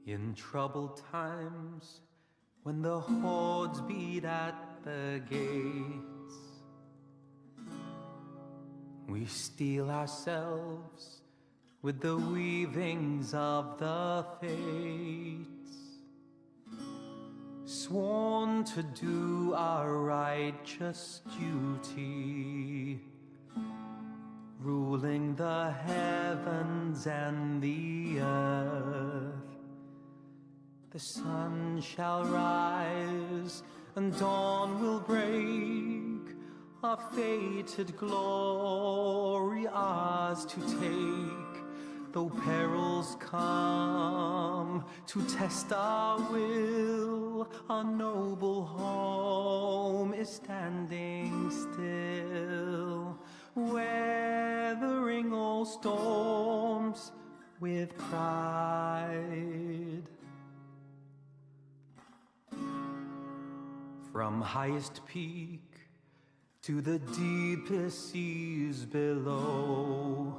In troubled times, when the hordes beat at the gates, we steel ourselves with the weavings of the fates, sworn to do our righteous duty, ruling the heavens and the earth. The sun shall rise and dawn will break, our fated glory ours to take. Though perils come to test our will, our noble home is standing still, weathering all storms with pride. From highest peak to the deepest seas below,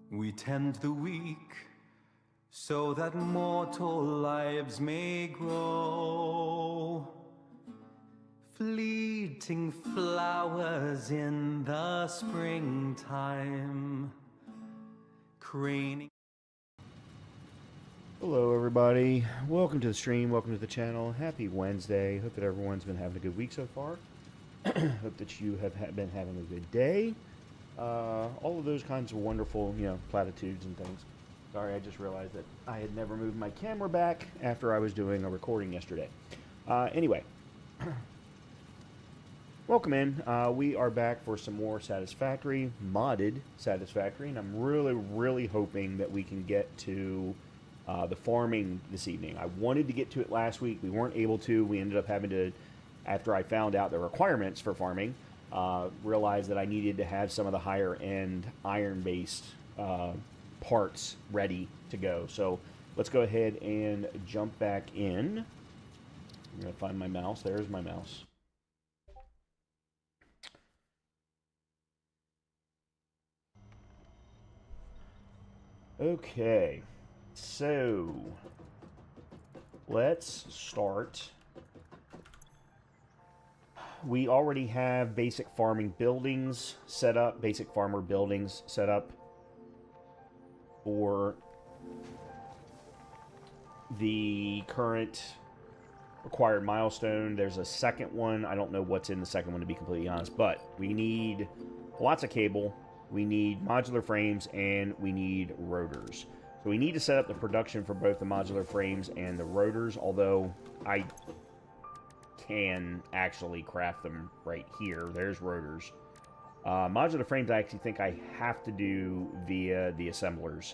we tend the weak so that mortal lives may grow. Fleeting flowers in the springtime, craning. Hello everybody, welcome to the stream, welcome to the channel. Happy Wednesday. Hope that everyone's been having a good week so far. Hope that you have been having a good day. All of those kinds of wonderful, platitudes and things. Sorry, I just realized that I had never moved my camera back after I was doing a recording yesterday. Anyway, welcome in. We are back for some more Satisfactory, modded Satisfactory, and I'm really hoping that we can get to the farming this evening. I wanted to get to it last week. We weren't able to. We ended up having to, after I found out the requirements for farming, realized that I needed to have some of the higher end iron-based parts ready to go. So let's go ahead and jump back in. I'm going to find my mouse. There's my mouse. Okay. So, let's start. We already have basic farming buildings set up, basic farmer buildings set up for the current required milestone. There's a second one. I don't know what's in the second one, to be completely honest, but we need lots of cable, we need modular frames, and we need rotors. So we need to set up the production for both the modular frames and the rotors, although I can actually craft them right here. There's rotors. Modular frames I actually think I have to do via the assemblers.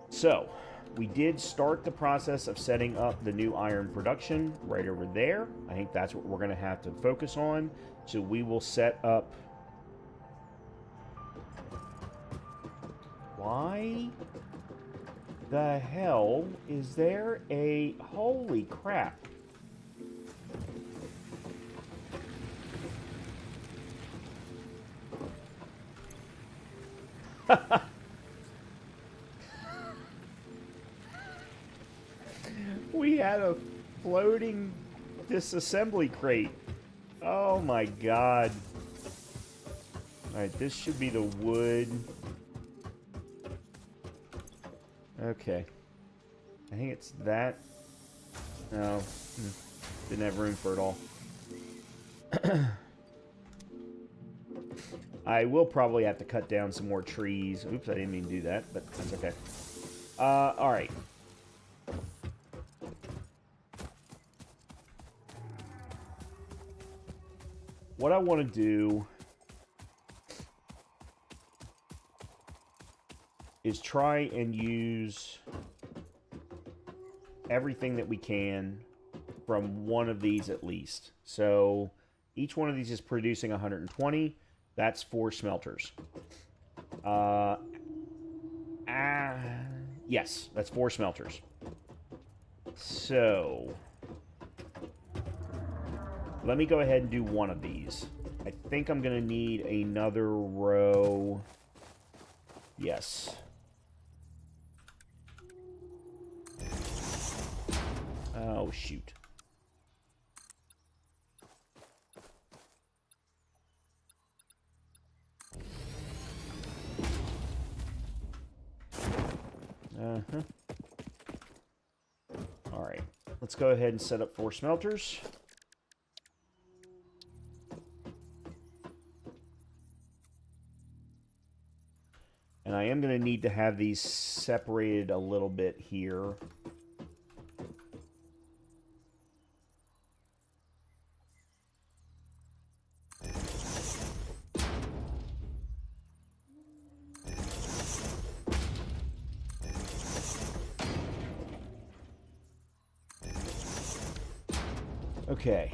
So, we did start the process of setting up the new iron production right over there. I think that's what we're going to have to focus on. So we will set up... Why the hell is there a... Holy crap. We had a floating disassembly crate. Oh my god. Alright, this should be the wood. Okay. I think it's that. No. Didn't have room for it all. I will probably have to cut down some more trees. Oops, I didn't mean to do that, but that's okay. Alright. What I want to do is try and use everything that we can from one of these at least. So each one of these is producing 120. That's 4 smelters. Yes, that's 4 smelters. So let me go ahead and do one of these. I think I'm going to need another row. Yes. Oh, shoot. Uh-huh. Alright. Let's go ahead and set up 4 smelters. And I am going to need to have these separated a little bit here. Okay,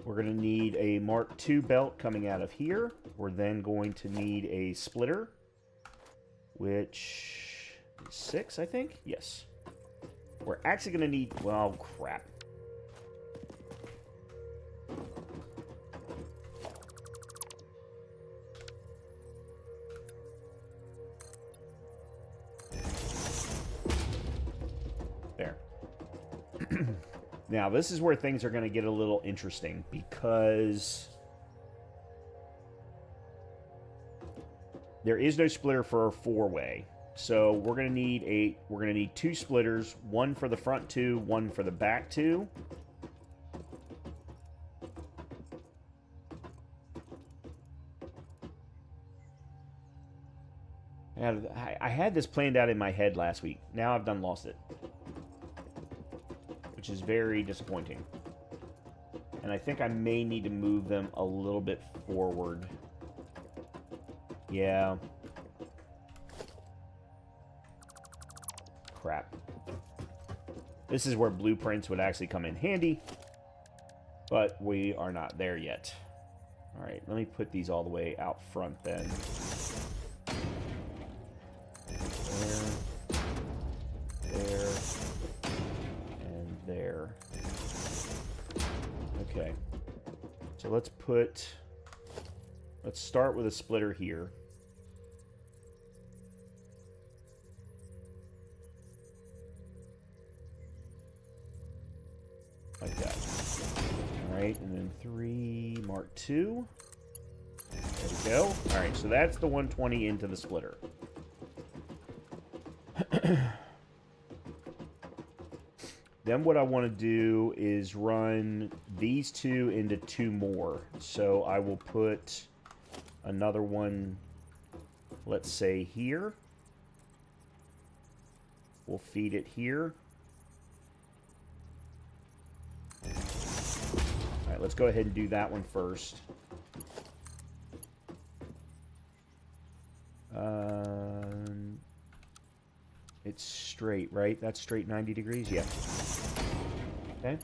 we're going to need a Mark II belt coming out of here. We're then going to need a splitter, which is 6, I think? Yes. We're actually going to need... well, crap. There. Now, this is where things are going to get a little interesting, because there is no splitter for a 4-way. So we're going to need 2 splitters, one for the front 2, one for the back 2. I had this planned out in my head last week. Now I've done lost it, which is very disappointing. And I think I may need to move them a little bit forward. Yeah. Crap. This is where blueprints would actually come in handy, but we are not there yet. Alright, let me put these all the way out front then. There, and there. Okay. So let's start with a splitter here. Like that. Alright, and then 3 Mark II. There we go. Alright, so that's the 120 into the splitter. Then what I want to do is run these 2 into 2 more. So I will put another one, let's say here. We'll feed it here. Alright, let's go ahead and do that one first. It's straight, right? That's straight 90 degrees? Yeah. Okay.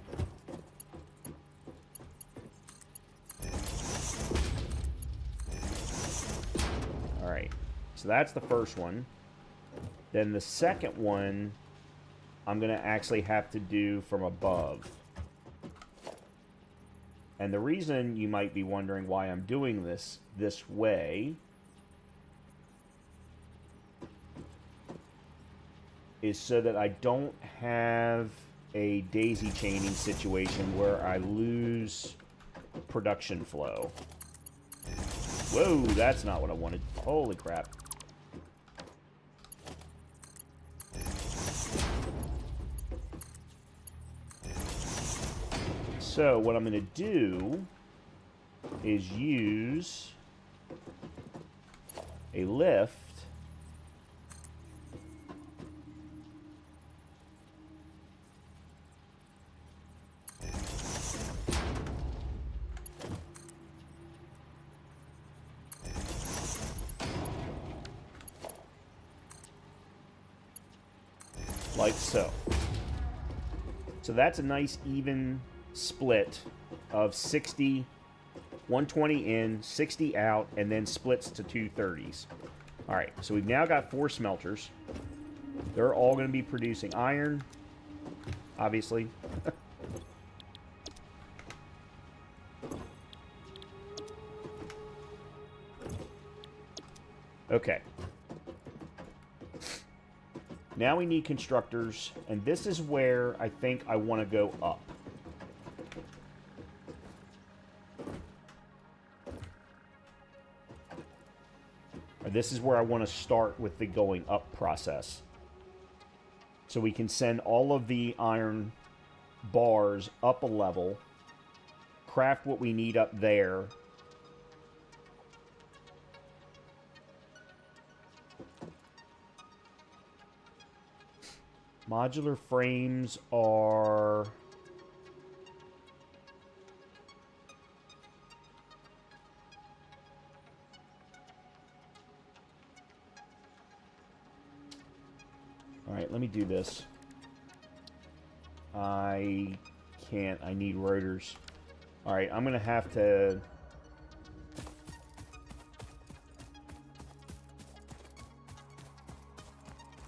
Alright. So that's the first one. Then the second one, I'm going to actually have to do from above. And the reason you might be wondering why I'm doing this way is so that I don't have a daisy chaining situation where I lose production flow. Whoa, that's not what I wanted. Holy crap. So what I'm going to do is use a lift like so. So that's a nice even split of 60, 120 in, 60 out, and then splits to 230s. Alright, so we've now got 4 smelters. They're all going to be producing iron, obviously. Okay. Now we need constructors, and this is where I think I want to go up. Or this is where I want to start with the going up process. So we can send all of the iron bars up a level, craft what we need up there. Modular frames are... Alright, let me do this. I can't. I need rotors. Alright, I'm going to have to...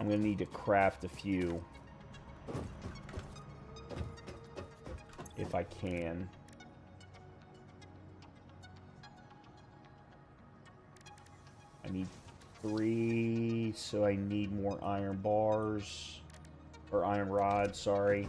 I'm going to need to craft a few. If I can. I need 3, so I need more iron bars. Or iron rods, sorry.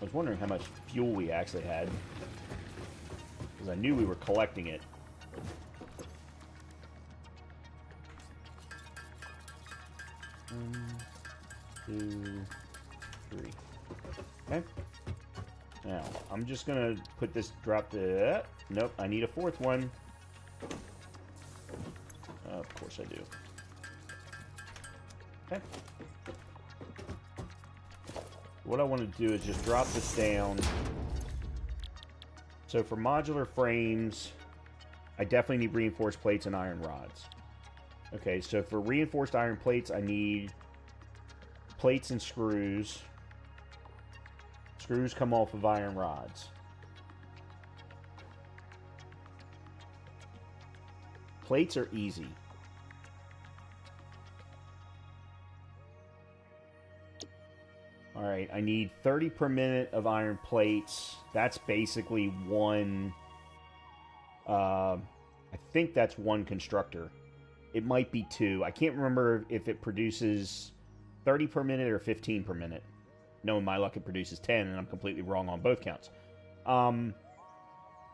I was wondering how much fuel we actually had. Because I knew we were collecting it. One, 2, 3. Okay. Now, I'm just going to put this, drop the... Nope, I need a 4th one. Of course I do. Okay. What I want to do is just drop this down. So for modular frames, I definitely need reinforced plates and iron rods. Okay, so for reinforced iron plates, I need plates and screws. Screws come off of iron rods. Plates are easy. Alright, I need 30 per minute of iron plates. That's basically one... I think that's one constructor. It might be 2. I can't remember if it produces 30 per minute or 15 per minute. Knowing my luck, it produces 10, and I'm completely wrong on both counts. And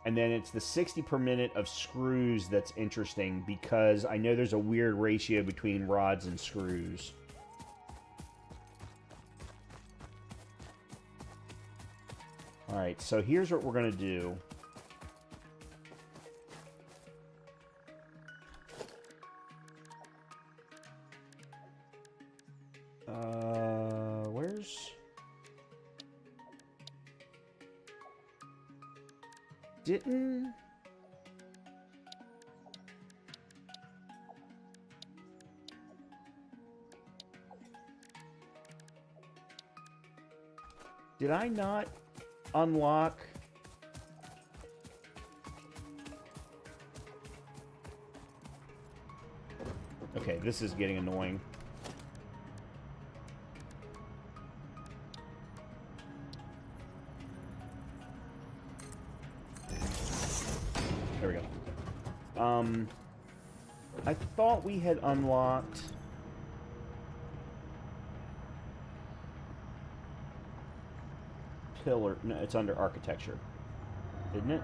then it's the 60 per minute of screws that's interesting, because I know there's a weird ratio between rods and screws. Alright, so here's what we're going to do. Where's... Didn't... Did I not unlock... Okay, this is getting annoying. There we go. I thought we had unlocked... Pillar... No, it's under architecture. Isn't it?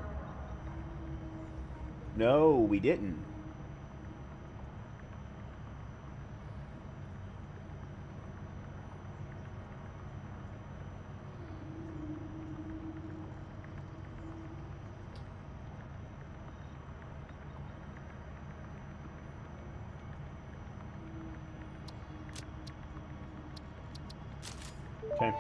No, we didn't. Okay.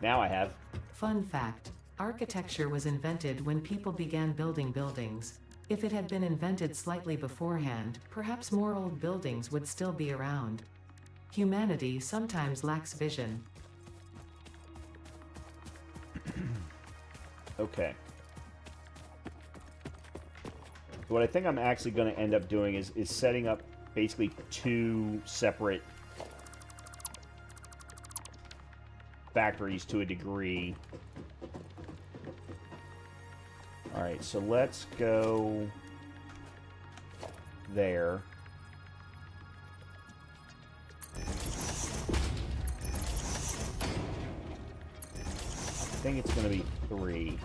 Now I have. Fun fact: architecture was invented when people began building buildings. If it had been invented slightly beforehand, perhaps more old buildings would still be around. Humanity sometimes lacks vision. Okay. What I think I'm actually going to end up doing is setting up basically 2 separate factories to a degree. Alright, so let's go there. I think it's going to be 3.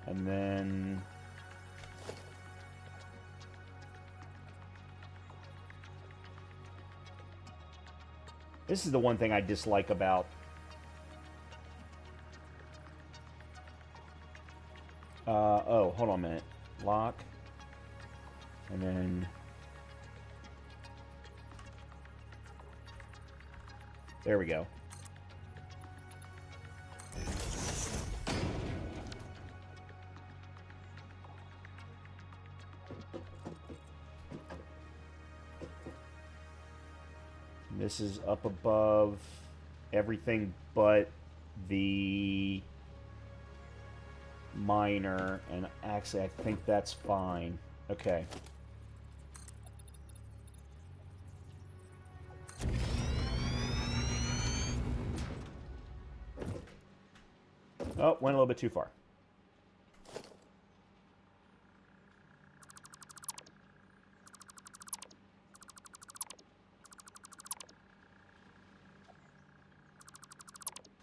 And then this is the one thing I dislike about oh, hold on a minute. Lock. And then there we go. This is up above everything but the miner, and actually I think that's fine. Okay. Oh, went a little bit too far.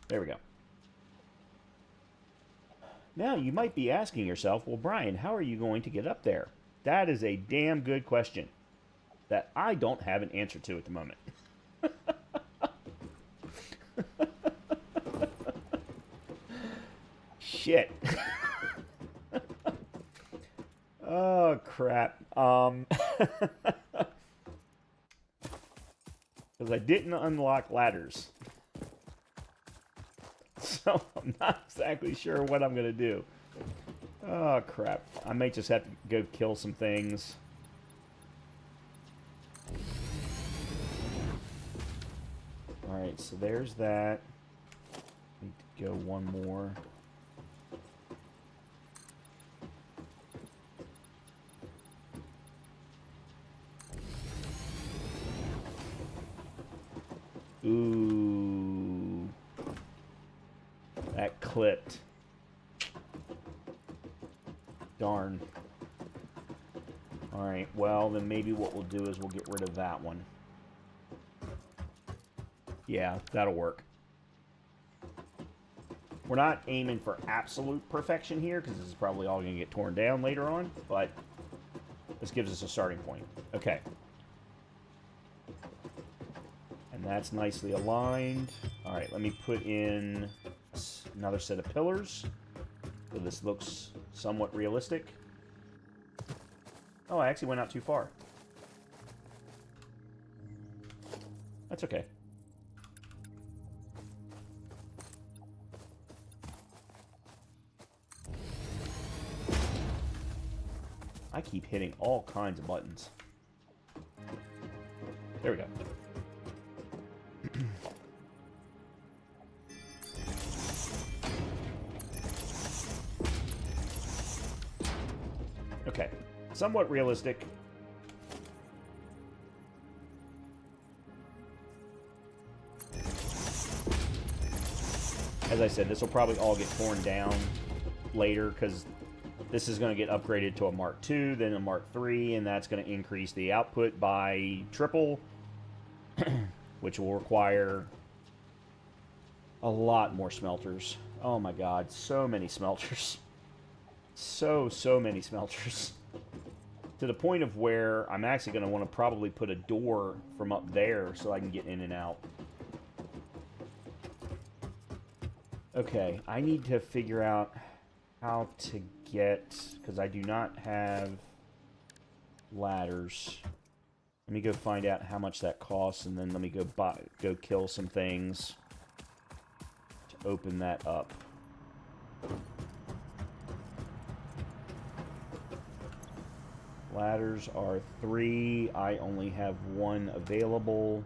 There we go. Now, you might be asking yourself, well, Brian, how are you going to get up there? That is a damn good question that I don't have an answer to at the moment. Shit. Oh, crap. Because I didn't unlock ladders. So I'm not exactly sure what I'm going to do. Oh, crap. I may just have to go kill some things. Alright, so there's that. Need to go one more. Ooh. That clipped. Darn. Alright, well, then maybe what we'll do is we'll get rid of that one. Yeah, that'll work. We're not aiming for absolute perfection here, because this is probably all going to get torn down later on, but this gives us a starting point. Okay. And that's nicely aligned. Alright, let me put in another set of pillars, so this looks somewhat realistic. Oh, I actually went out too far. That's okay. I keep hitting all kinds of buttons. There we go. Okay. Somewhat realistic. As I said, this will probably all get torn down later, because this is going to get upgraded to a Mark II, then a Mark III, and that's going to increase the output by triple, which will require a lot more smelters. Oh my god, so many smelters. So many smelters. To the point of where I'm actually going to want to probably put a door from up there so I can get in and out. Okay, I need to figure out how to get, because I do not have ladders. Let me go find out how much that costs, and then let me go kill some things to open that up. Ladders are 3. I only have 1 available.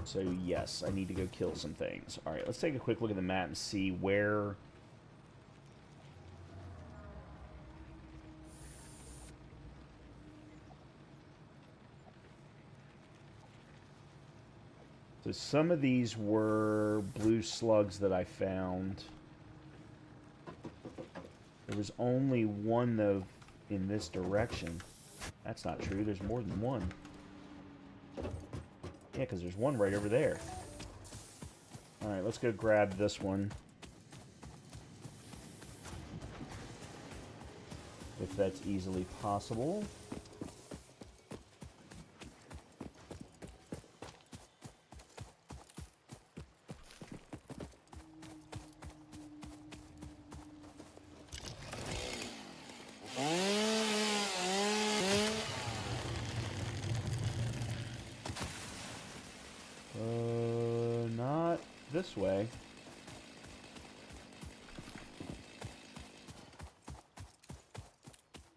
So yes, I need to go kill some things. Alright, let's take a quick look at the map and see where... So some of these were blue slugs that I found. There was only 1, though, in this direction. That's not true. There's more than 1. Yeah, because there's 1 right over there. Alright, let's go grab this one. If that's easily possible. Not this way.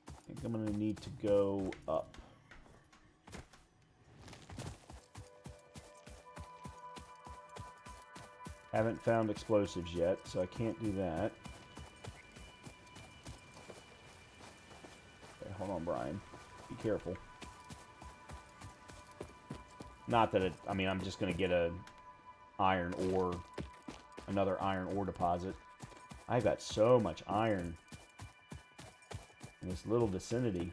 I think I'm going to need to go up. Haven't found explosives yet, so I can't do that. Okay, hold on, Brian. Be careful. Not that it... I mean, I'm just going to get a iron ore... another iron ore deposit. I've got so much iron in this little vicinity.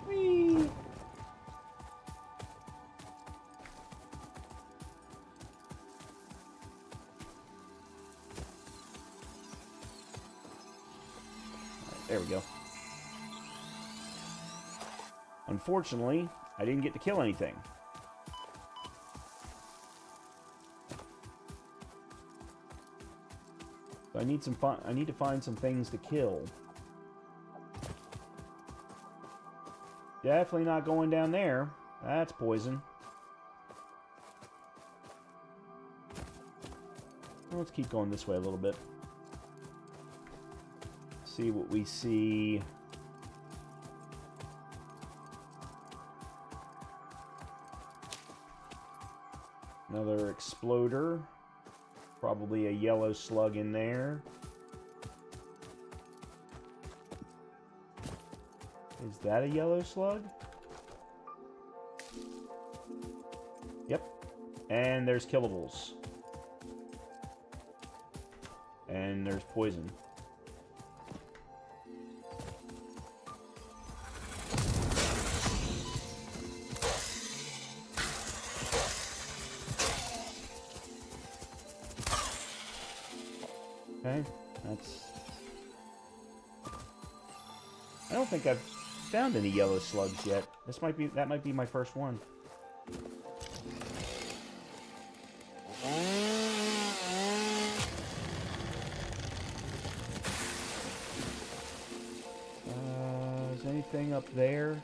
Whee! There we go. Unfortunately, I didn't get to kill anything. So I need to find some things to kill. Definitely not going down there. That's poison. Well, let's keep going this way a little bit. See what we see. Another exploder. Probably a yellow slug in there. Is that a yellow slug? Yep. And there's killables. And there's poison. Okay, that's... I don't think I've found any yellow slugs yet. That might be my first one. Is anything up there?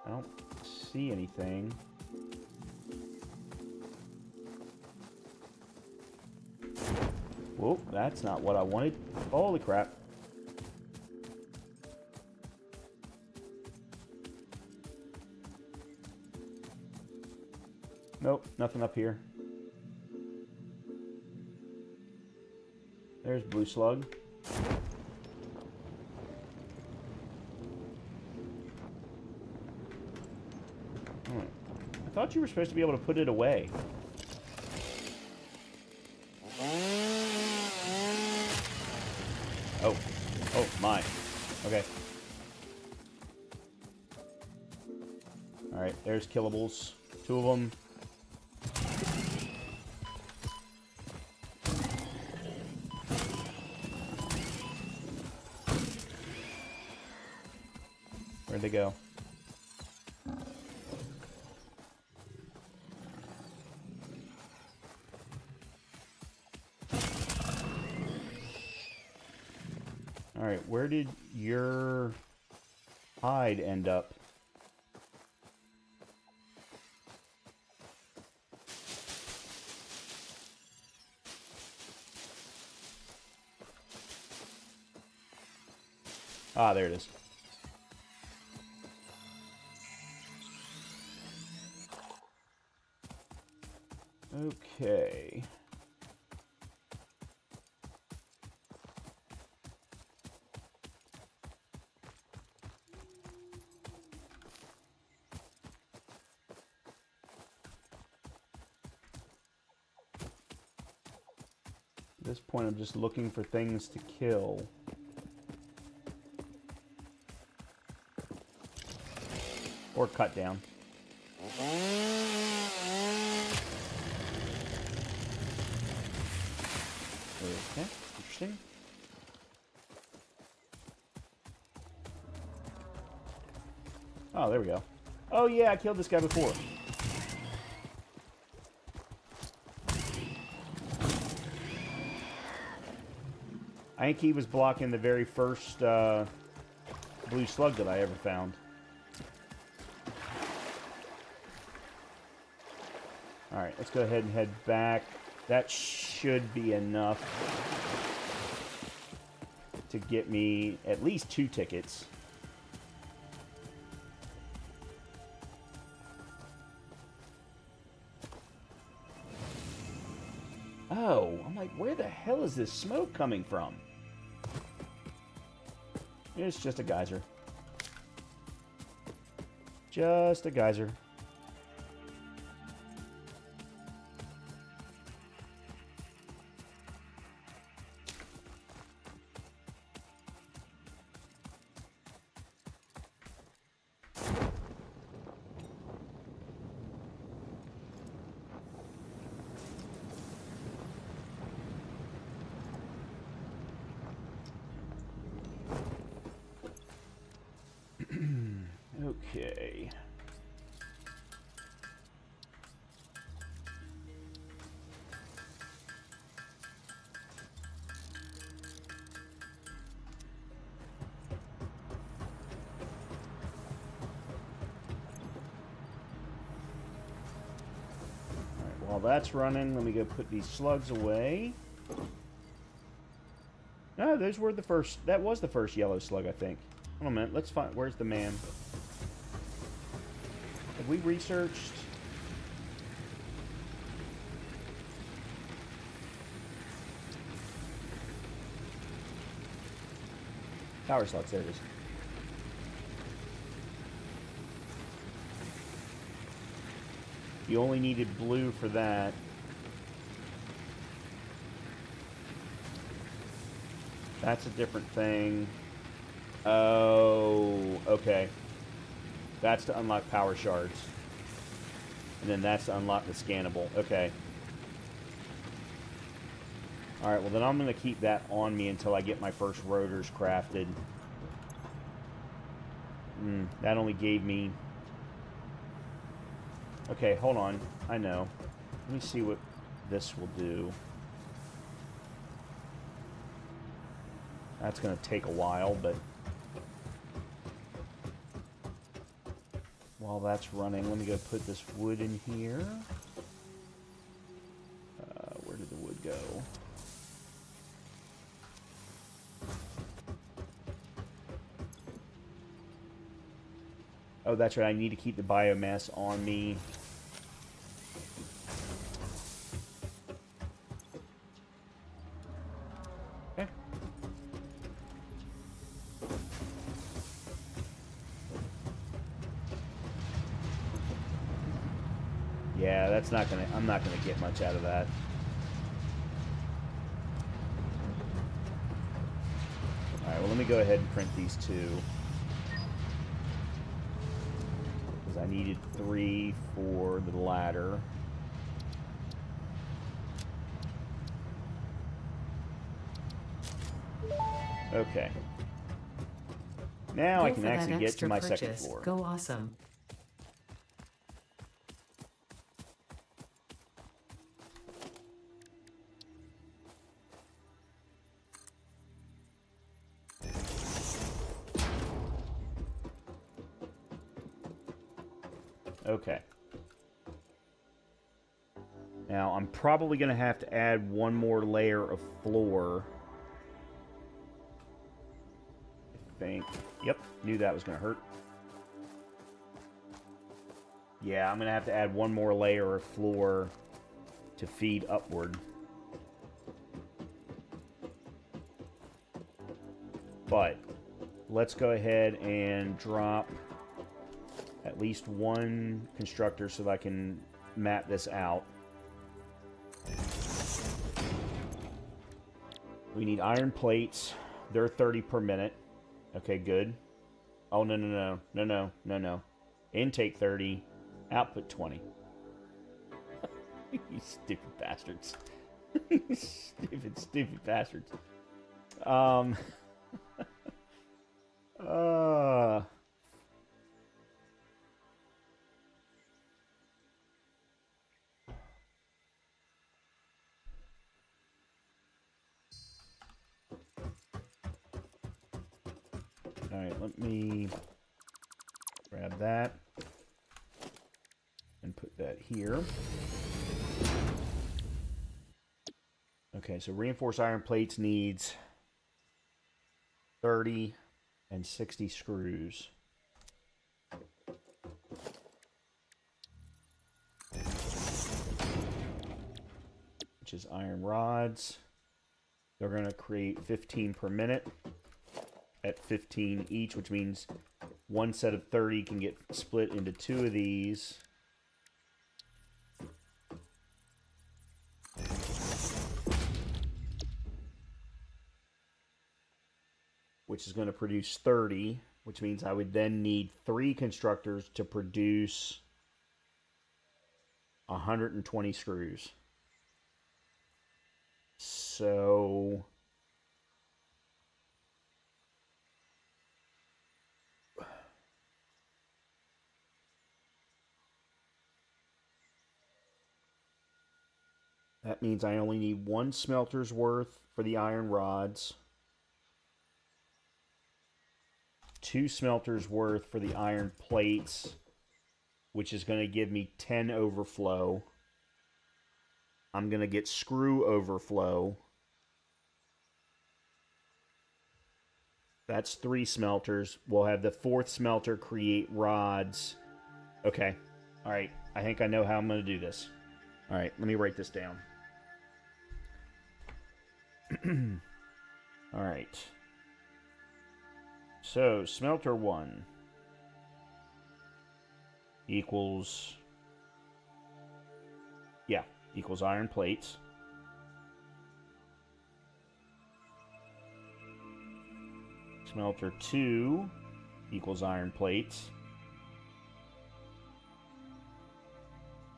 I don't see anything. Whoa, that's not what I wanted. Holy crap. Nope, nothing up here. There's blue slug. I thought you were supposed to be able to put it away. Oh. Oh, my. Okay. Alright, there's killables. 2 of them. they go? Alright, where did your hide end up? Ah, there it is. Okay. At this point, I'm just looking for things to kill. Or cut down. Okay, interesting. Oh, there we go. Oh yeah, I killed this guy before. I think he was blocking the very first blue slug that I ever found. Alright, let's go ahead and head back. That should be enough to get me at least 2 tickets. Oh, I'm like, where the hell is this smoke coming from? It's just a geyser. Just a geyser. Okay. Alright, while that's running, let me go put these slugs away. No, those were the first... That was the first yellow slug, I think. Hold on a minute, let's find... Where's the man? Have we researched... Power slots, there it is. You only needed blue for that. That's a different thing. Oh, okay. That's to unlock power shards. And then that's to unlock the scannable. Okay. Alright, well then I'm going to keep that on me until I get my first rotors crafted. That only gave me... Okay, hold on. I know. Let me see what this will do. That's going to take a while, but... While that's running, let me go put this wood in here. Where did the wood go? Oh, that's right. I need to keep the biomass on me. Okay. Yeah, that's not gonna... I'm not gonna get much out of that. Alright, well let me go ahead and print these 2. Because I needed 3 for the ladder. Okay. Now I Go can for that actually get to extra my second purchase. floor. Go awesome. Okay. Now, I'm probably going to have to add one more layer of floor. I think. Yep, knew that was going to hurt. Yeah, I'm going to have to add one more layer of floor to feed upward. But let's go ahead and drop at least one constructor so that I can map this out. We need iron plates. They're 30 per minute. Okay, good. Oh, no. Intake 30. Output 20. You stupid bastards. Stupid bastards. Alright, let me grab that and put that here. Okay, so reinforced iron plates needs 30 and 60 screws. Which is iron rods. They're going to create 15 per minute at 15 each, which means one set of 30 can get split into two of these. Which is going to produce 30, which means I would then need 3 constructors to produce 120 screws. So that means I only need 1 smelter's worth for the iron rods, 2 smelters worth for the iron plates, which is going to give me 10 overflow. I'm going to get screw overflow. That's 3 smelters. We'll have the 4th smelter create rods. Okay. All right. I think I know how I'm going to do this. All right. Let me write this down. All right. So, smelter 1 equals... Yeah, equals iron plates. Smelter 2 equals iron plates.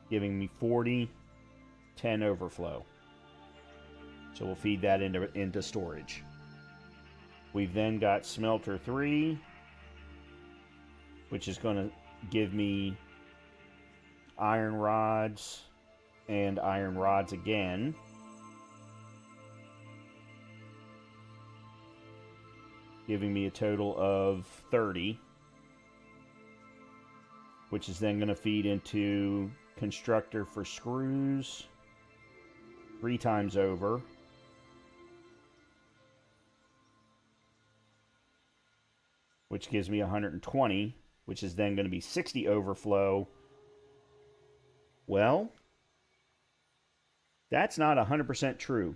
Giving me 40, 10 overflow. So we'll feed that into storage. We've then got smelter 3, which is going to give me iron rods and iron rods again. Giving me a total of 30, which is then going to feed into constructor for screws 3 times over. Which gives me 120, which is then going to be 60 overflow. Well, that's not 100% true.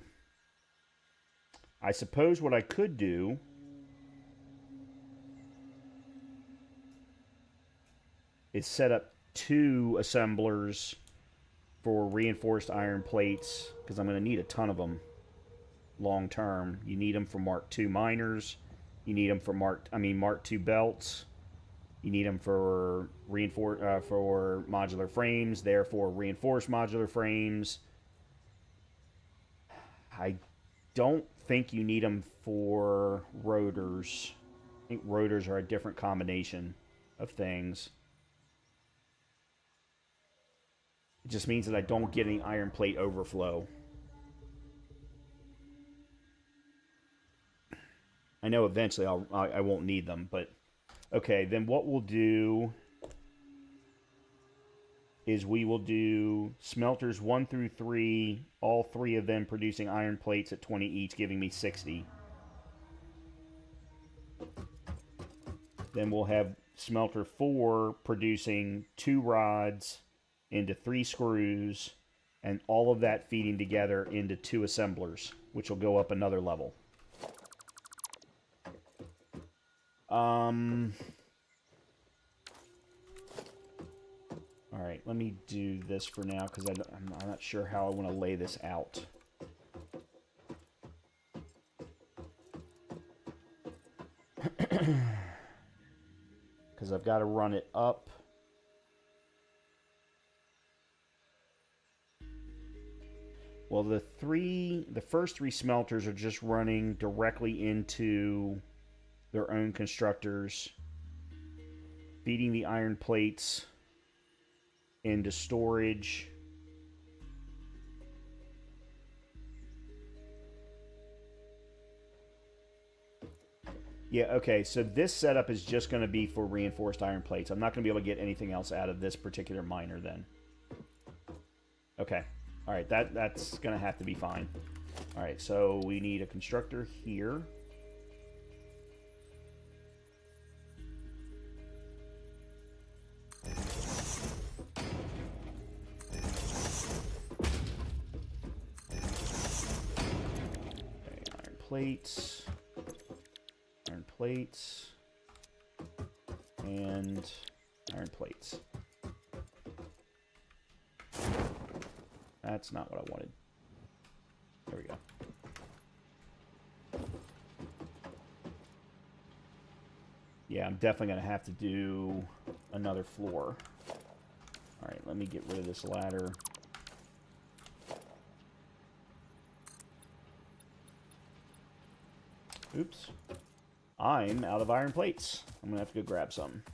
I suppose what I could do is set up 2 assemblers for reinforced iron plates, because I'm going to need a ton of them long term. You need them for Mark II miners. You need them for Mark II belts. You need them for for modular frames, therefore reinforced modular frames. I don't think you need them for rotors. I think rotors are a different combination of things. It just means that I don't get any iron plate overflow. I know eventually I won't need them, but okay, then what we'll do is we will do smelters 1 through 3, all 3 of them producing iron plates at 20 each, giving me 60. Then we'll have smelter 4 producing 2 rods into 3 screws, and all of that feeding together into 2 assemblers, which will go up another level. Alright, let me do this for now, because I'm not sure how I want to lay this out. Because I've got to run it up. Well, the first 3 smelters are just running directly into their own constructors, feeding the iron plates into storage. Yeah, okay, so this setup is just going to be for reinforced iron plates. I'm not going to be able to get anything else out of this particular miner then. Okay, alright, that's going to have to be fine. Alright, so we need a constructor here. Plates, iron plates, and iron plates. That's not what I wanted. There we go. Yeah, I'm definitely going to have to do another floor. Alright, let me get rid of this ladder. Oops. I'm out of iron plates. I'm going to have to go grab some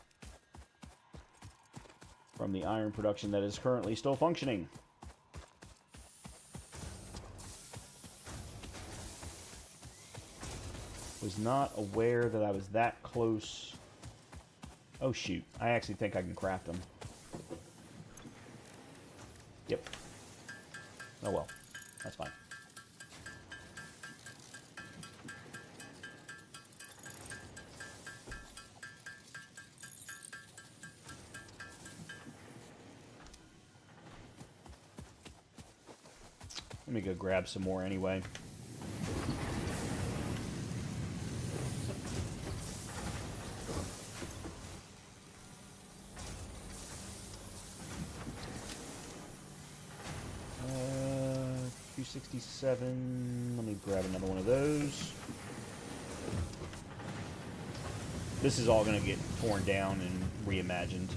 from the iron production that is currently still functioning. Was not aware that I was that close. Oh shoot, I actually think I can craft them. Yep. Oh well, that's fine. Let me go grab some more anyway. Uh, 267. Let me grab another one of those. This is all going to get torn down and reimagined.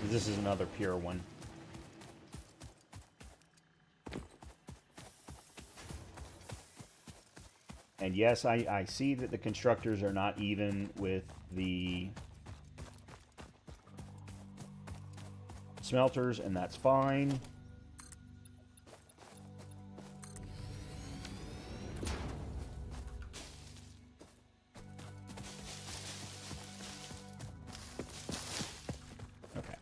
This is another pure one. And yes, I see that the constructors are not even with the smelters, and that's fine. Okay.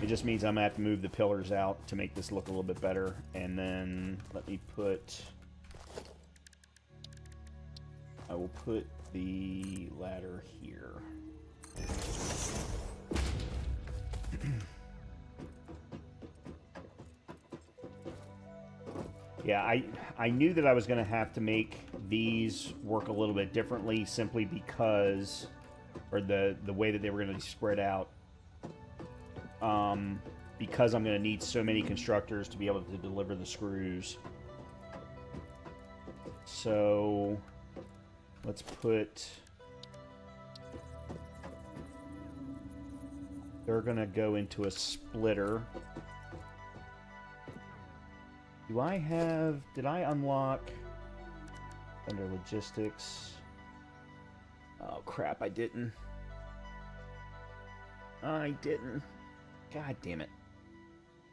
It just means I'm going to have to move the pillars out to make this look a little bit better. And then let me put... I will put the ladder here. Yeah, I knew that I was going to have to make these work a little bit differently simply because... or the way that they were going to be spread out. Because I'm going to need so many constructors to be able to deliver the screws. So let's put They're going to go into a splitter. Do I have... Did I unlock... Under logistics... Oh, crap, I didn't. I didn't. God damn it.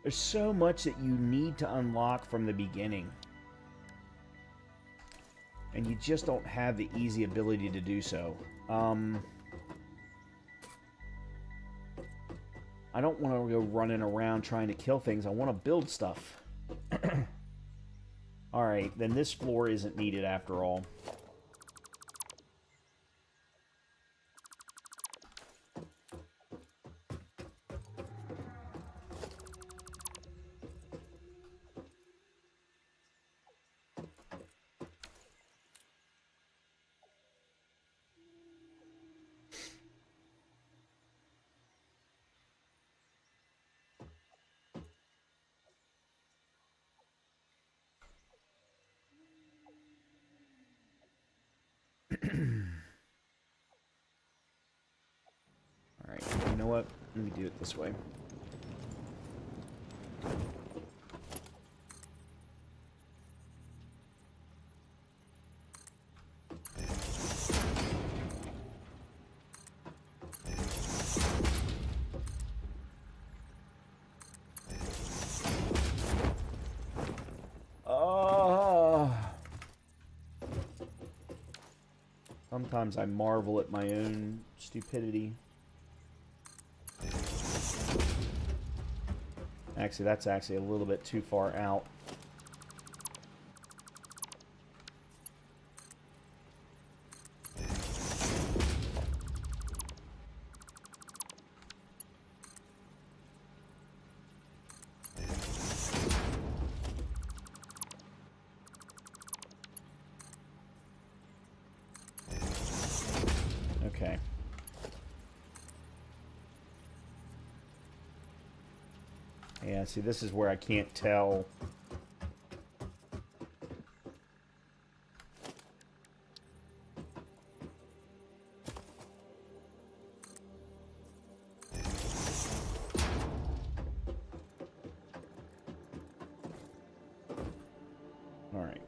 There's so much that you need to unlock from the beginning. And you just don't have the easy ability to do so. I don't want to go running around trying to kill things. I want to build stuff. Alright, then this floor isn't needed after all. Alright, you know what? Let me do it this way. Sometimes I marvel at my own stupidity. Actually, that's actually a little bit too far out. Okay. Yeah, see, this is where I can't tell. All right.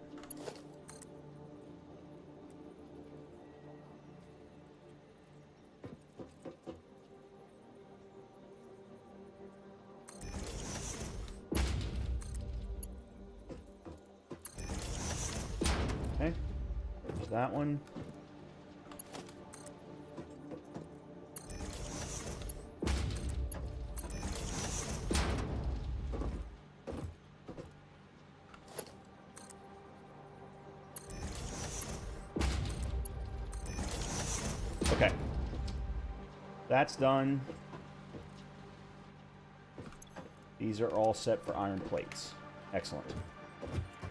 Okay, there's that one. Okay, that's done. These are all set for iron plates. Excellent.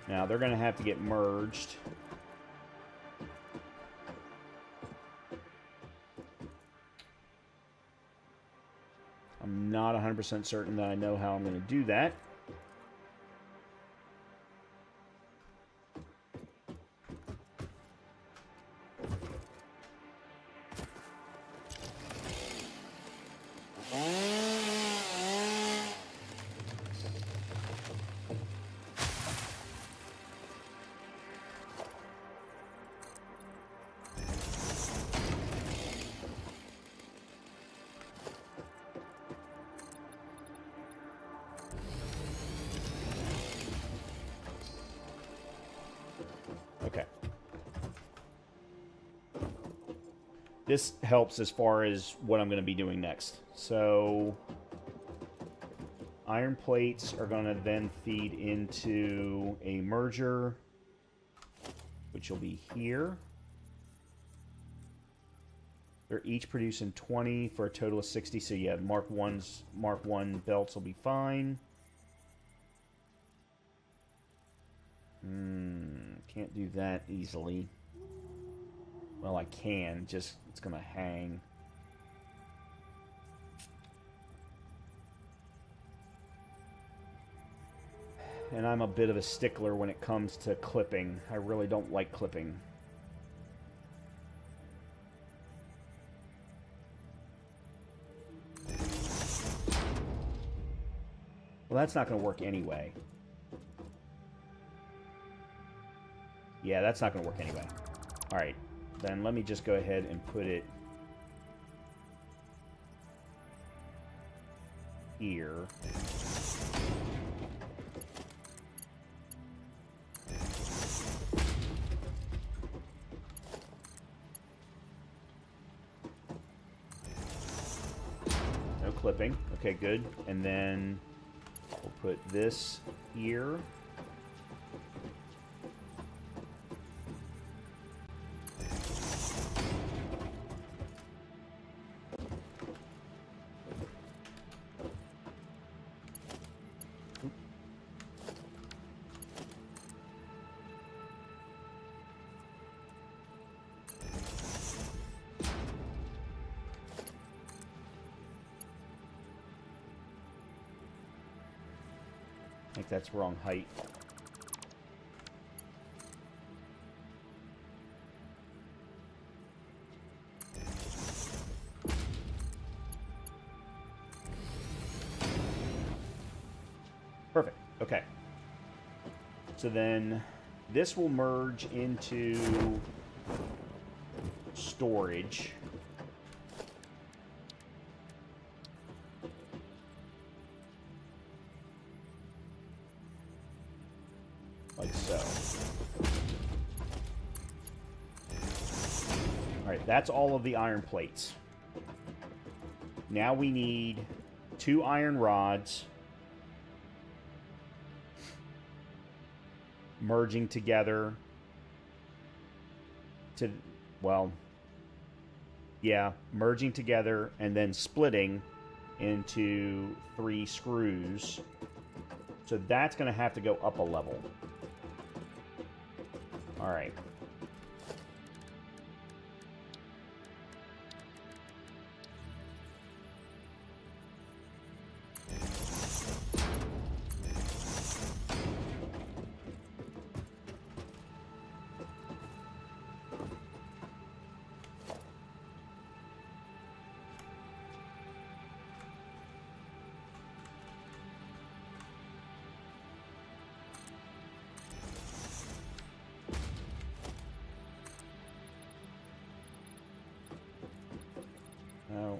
Now they're going to have to get merged. I'm not 100% certain that I know how I'm going to do that. Okay. This helps as far as what I'm going to be doing next. So, iron plates are going to then feed into a merger, which will be here. They're each producing 20 for a total of 60. So yeah, Mark 1 belts will be fine. Can't do that easily. Well, I can, just it's gonna hang. And I'm a bit of a stickler when it comes to clipping. I really don't like clipping. Well, that's not going to work anyway. Yeah, that's not going to work anyway. All right, then let me just go ahead and put it here. No clipping. Okay, good. And then we'll put this here. I think that's wrong height. Perfect. Okay. So then this will merge into storage. Like so. Alright, that's all of the iron plates. Now we need 2 iron rods merging together to, well, yeah, merging together and then splitting into 3 screws. So that's going to have to go up a level. All right. Now,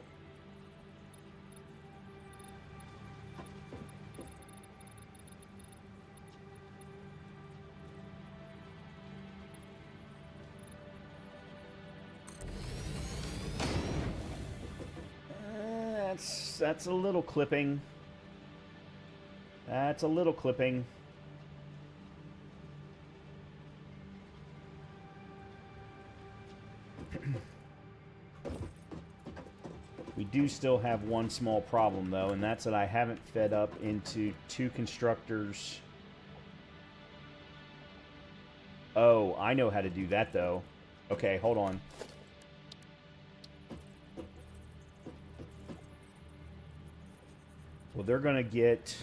that's a little clipping. That's a little clipping. We do still have one small problem, though, and that's that I haven't fed up into 2 constructors. Oh, I know how to do that, though. Okay, hold on. Well, they're going to get...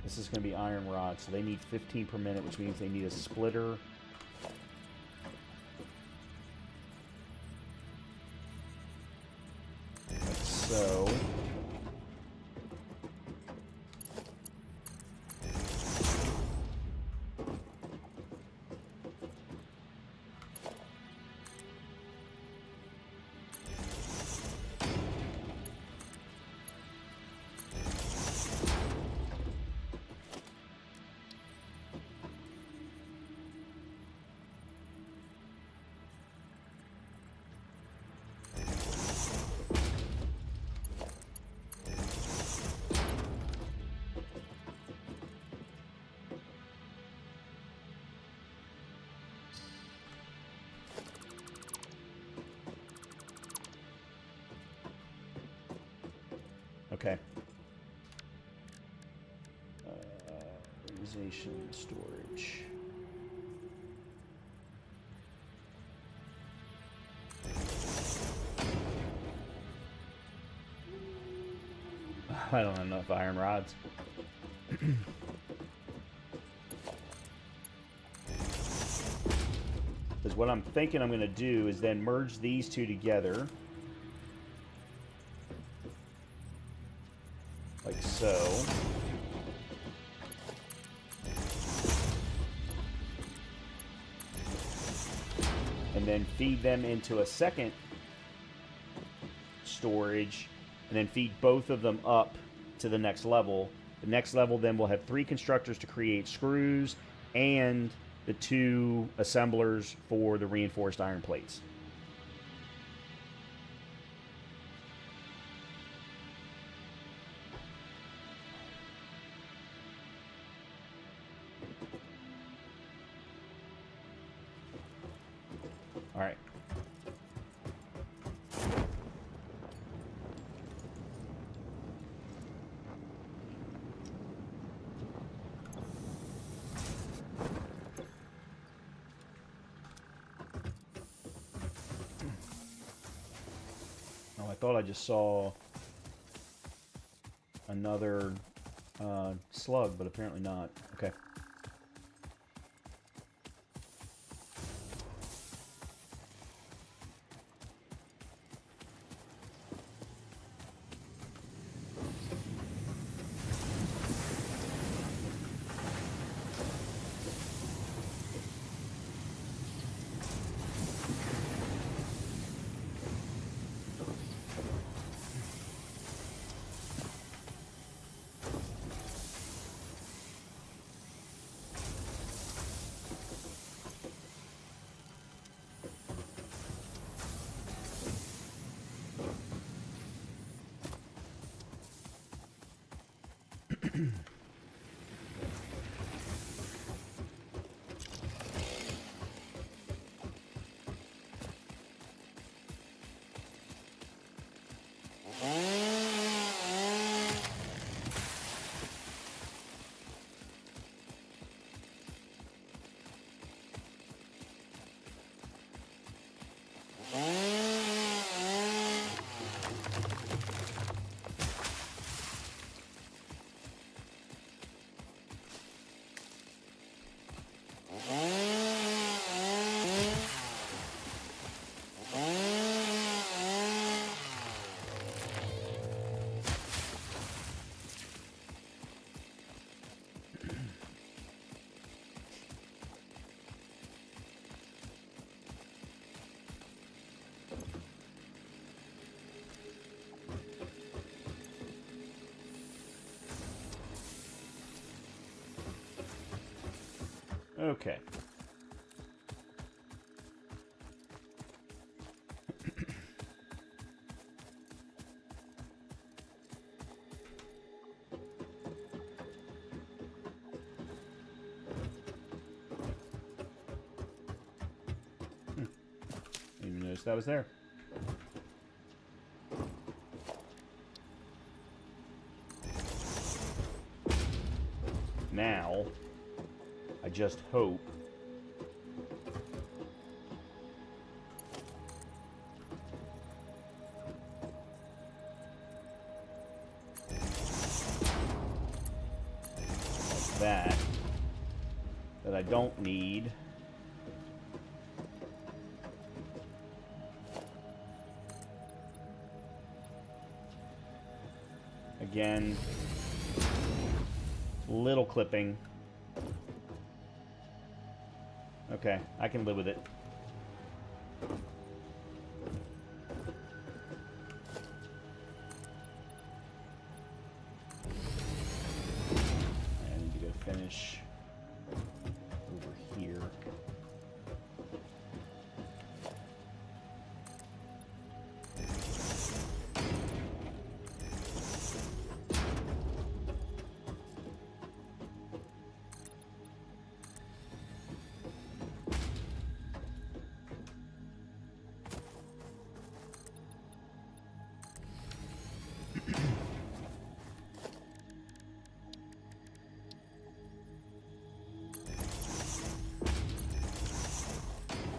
This is going to be iron rod, so they need 15 per minute, which means they need a splitter. Like so. Okay. Organization, storage. I don't have enough iron rods. Because what I'm thinking I'm going to do is then merge these two together. Like so. And then feed them into a second storage, and then feed both of them up to the next level. The next level then will have 3 constructors to create screws and the 2 assemblers for the reinforced iron plates. All right. Oh, I thought I just saw another slug, but apparently not. Okay. Okay. Didn't even notice that was there. Now, I just hope that I don't need again, little clipping. Okay, I can live with it. I need to go finish over here.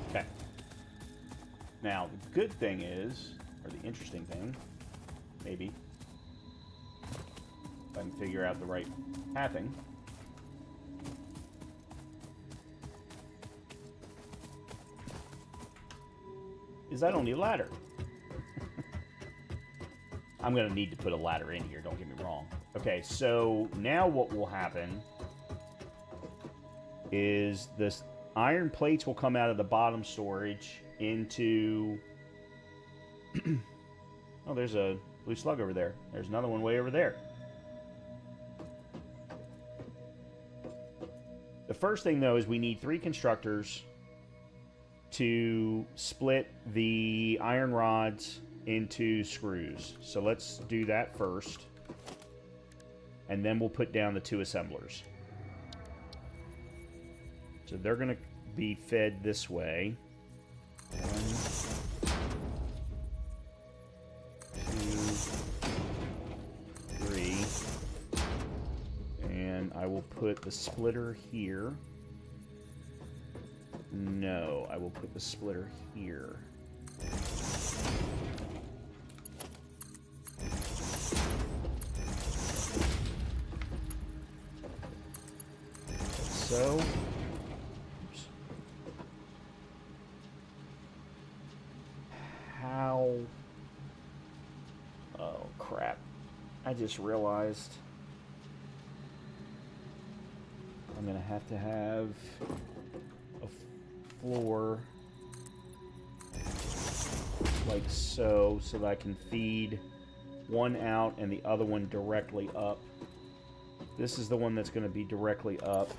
Okay. Now, the good thing is, or the interesting thing, maybe, if I can figure out the right pathing, because I don't need a ladder. I'm going to need to put a ladder in here, don't get me wrong. Okay, so now what will happen is this iron plates will come out of the bottom storage into... Oh, there's a blue slug over there. There's another one way over there. The first thing, though, is we need 3 constructors to split the iron rods into screws. So let's do that first. And then we'll put down the 2 assemblers. So they're going to be fed this way. 1, 2, 3. And I will put the splitter here. No, I will put the splitter here. So, oops. How? Oh, crap. I just realized I'm going to have a floor like so that I can feed one out and the other one directly up. This is the one that's going to be directly up.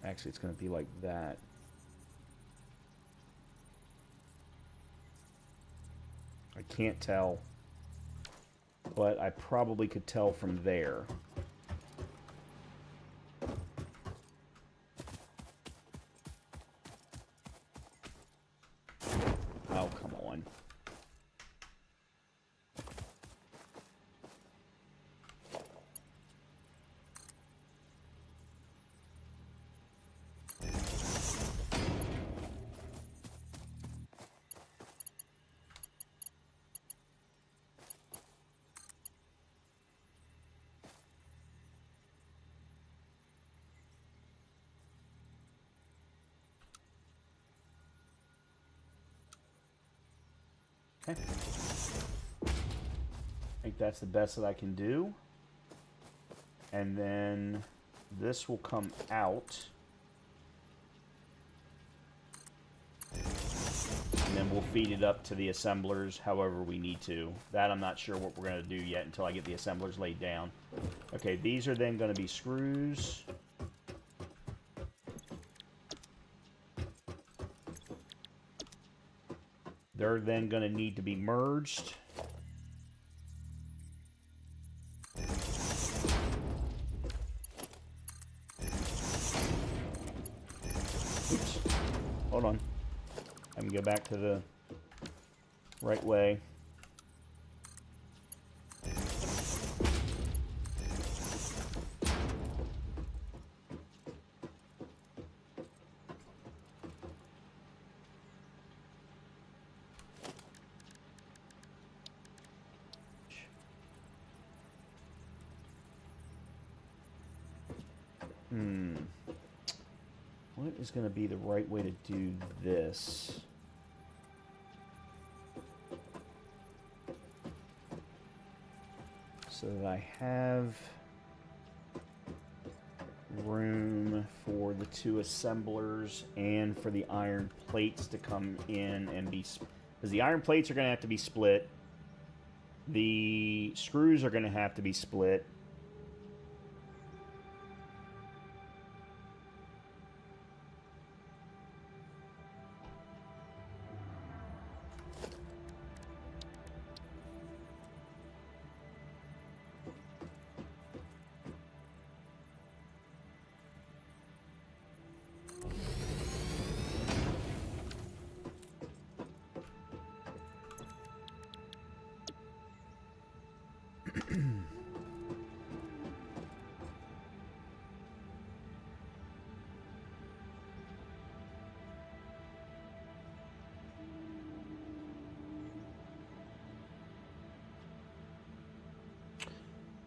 Actually, it's going to be like that. I can't tell, but I probably could tell from there. Oh, come on. Okay. I think that's the best that I can do. And then this will come out. And then we'll feed it up to the assemblers however we need to. That I'm not sure what we're going to do yet until I get the assemblers laid down. Okay, these are then going to be screws. They're then going to need to be merged. Oops. Hold on. I can go back to the right way. What is going to be the right way to do this? So that I have room for the 2 assemblers and for the iron plates to come in and be... Because the iron plates are going to have to be split. The screws are going to have to be split.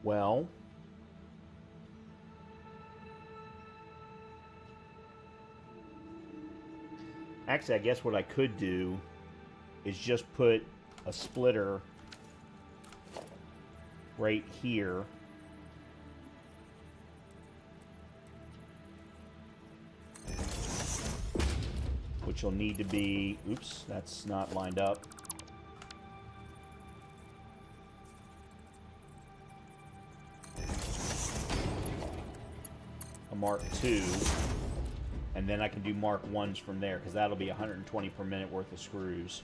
Well, Actually, I guess what I could do is just put a splitter right here. Which will need to be... Oops, that's not lined up. A Mark II. And then I can do Mark 1s from there, because that'll be 120 per minute worth of screws.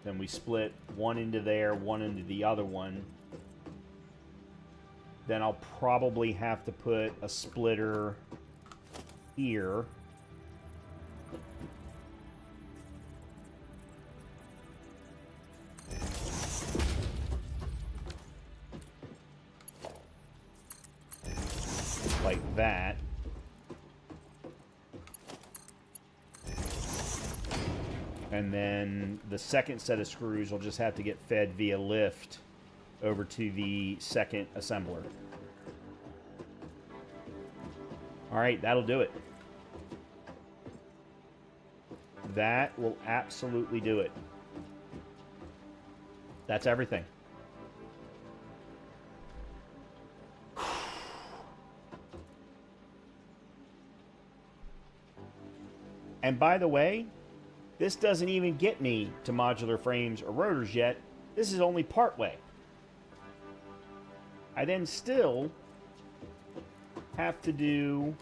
Then we split one into there, one into the other one. Then I'll probably have to put a splitter here. Like that. And then the second set of screws will just have to get fed via lift over to the second assembler. Alright, that'll do it. That will absolutely do it. That's everything. And by the way, this doesn't even get me to modular frames or rotors yet. This is only part way. I then still have to do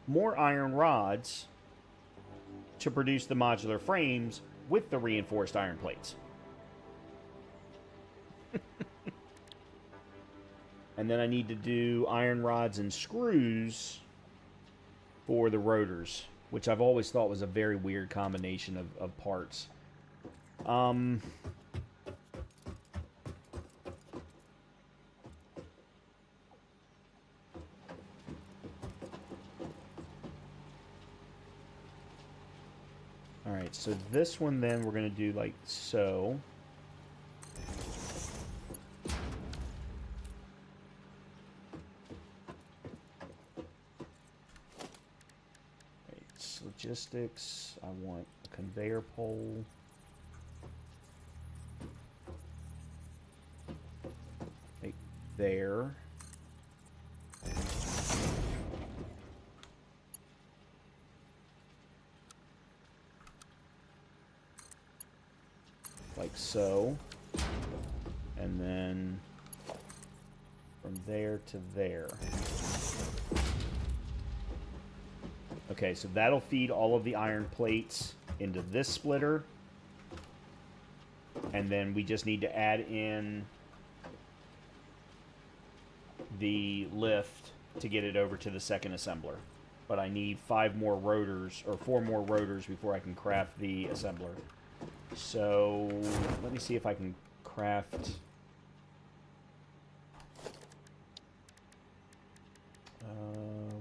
more iron rods to produce the modular frames with the reinforced iron plates. And then I need to do iron rods and screws for the rotors, which I've always thought was a very weird combination of parts. Alright, so this one then we're going to do like so. Logistics, I want a conveyor pole. Right there. Like so. And then from there to there. Okay, so that'll feed all of the iron plates into this splitter. And then we just need to add in the lift to get it over to the second assembler. But I need 5 more rotors, or 4 more rotors before I can craft the assembler. So, let me see if I can craft...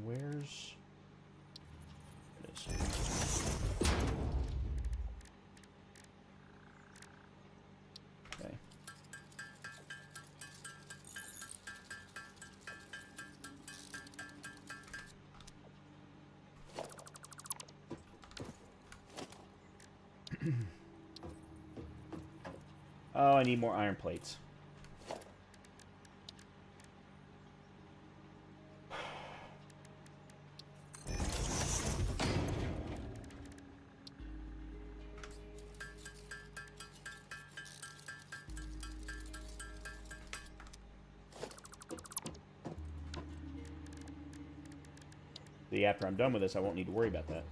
where's... Okay. Oh, I need more iron plates. See, after I'm done with this, I won't need to worry about that.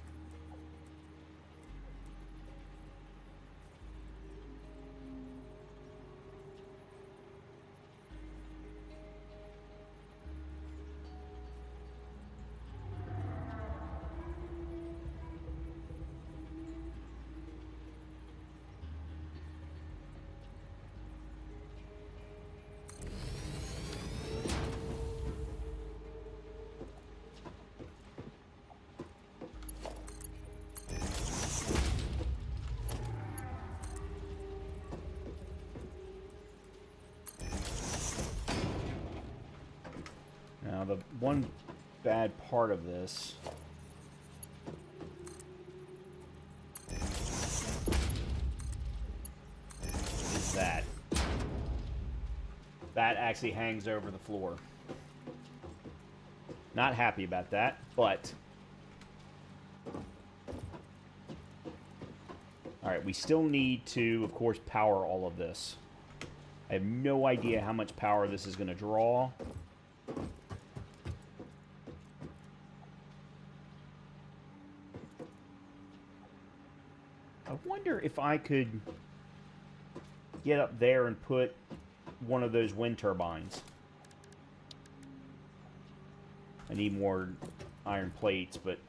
Now, the one bad part of this is that actually hangs over the floor. Not happy about that, but alright, we still need to, of course, power all of this. I have no idea how much power this is going to draw. I wonder if I could get up there and put one of those wind turbines. I need more iron plates, but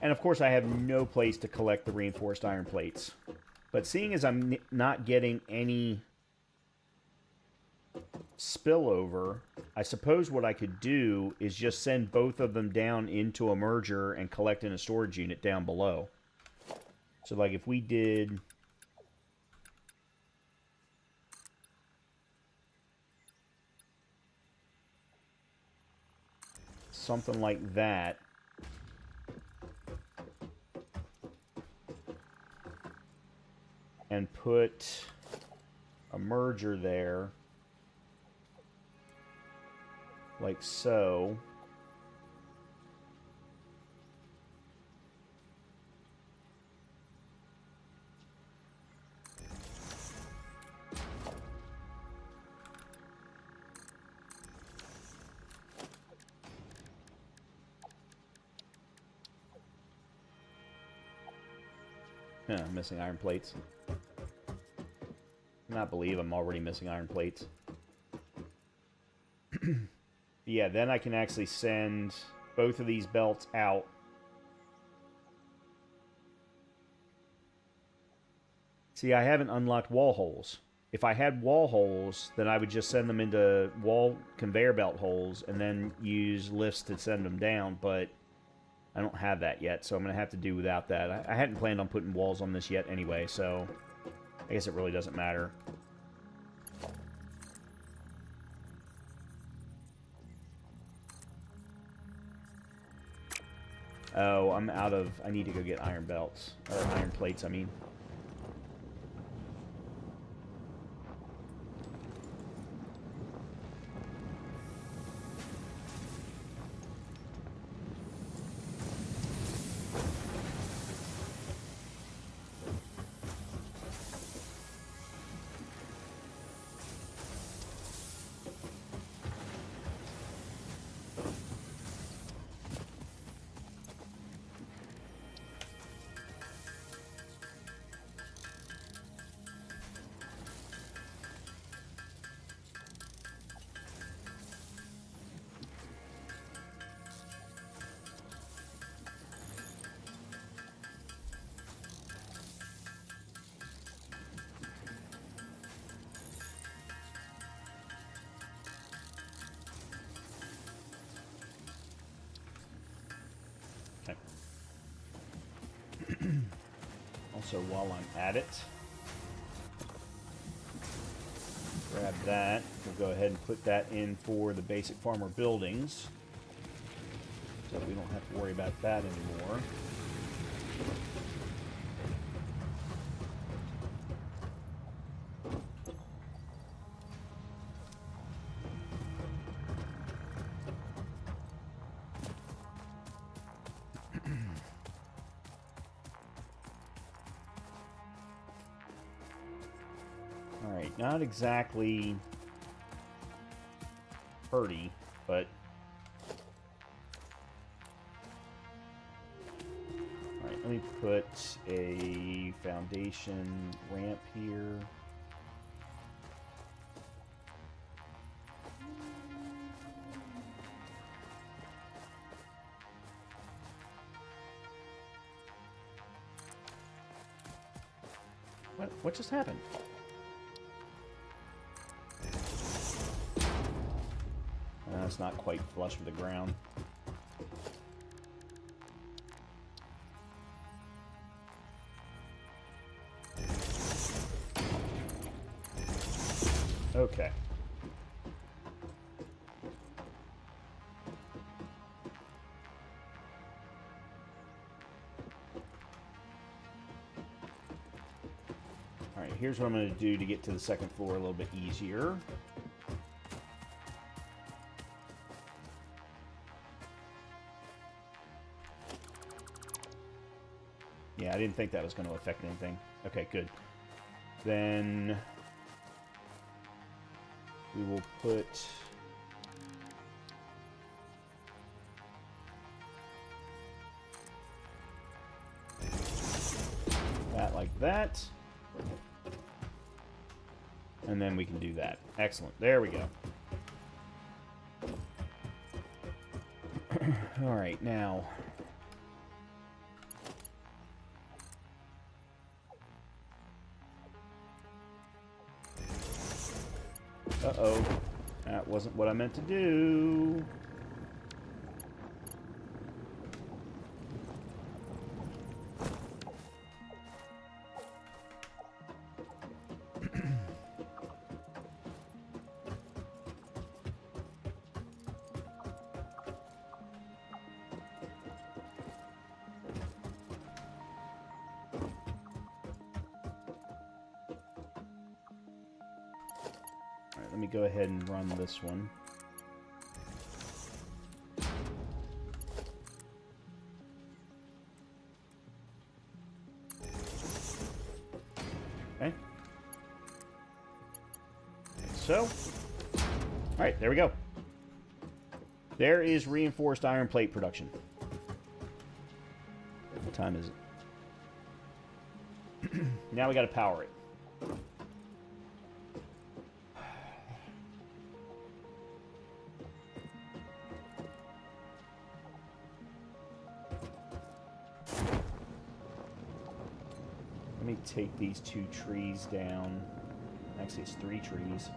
and of course I have no place to collect the reinforced iron plates. But seeing as I'm not getting any spillover, I suppose what I could do is just send both of them down into a merger and collect in a storage unit down below. So like if we did something like that, and put a merger there, like so. I'm missing iron plates. I cannot believe I'm already missing iron plates. Yeah, then I can actually send both of these belts out. See, I haven't unlocked wall holes. If I had wall holes, then I would just send them into wall conveyor belt holes and then use lifts to send them down, but I don't have that yet, so I'm going to have to do without that. I hadn't planned on putting walls on this yet anyway, so I guess it really doesn't matter. Oh, I'm out of... I need to go get iron belts. Or iron plates, I mean. Also, while I'm at it, grab that. We'll go ahead and put that in for the basic farmer buildings, so we don't have to worry about that anymore. Not exactly pretty, but all right, let me put a foundation ramp here. What just happened? It's not quite flush with the ground. Okay. Alright, here's what I'm going to do to get to the second floor a little bit easier. Yeah, I didn't think that was going to affect anything. Okay, good. Then we will put that like that. And then we can do that. Excellent. There we go. All right, now. Uh-oh. That wasn't what I meant to do. Let me go ahead and run this one. Okay. Like so. Alright, there we go. There is reinforced iron plate production. What time is it? Now we gotta power it. Let me take these 2 trees down. Actually, it's 3 trees.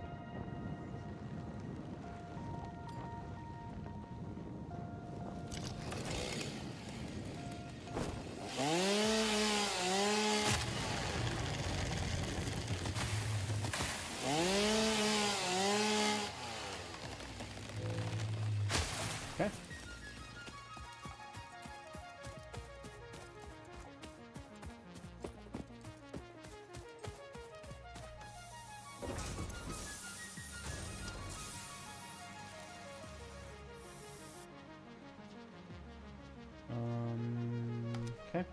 Okay. Okay.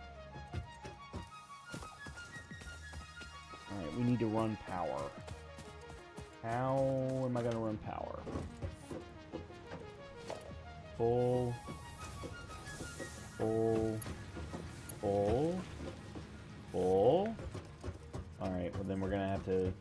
Alright, we need to run power. How am I going to run power? Full. Full. Full. Full. Alright, well then we're going to have to...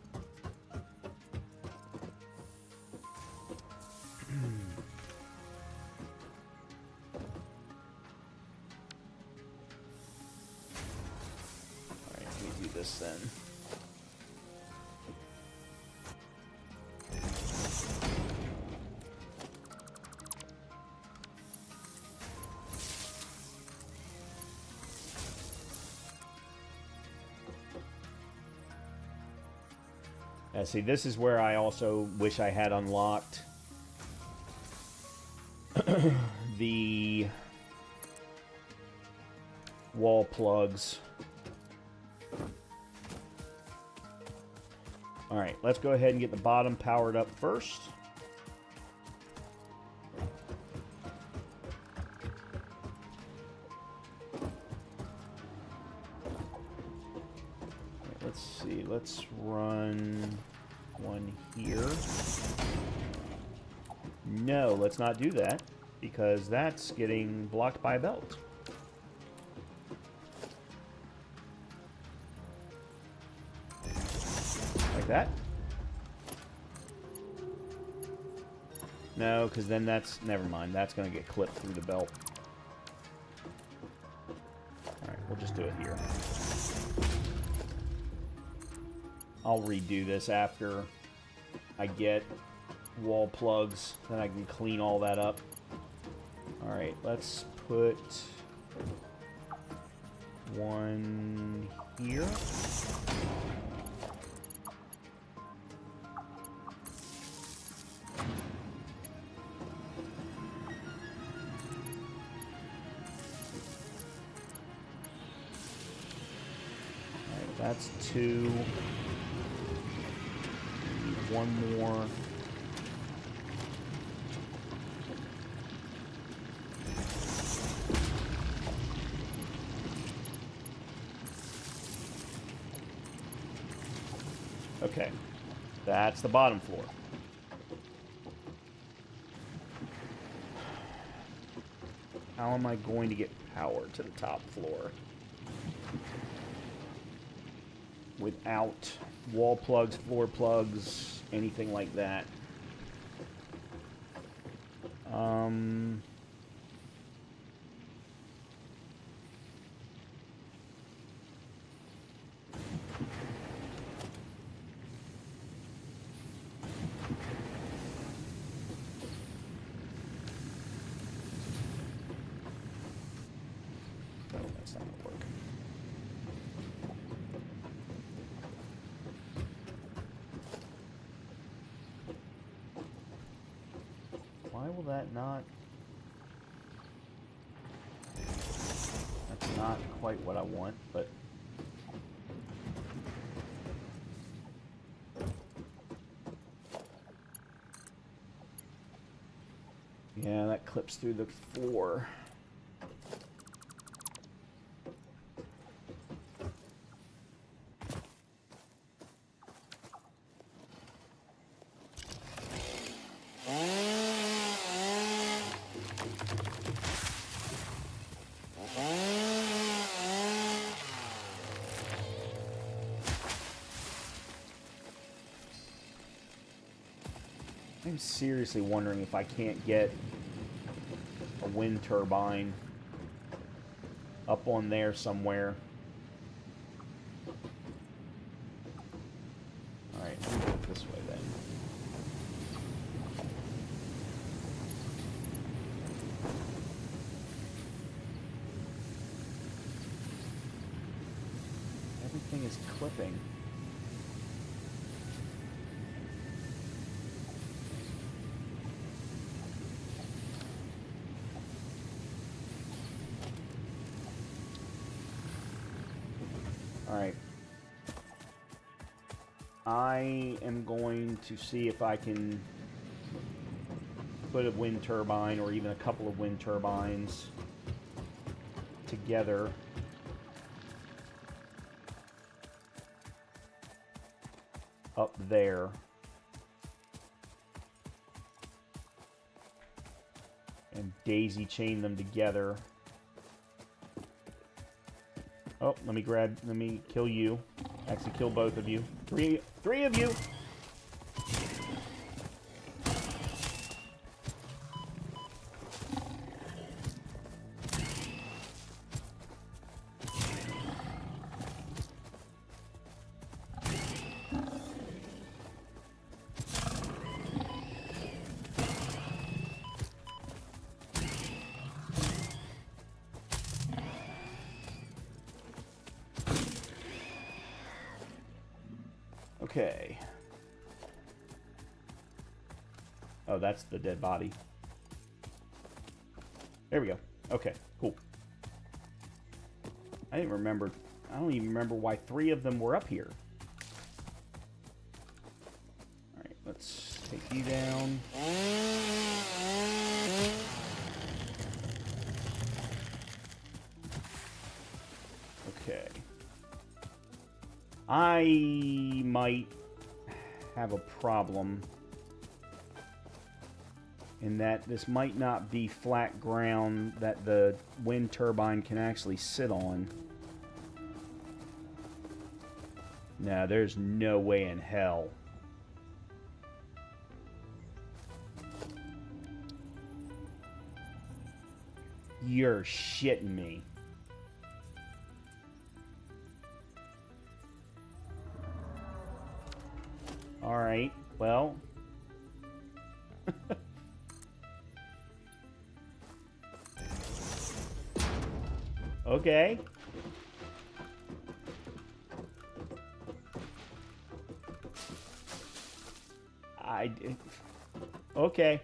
Alright, let me do this then. See, this is where I also wish I had unlocked the wall plugs. Alright, let's go ahead and get the bottom powered up first. Let's see, let's run one here. No, let's not do that, because that's getting blocked by a belt. Like that? No, because then that's... Never mind, that's going to get clipped through the belt. Alright, we'll just do it here. I'll redo this after I get wall plugs, then I can clean all that up. Alright, let's put one here. Alright, that's two. Need one more. Okay, that's the bottom floor. How am I going to get power to the top floor without wall plugs, floor plugs, anything like that? No, that's not gonna work. Why will that not? That's not quite what I want, but yeah, that clips through the floor. I'm seriously wondering if I can't get a wind turbine up on there somewhere. Alright, let me go this way then. Everything is clipping. Alright. I am going to see if I can put a wind turbine or even a couple of wind turbines together. Up there. And daisy chain them together. Oh, let me kill you. Actually, kill both of you. Three of you! Okay. Oh, that's the dead body. There we go. Okay, cool. I don't even remember why 3 of them were up here. Alright, let's take you down. Okay. I might have a problem in that this might not be flat ground that the wind turbine can actually sit on. No, there's no way in hell. You're shitting me. Alright, well. Okay. Okay.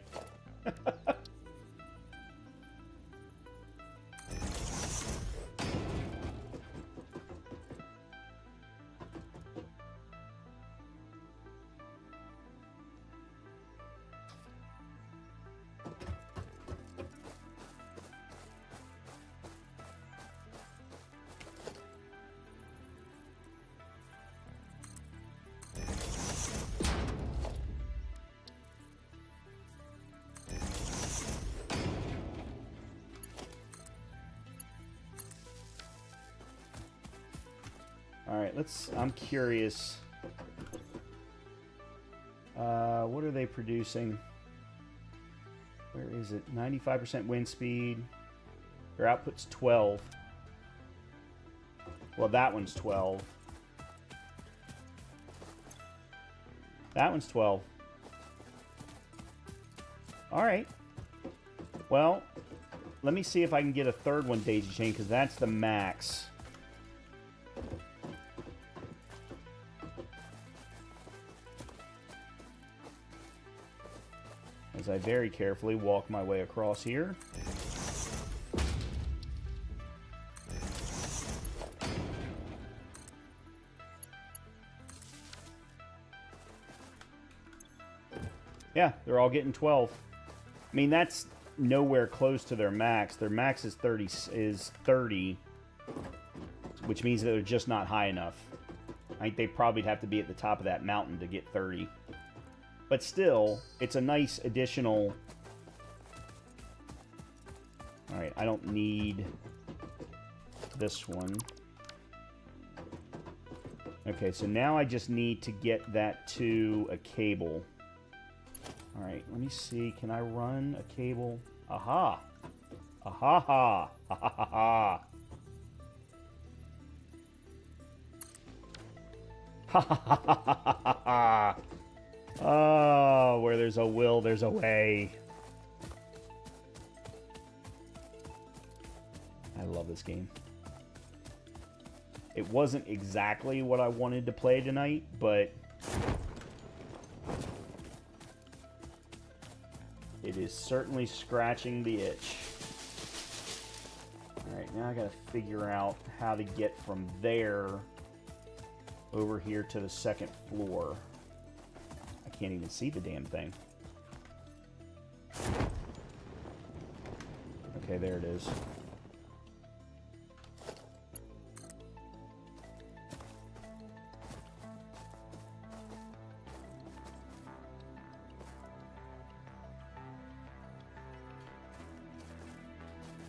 Alright, I'm curious. What are they producing? Where is it? 95% wind speed. Their output's 12. Well, that one's 12. That one's 12. Alright. Well, let me see if I can get a third one daisy chain, because that's the max. As I very carefully walk my way across here. Yeah, they're all getting 12. I mean, that's nowhere close to their max. Their max is 30, which means that they're just not high enough. I think they probably have to be at the top of that mountain to get 30. But still, it's a nice additional... Alright, I don't need this one. Okay, so now I just need to get that to a cable. Alright, let me see. Can I run a cable? Aha! Aha ha! Ha ha ha ha! Ha ha ha ha ha ha! Oh, where there's a will, there's a way. I love this game. It wasn't exactly what I wanted to play tonight, but it is certainly scratching the itch. Alright, now I gotta figure out how to get from there over here to the second floor. I can't even see the damn thing. Okay, there it is.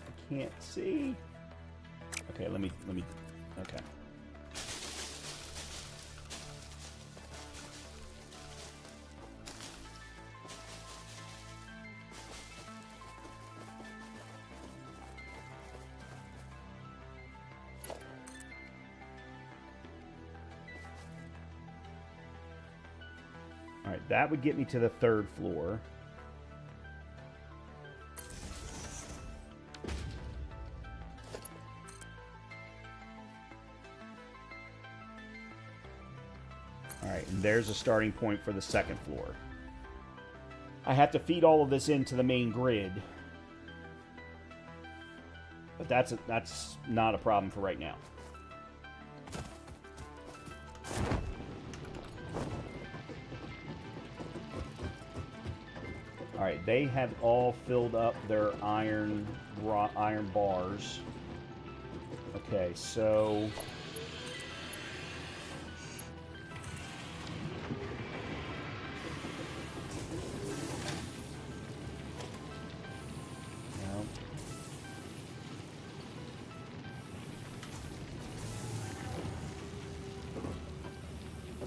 I can't see. Okay, let me, okay. Alright, that would get me to the third floor. Alright, and there's a starting point for the second floor. I have to feed all of this into the main grid. But that's not a problem for right now. Alright, they have all filled up their iron bars. Okay, so... No.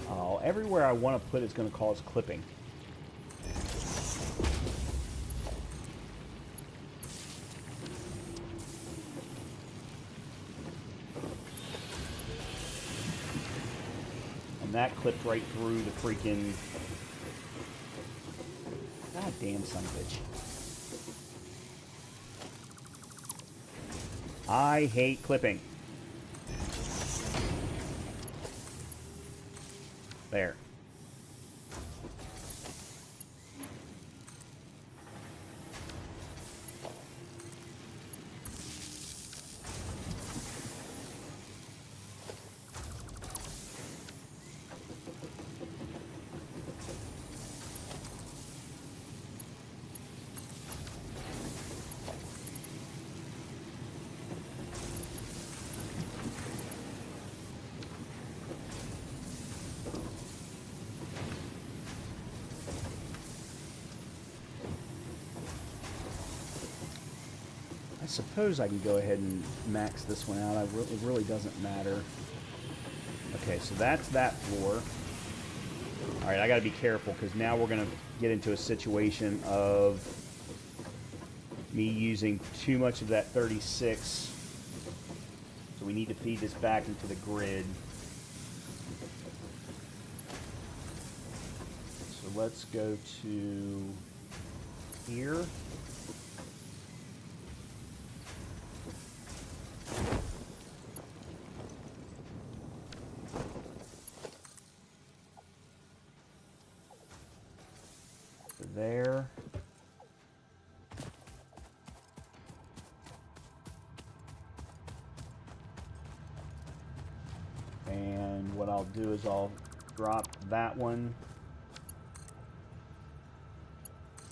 Oh, everywhere I want to put is going to cause clipping. That clipped right through the freaking... God damn son of a bitch. I hate clipping. There. I suppose I can go ahead and max this one out. It really doesn't matter. Okay, so that's that floor. All right, I got to be careful because now we're going to get into a situation of me using too much of that 36. So we need to feed this back into the grid. So let's go to here. There. And what I'll do is I'll drop that one,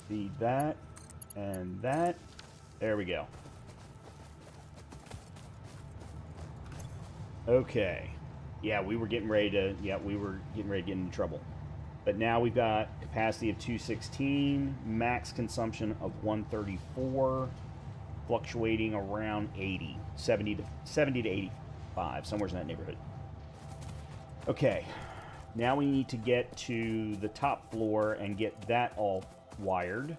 feed that, and that. There we go. Okay. Yeah, we were getting ready to get into trouble. But now we've got capacity of 216, max consumption of 134, fluctuating around 80, 70 to 85, somewhere in that neighborhood. Okay, now we need to get to the top floor and get that all wired.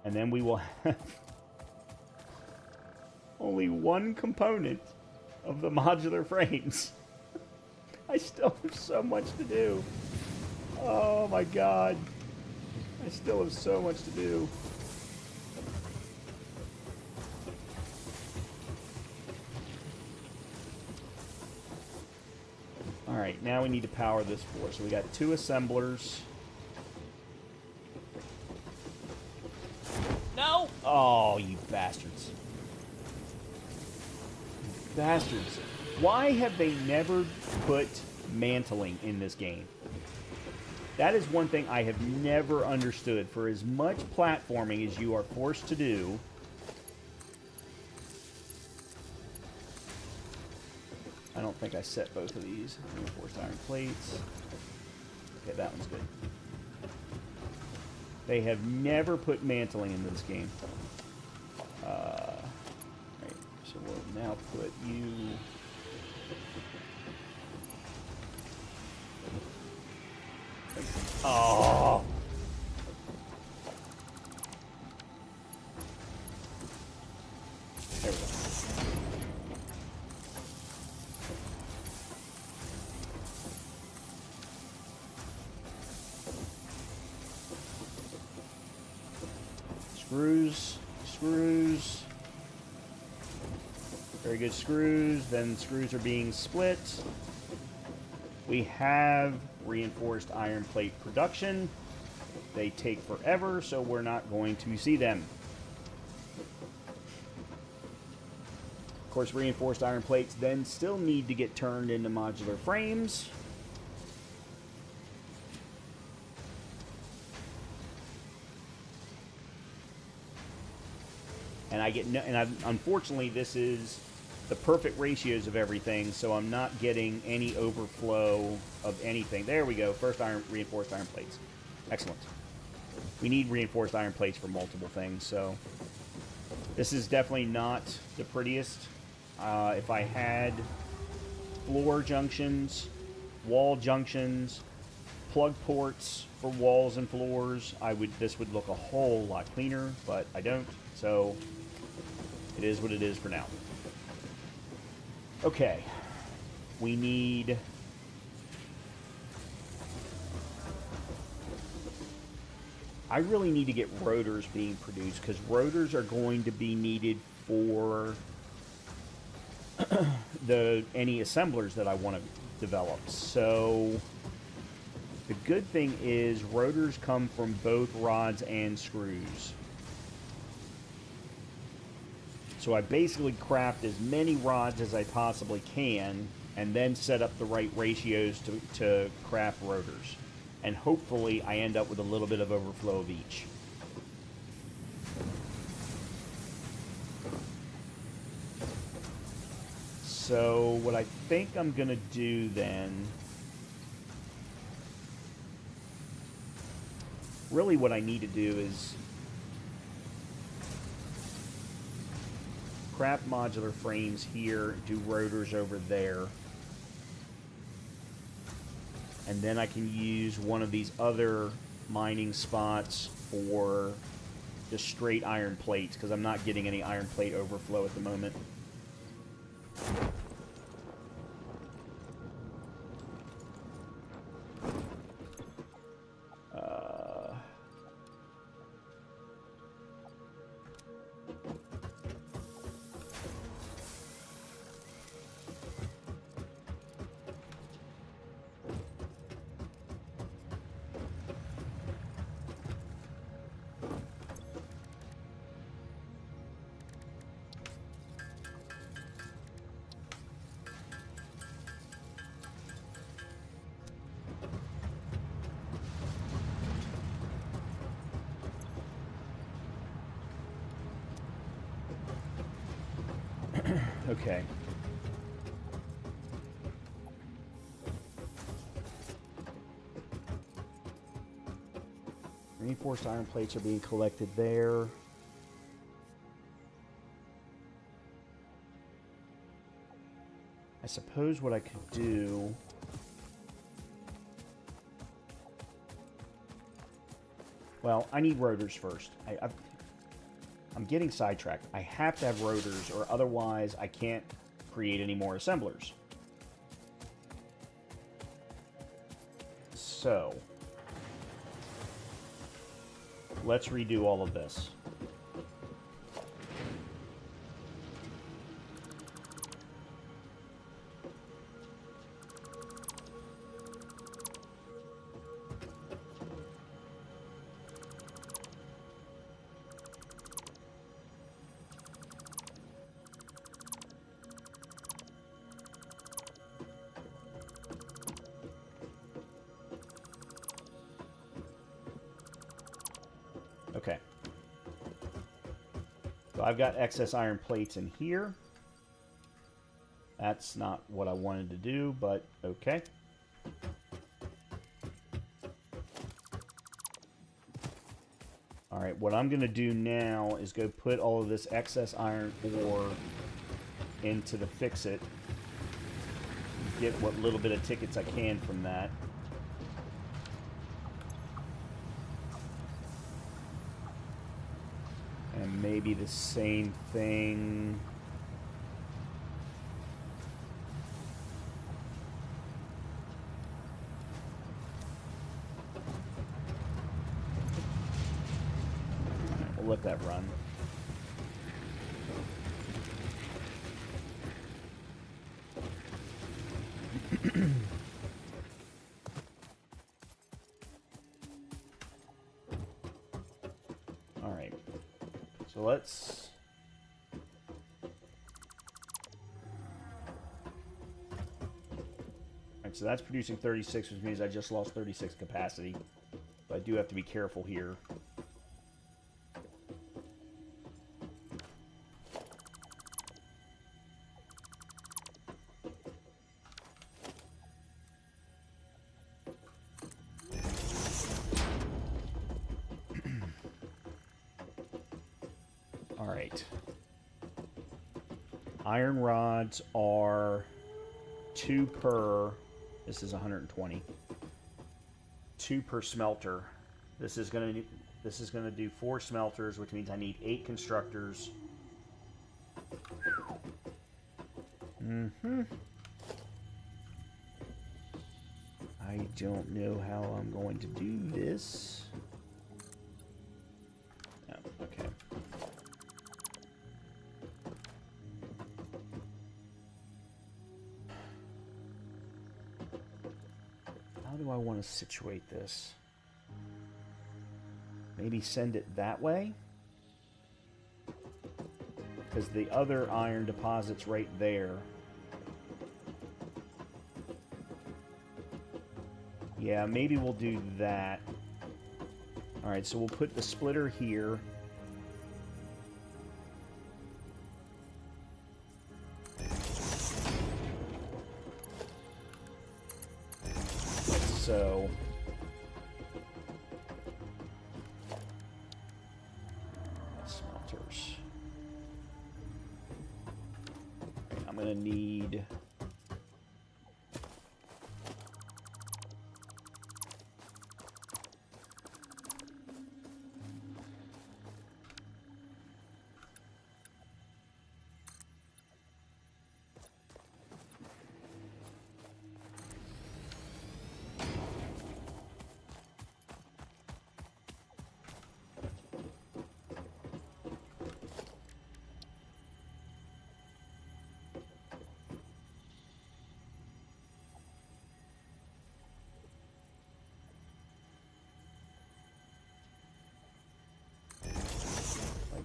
And then we will have only one component of the modular frames. I still have so much to do. Oh my god. I still have so much to do. Alright, now we need to power this floor. So we got 2 assemblers. No! Oh, you bastards. You bastards. Why have they never put mantling in this game? That is one thing I have never understood. For as much platforming as you are forced to do, I don't think I set both of these. Reinforced iron plates. Okay, that one's good. They have never put mantling in this game. Right, so we'll now put you... Oh! There we go. Screws, screws. Very good screws. Then screws are being split. We have reinforced iron plate production. They take forever, so we're not going to see them. Of course, reinforced iron plates then still need to get turned into modular frames. And unfortunately, this is the perfect ratios of everything, so I'm not getting any overflow of anything. There we go. First reinforced iron plates. Excellent. We need reinforced iron plates for multiple things, so this is definitely not the prettiest. If I had floor junctions, wall junctions, plug ports for walls and floors, this would look a whole lot cleaner, but I don't, so it is what it is for now. Okay, we need I really need to get rotors being produced, because rotors are going to be needed for any assemblers that I want to develop. So the good thing is rotors come from both rods and screws. So I basically craft as many rods as I possibly can, and then set up the right ratios to craft rotors. And hopefully I end up with a little bit of overflow of each. So what I think I'm going to do then, really what I need to do is craft modular frames here, do rotors over there. And then I can use one of these other mining spots for just straight iron plates, because I'm not getting any iron plate overflow at the moment. Okay. Reinforced iron plates are being collected there. I suppose what I could do... Well, I need rotors first. I'm getting sidetracked. I have to have rotors, or otherwise I can't create any more assemblers. So, let's redo all of this. Okay. So I've got excess iron plates in here. That's not what I wanted to do, but okay. Alright, what I'm going to do now is go put all of this excess iron ore into the fix-it. Get what little bit of tickets I can from that. And maybe the same thing. Alright, we'll let that run. Alright. So let's... Alright, so that's producing 36, which means I just lost 36 capacity. But I do have to be careful here. Alright. Iron rods are 2 per... This is 120. 2 per smelter. This is gonna do 4 smelters, which means I need 8 constructors. I don't know how I'm going to do this. do I want to situate this? Maybe send it that way? Because the other iron deposit's right there. Yeah, maybe we'll do that. Alright, so we'll put the splitter here. So... smelters. I'm gonna need...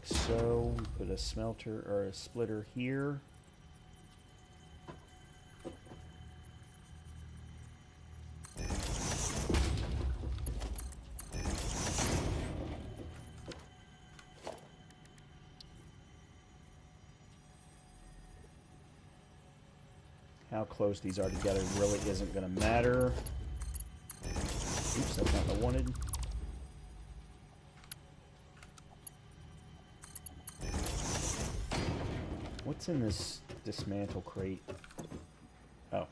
so, put a smelter or a splitter here. How close these are together really isn't going to matter. Oops, that's not what I wanted. What's in this dismantle crate? Oh.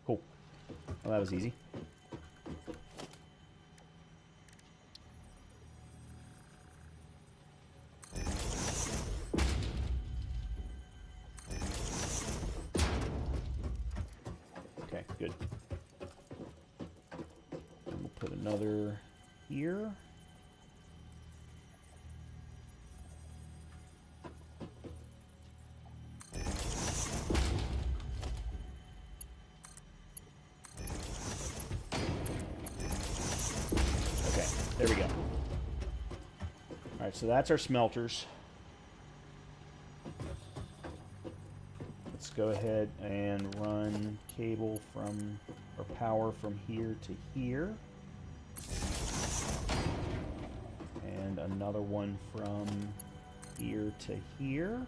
Cool. Well, that was easy. Okay, good. And we'll put another here. There we go. Alright, so that's our smelters. Let's go ahead and run cable from, or power from here to here. And another one from here to here.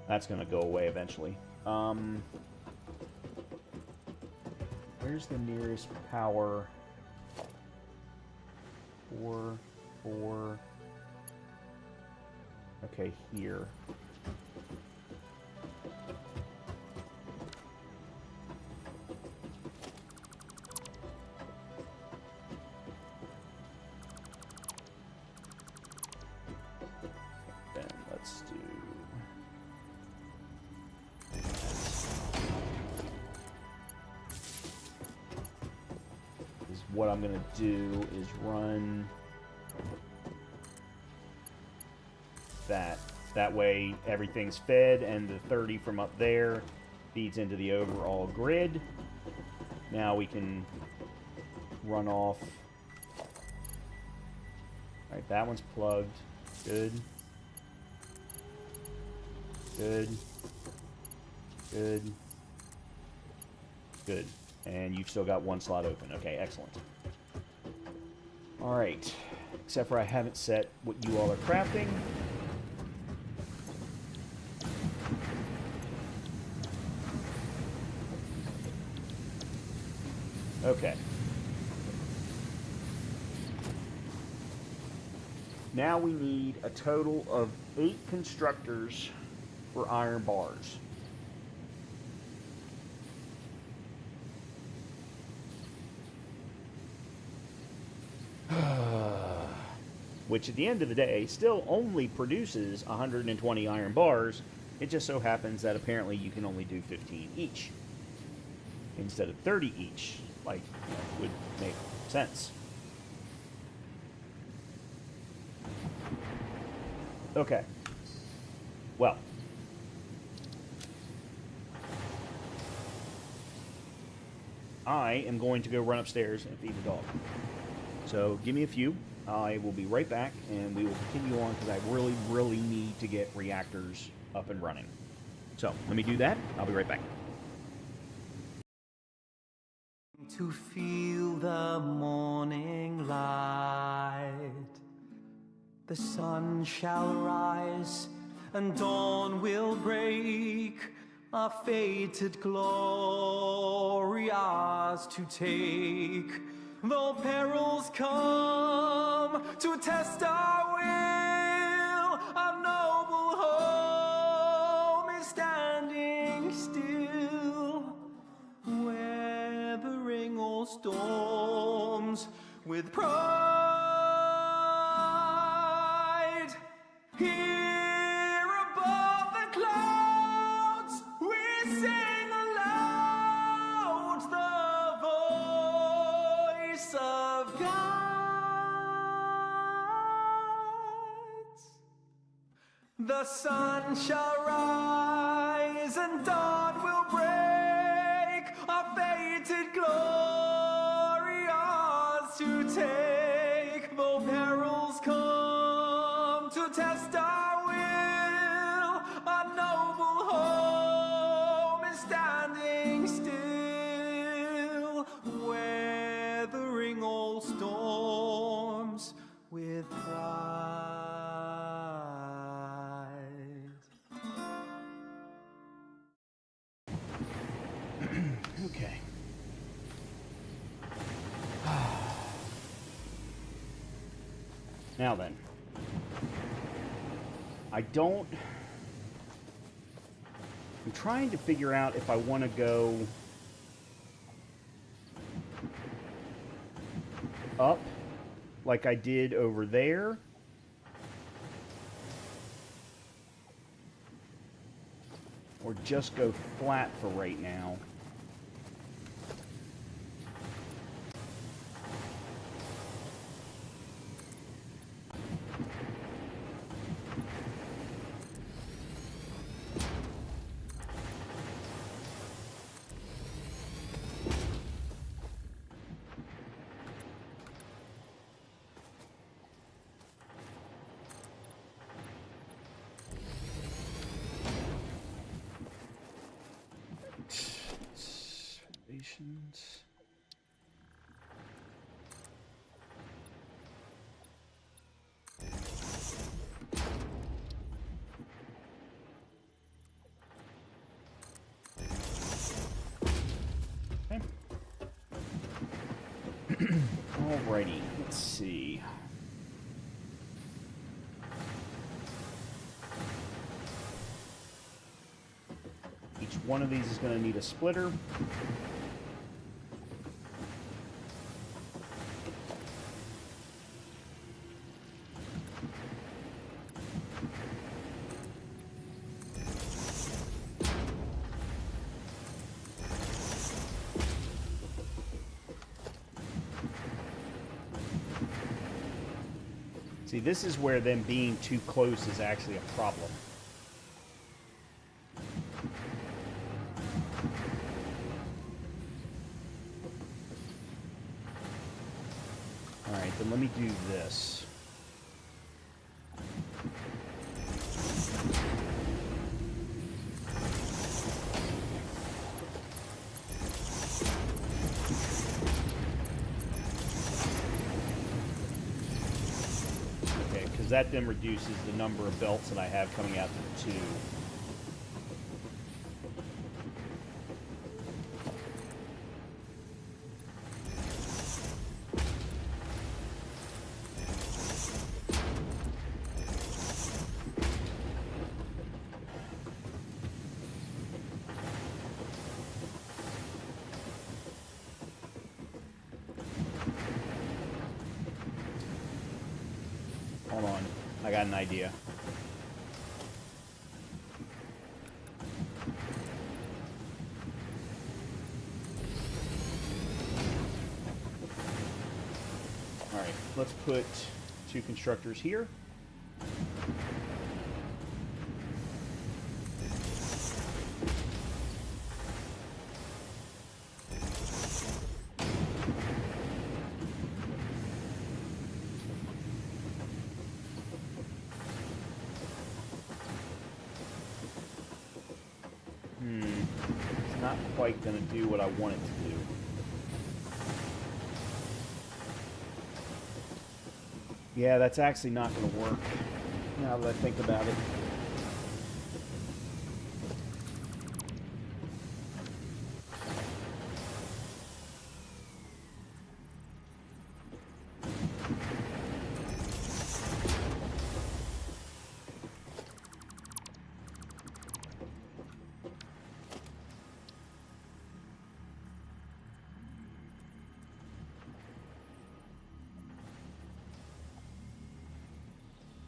That's going to go away eventually. Where's the nearest power? 4, 4. Okay, here. Then let's do... What I'm going to do is run that. That way everything's fed and the 30 from up there feeds into the overall grid. Now we can run off. Alright, that one's plugged. Good. Good. Good. Good. And you've still got one slot open. Okay, excellent. Alright. Except for I haven't set what you all are crafting. Okay. Now we need a total of 8 constructors for iron bars. which at the end of the day still only produces 120 iron bars. It just so happens that apparently you can only do 15 each instead of 30 each, like, you know, would make sense. Okay. Well, I am going to go run upstairs and feed the dog. So give me a few. I will be right back, and we will continue on because I really, really need to get reactors up and running. So let me do that. I'll be right back. To feel the morning light, the sun shall rise and dawn will break, our fated glory ours to take. Though perils come to test our will, our noble home is standing still, weathering all storms with pride. Here above the clouds we sing aloud the voice of God. The sun shall rise and dawn will break, our fated glory ours to take. Though perils come to test our will, our noble home is standing still, weathering all storms with pride. Okay. Now then. I'm trying to figure out if I want to go up like I did over there, or just go flat for right now. Foundations. Okay. Alrighty, let's see. Each one of these is going to need a splitter. See, this is where them being too close is actually a problem. Alright, then let me do this. Because that then reduces the number of belts that I have coming out to 2. Hold on. I got an idea. Alright, let's put 2 constructors here. It's not quite going to do what I want it to do. Yeah, that's actually not going to work, now that I think about it.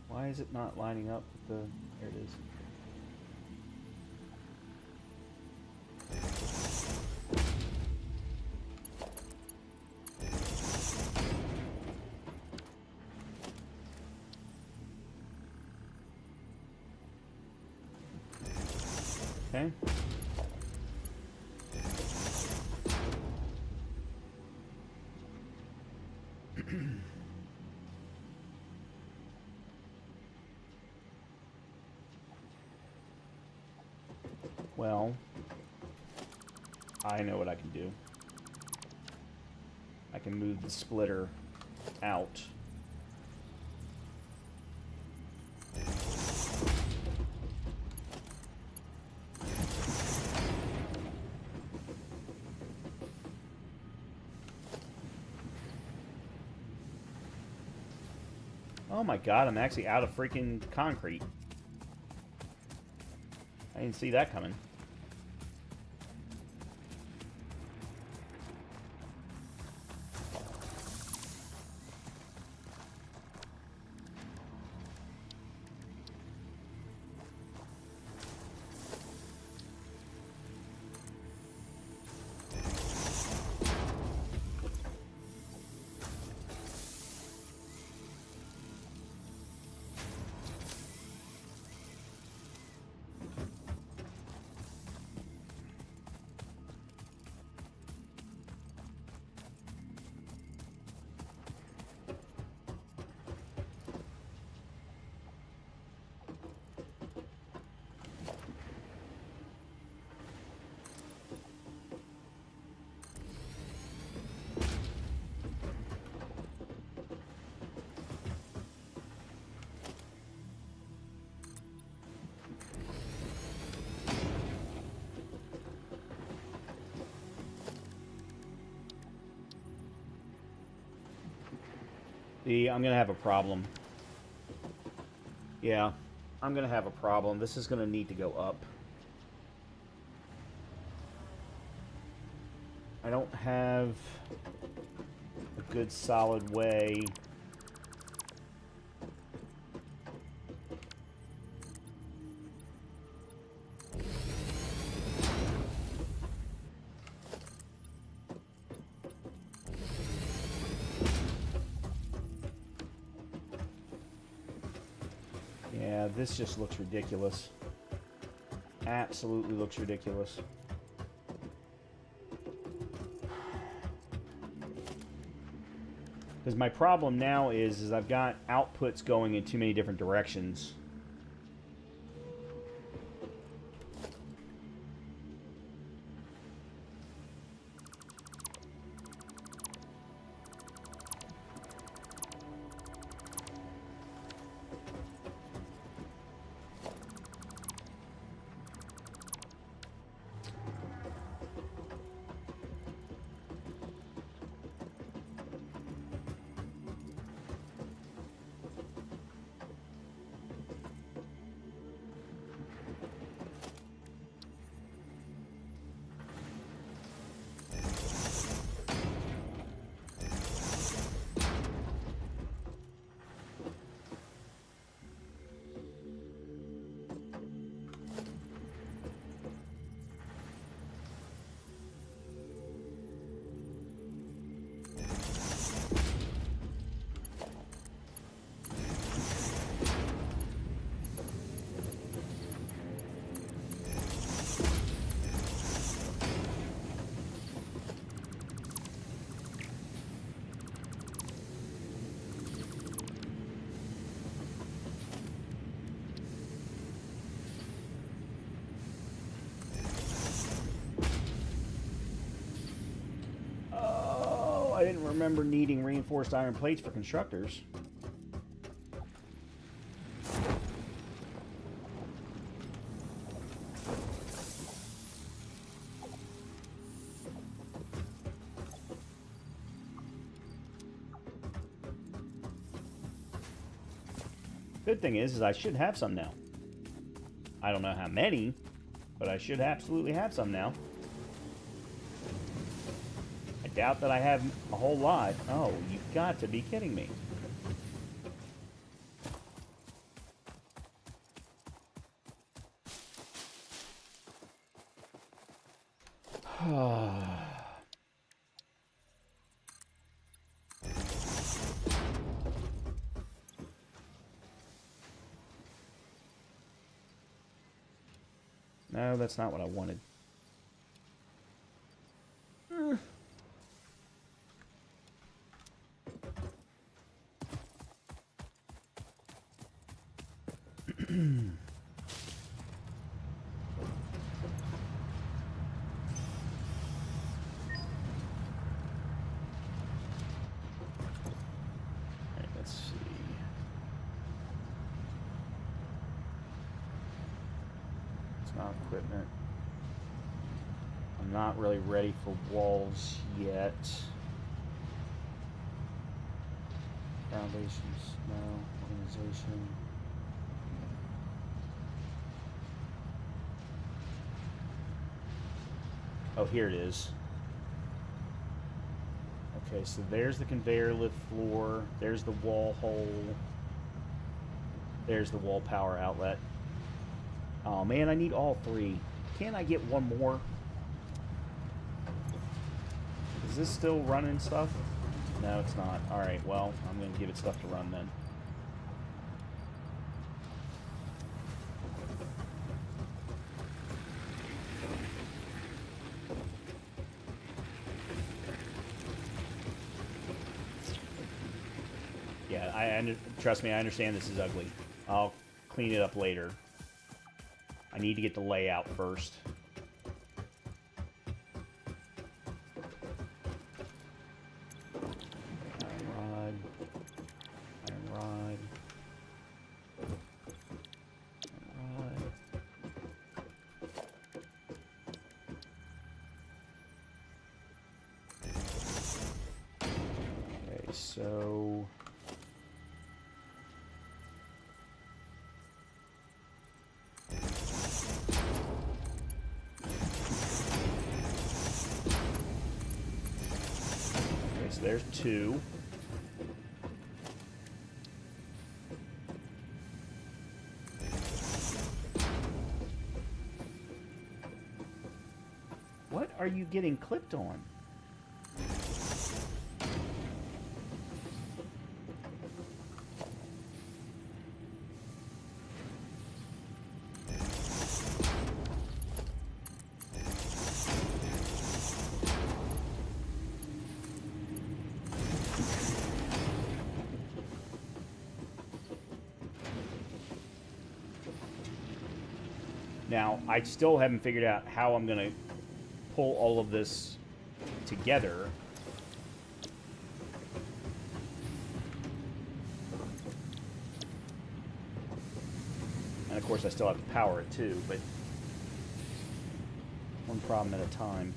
Why is it not lining up with the... There it is. Okay. Well, I know what I can do. I can move the splitter out. Oh my god, I'm actually out of freaking concrete. I didn't see that coming. I'm going to have a problem. Yeah, I'm going to have a problem. This is going to need to go up. I don't have a good solid way. Yeah, this just looks ridiculous. Absolutely looks ridiculous. Because my problem now is I've got outputs going in too many different directions. remember needing reinforced iron plates for constructors. Good thing is I should have some now. I don't know how many, but I should absolutely have some now. I doubt that I have a whole lot. Oh, you've got to be kidding me. No, that's not what I wanted. Alright, let's see. It's not equipment. I'm not really ready for walls yet. Foundations, no. Organization. Oh, here it is. Okay, so there's the conveyor lift floor. There's the wall hole. There's the wall power outlet. Oh man, I need all three. Can't I get one more? Is this still running stuff? No, it's not. Alright, well, I'm going to give it stuff to run then. Yeah, trust me, I understand this is ugly. I'll clean it up later. I need to get the layout first. So there's two. What are you getting clipped on? Now, I still haven't figured out how I'm going to pull all of this together. And of course, I still have to power it too, but one problem at a time.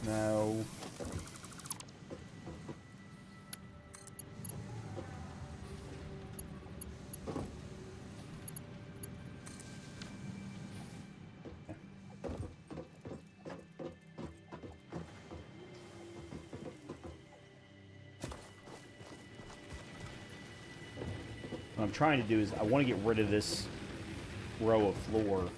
No. What I'm trying to do is I want to get rid of this row of floor.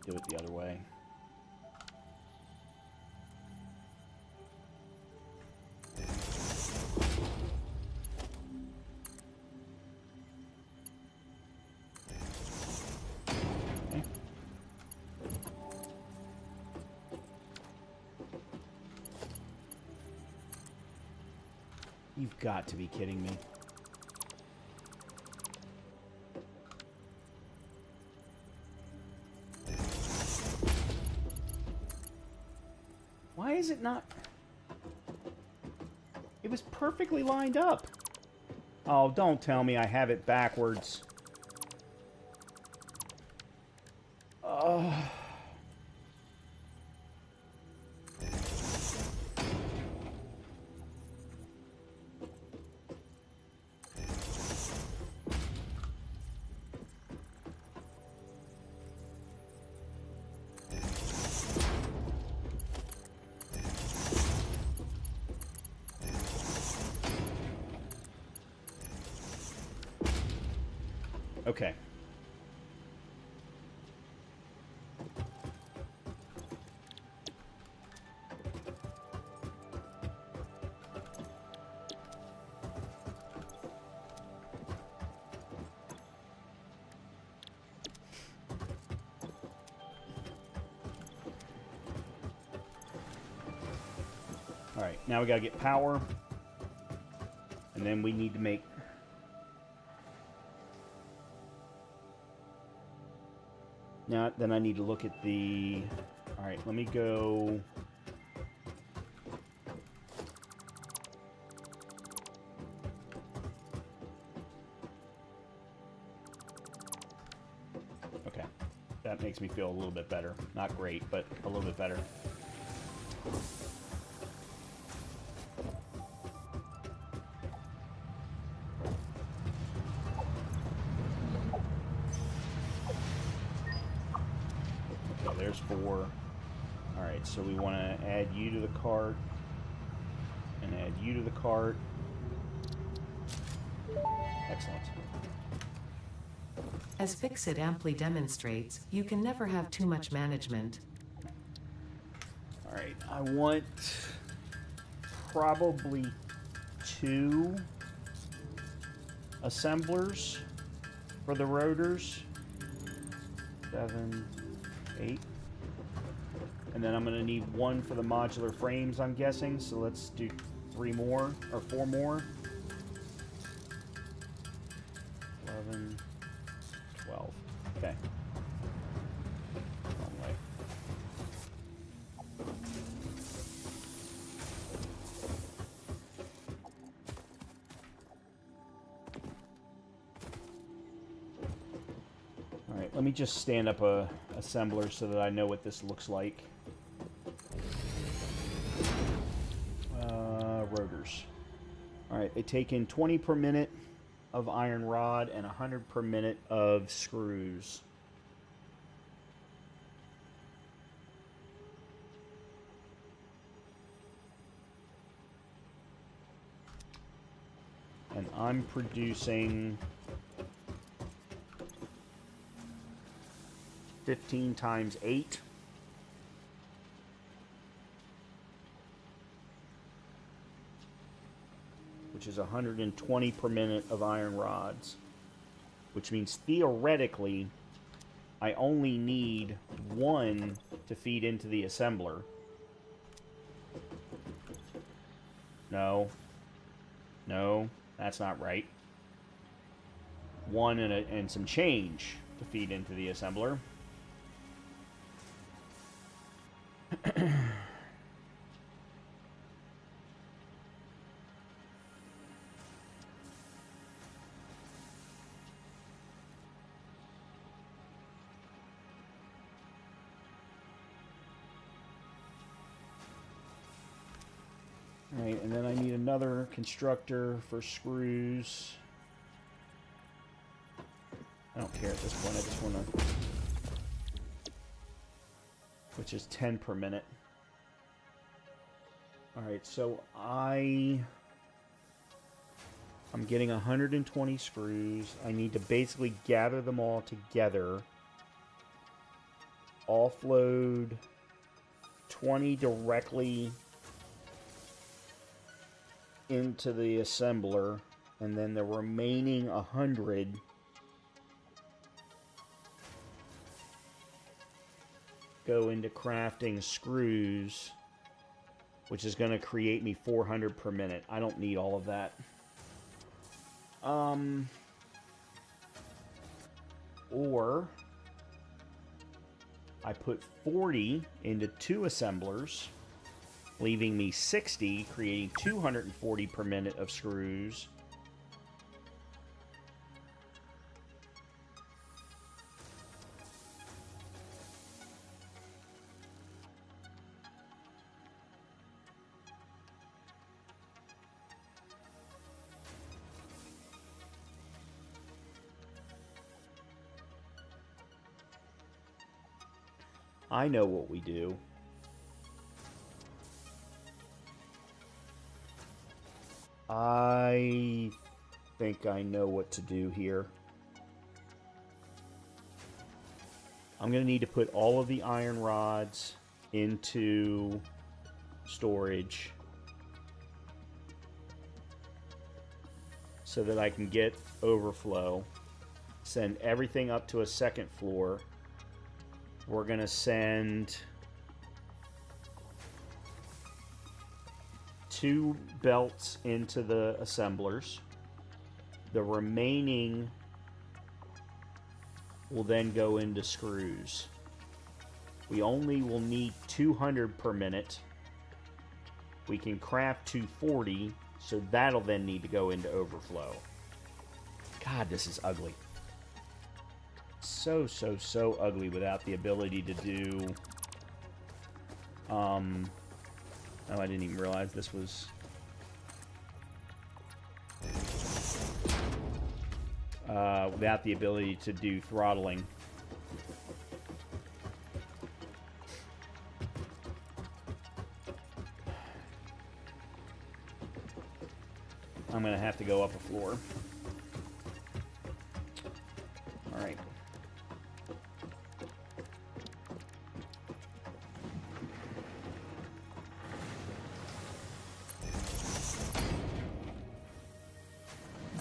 do it the other way. Okay. You've got to be kidding me. Why is it not? It was perfectly lined up. Oh, don't tell me I have it backwards. Oh. Okay. All right, now we gotta get power, and then we need to make. Now, then I need to look at the. All right, let me go. Okay, that makes me feel a little bit better. Not great, but a little bit better. There's 4. Alright, so we want to add you to the cart. And add you to the cart. Excellent. As Fixit amply demonstrates, you can never have too much management. Alright, I want probably 2 assemblers for the rotors. 7, 8. And then I'm going to need 1 for the modular frames, I'm guessing. So let's do 3 more, or 4 more. 11, 12. Okay. Wrong way. Alright, let me just stand up a assembler so that I know what this looks like. Rotors. Alright, they take in 20 per minute of iron rod and 100 per minute of screws. And I'm producing 15 times 8. Which is 120 per minute of iron rods. Which means theoretically, I only need 1 to feed into the assembler. No. No, that's not right. 1 and some change to feed into the assembler. Alright, and then I need another constructor for screws. I don't care at this point, I just want to... Which is 10 per minute. Alright, so I'm getting 120 screws. I need to basically gather them all together. offload 20 directly into the assembler, and then the remaining 100 go into crafting screws, which is going to create me 400 per minute. I don't need all of that. Or I put 40 into 2 assemblers, leaving me 60, creating 240 per minute of screws. I know what we do. I think I know what to do here. I'm going to need to put all of the iron rods into storage so that I can get overflow. Send everything up to a second floor. We're going to send 2 belts into the assemblers. The remaining will then go into screws. We only will need 200 per minute. We can craft 240, so that'll then need to go into overflow. God, this is ugly. So ugly without the ability to do... Oh, I didn't even realize this was... without the ability to do throttling. I'm going to have to go up a floor. Alright.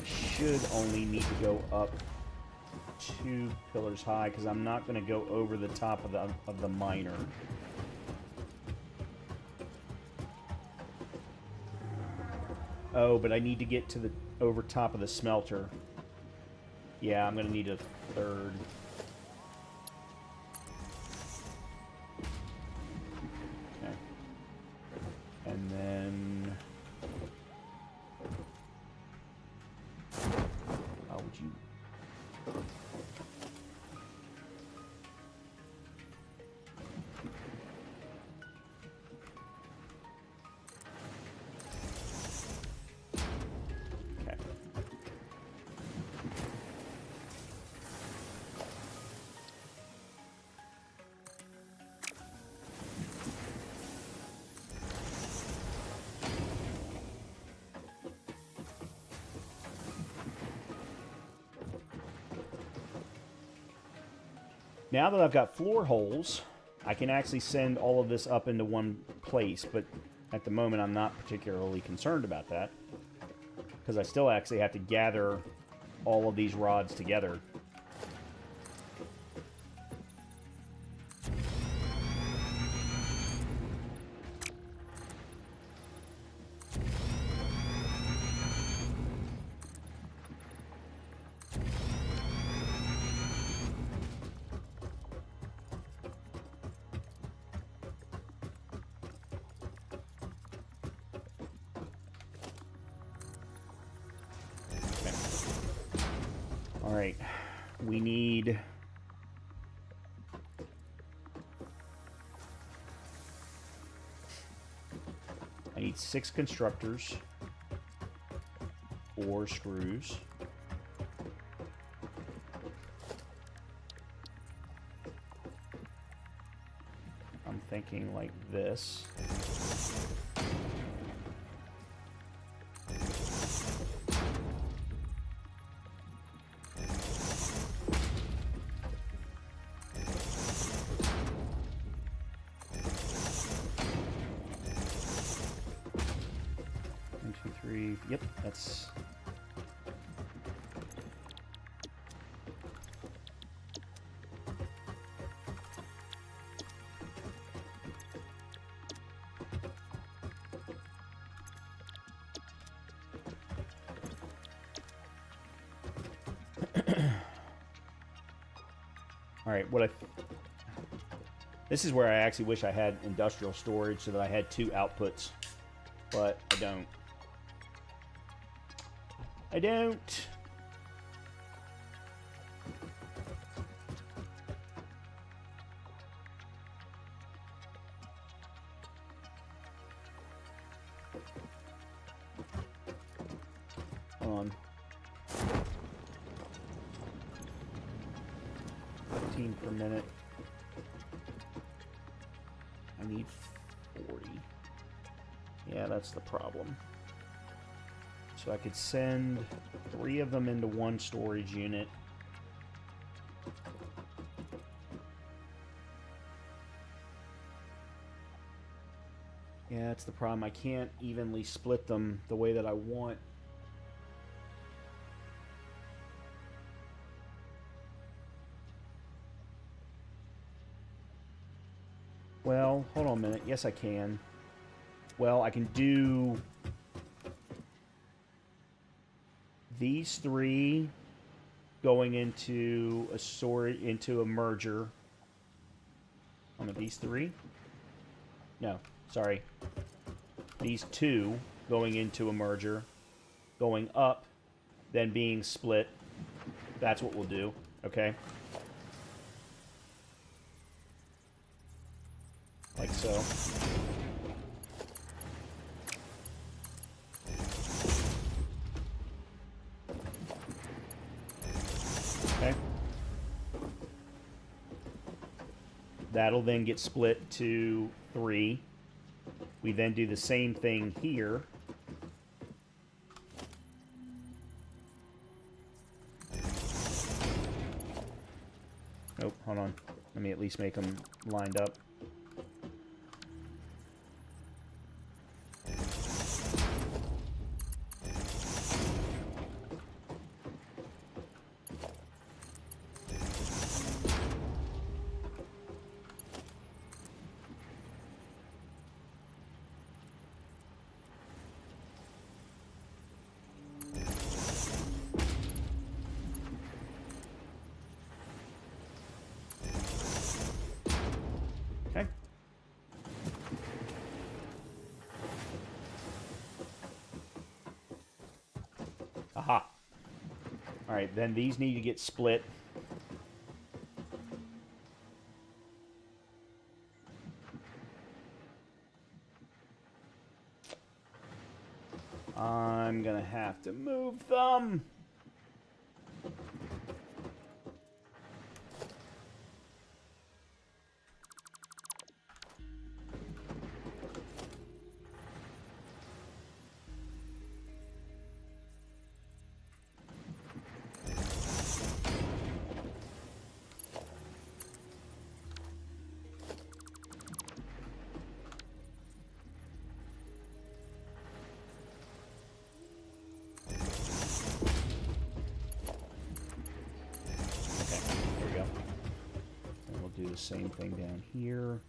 Should only need to go up 2 pillars high because I'm not going to go over the top of the miner. Oh, but I need to get to the over top of the smelter. Yeah, I'm going to need a 3rd. Okay. And then... how would you... Okay. Now that I've got floor holes, I can actually send all of this up into one place, but at the moment I'm not particularly concerned about that, because I still actually have to gather all of these rods together. Alright, we need... I need 6 constructors, 4 screws. I'm thinking like this. 2. Yep, that's... Alright, this is where I actually wish I had industrial storage so that I had 2 outputs. But I don't. I don't. Hold on. 15 per minute. I need 40. Yeah, that's the problem. So I could send 3 of them into one storage unit. Yeah, that's the problem. I can't evenly split them the way that I want. Well, hold on a minute. Yes, I can. Well, I can do these 3 going into a merger. Oh, no, these 3? No, sorry. These 2 going into a merger, going up, then being split. That's what we'll do, okay? Like so. Okay. That'll then get split to 3. We then do the same thing here. Nope, hold on. Let me at least make them lined up. Okay. Aha. Alright, then these need to get split. I'm gonna have to move them. Do the same thing down here.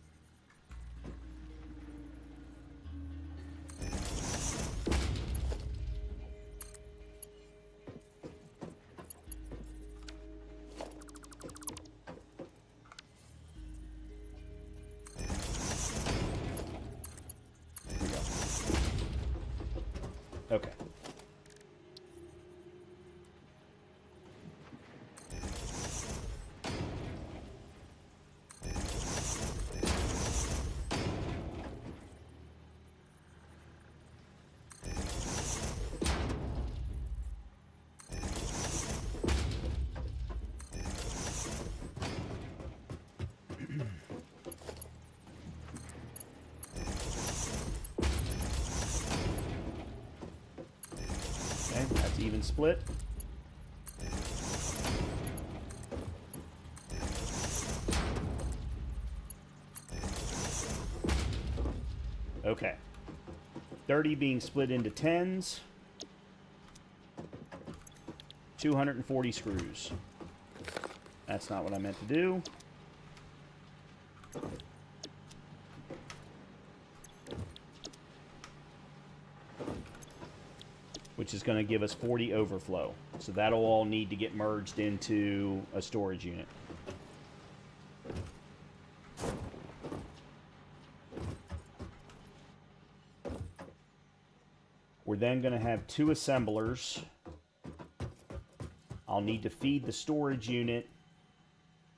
There we go. Okay. Okay, that's even split. Okay. 30 being split into 10s. 240 screws. That's not what I meant to do. Which is going to give us 40 overflow. So that'll all need to get merged into a storage unit. We're then going to have 2 assemblers. I'll need to feed the storage unit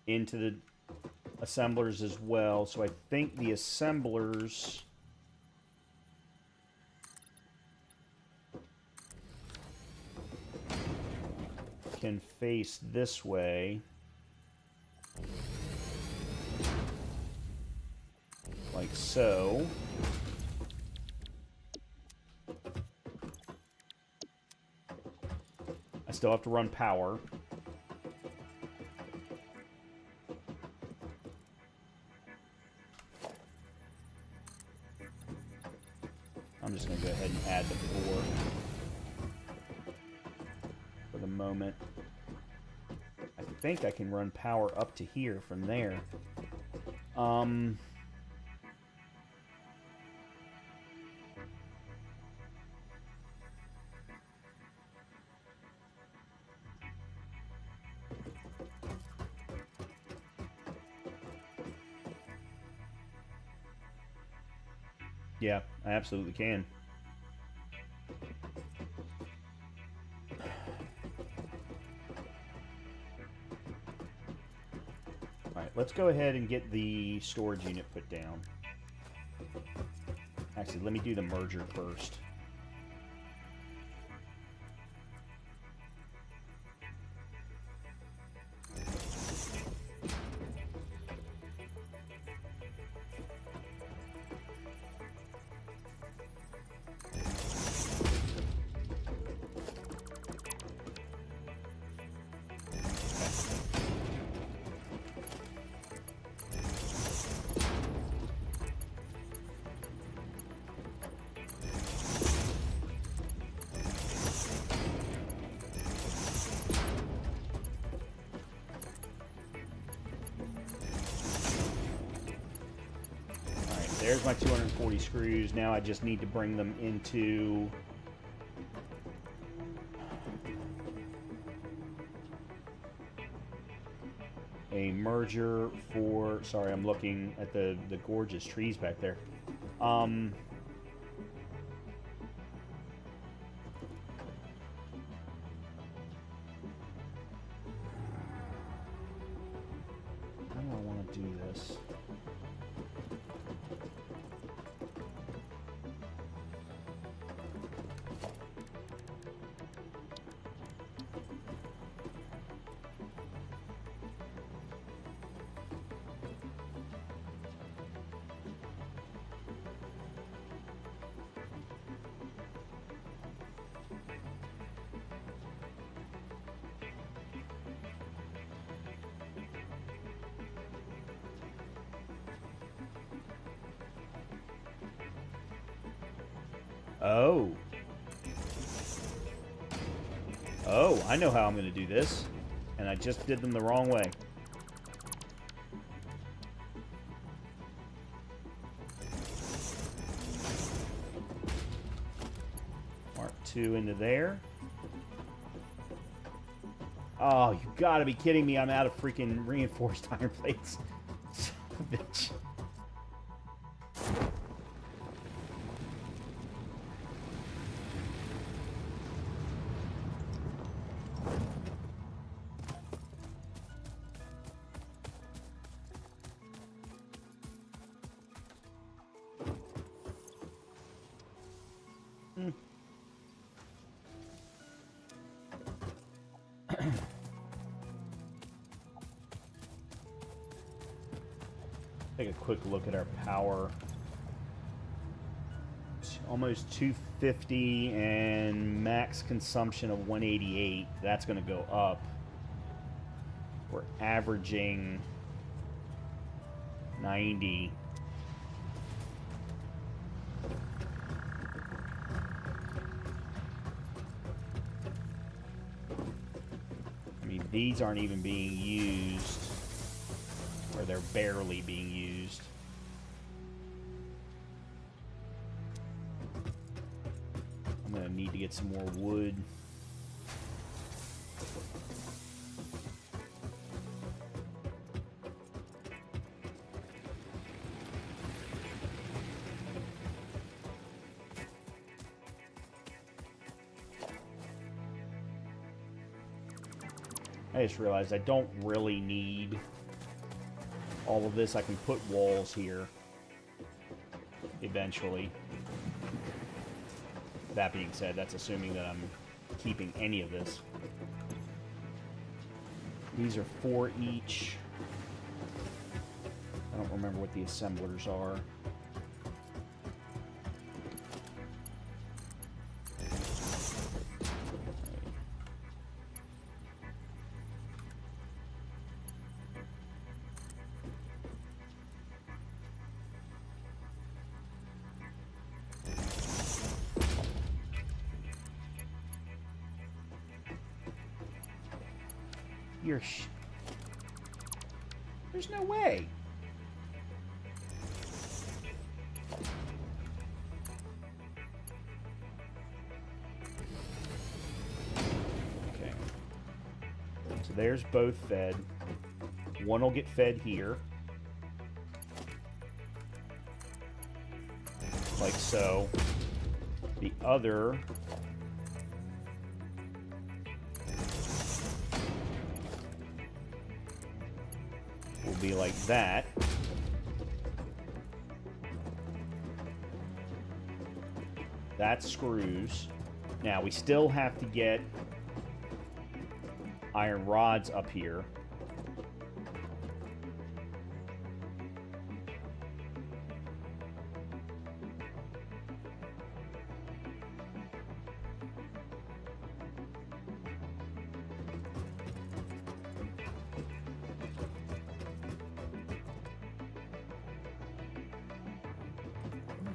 into the assemblers as well. So I think the assemblers can face this way. Like so. I still have to run power. I'm just going to go ahead and add the 4 for the moment. I think I can run power up to here from there. Yeah, I absolutely can. Alright, let's go ahead and get the storage unit put down. Actually, let me do the merger first. There's my 240 screws. Now I just need to bring them into a merger for... Sorry, I'm looking at the gorgeous trees back there. How do I want to do this? Oh. Oh, I know how I'm going to do this. And I just did them the wrong way. Mark 2 into there. Oh, you gotta be kidding me. I'm out of freaking reinforced iron plates. Son of a bitch. Take a quick look at our power. It's almost 250 and max consumption of 188. That's going to go up. We're averaging 90. These aren't even being used, or they're barely being used. I'm gonna need to get some more wood. I just realized I don't really need all of this. I can put walls here eventually. That being said, that's assuming that I'm keeping any of this. These are 4 each. I don't remember what the assemblers are. There's no way. Okay. So there's both fed. One will get fed here. Like so. The other will be like that. That screws. Now we still have to get iron rods up here.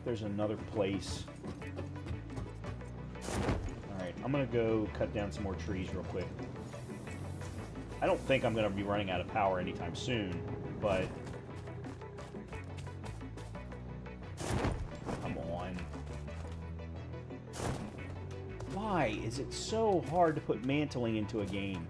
There's another place. Alright, I'm gonna go cut down some more trees real quick. I don't think I'm gonna be running out of power anytime soon, but... Come on. Why is it so hard to put mantling into a game?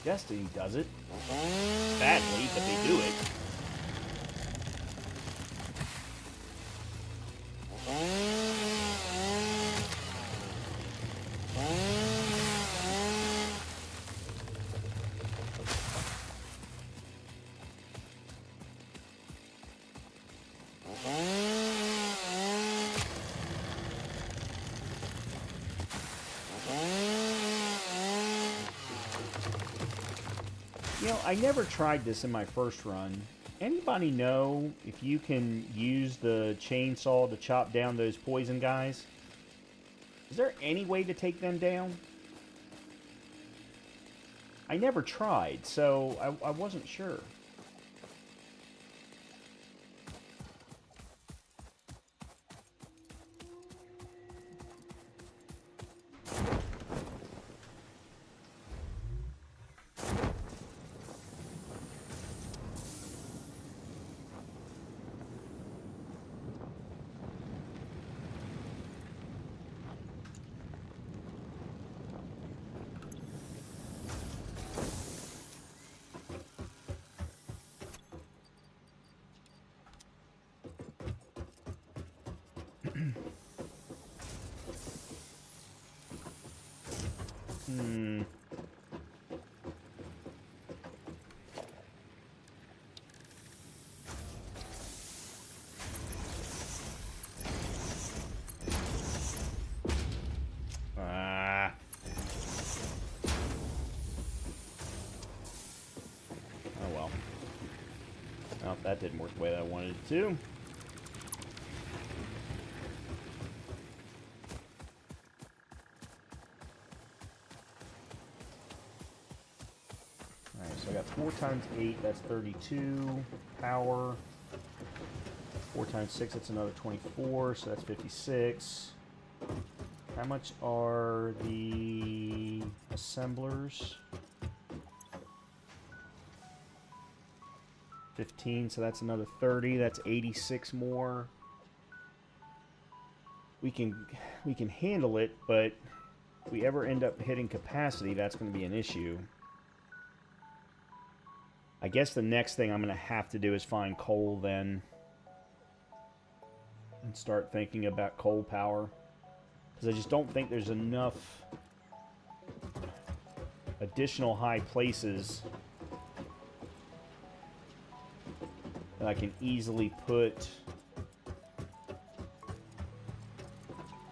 Destiny does it. Badly, but they do it. You know, I never tried this in my first run. Anybody know if you can use the chainsaw to chop down those poison guys? Is there any way to take them down? I never tried, so I wasn't sure. Oh well. Well, that didn't work the way that I wanted it to. Alright, so I got got 4 times 8, that's 32 power. 4 times 6, that's another 24, so that's 56. How much are the assemblers? 15, so that's another 30. That's 86 more. We can handle it, but if we ever end up hitting capacity, that's going to be an issue. I guess the next thing I'm going to have to do is find coal then, and start thinking about coal power, because I just don't think there's enough additional high places that I can easily put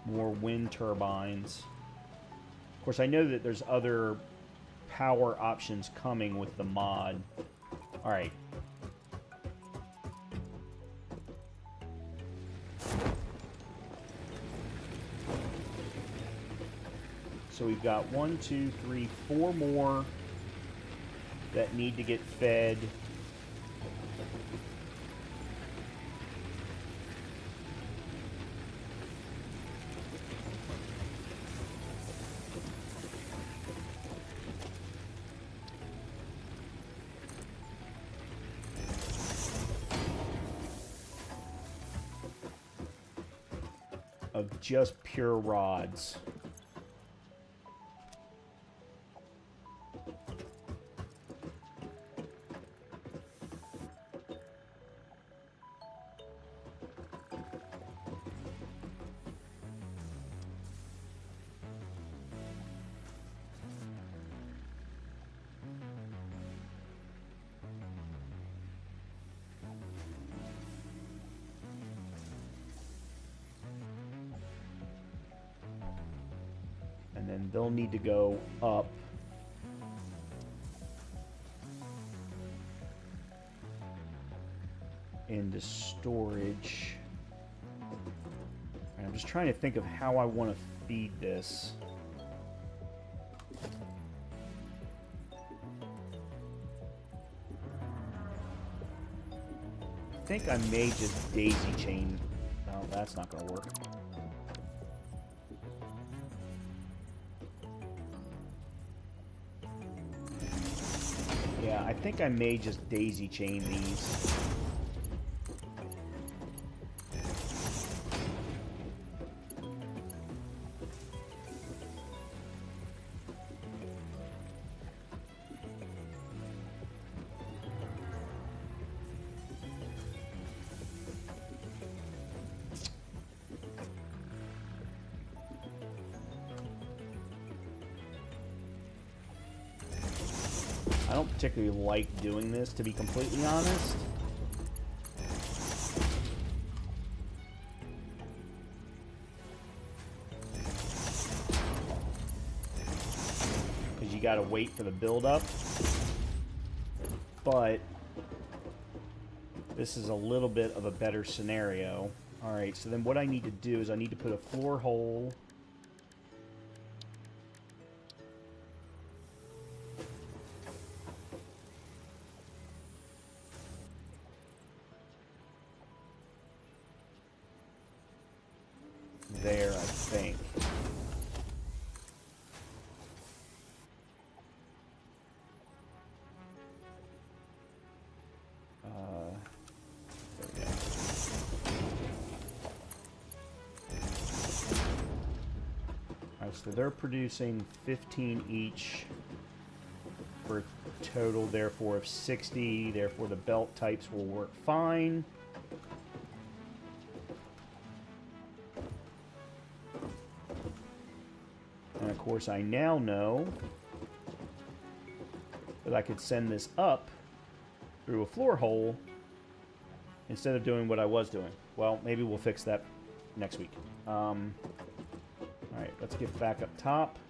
more wind turbines. Of course, I know that there's other power options coming with the mod. Alright. So we've got 1, 2, 3, 4 more that need to get fed. Of just pure rods. And then they'll need to go up into storage. And I'm just trying to think of how I want to feed this. I think I may just daisy chain. No, that's not going to work. Yeah, I think I may just daisy chain these. I don't particularly like doing this, to be completely honest. Because you gotta wait for the build-up. But this is a little bit of a better scenario. Alright, so then what I need to do is I need to put a floor hole. There, I think. There we go. Alright, so they're producing 15 each for a total, therefore, of 60. Therefore, the belt types will work fine. And of course, I now know that I could send this up through a floor hole instead of doing what I was doing. Well, maybe we'll fix that next week. Alright, let's get back up top.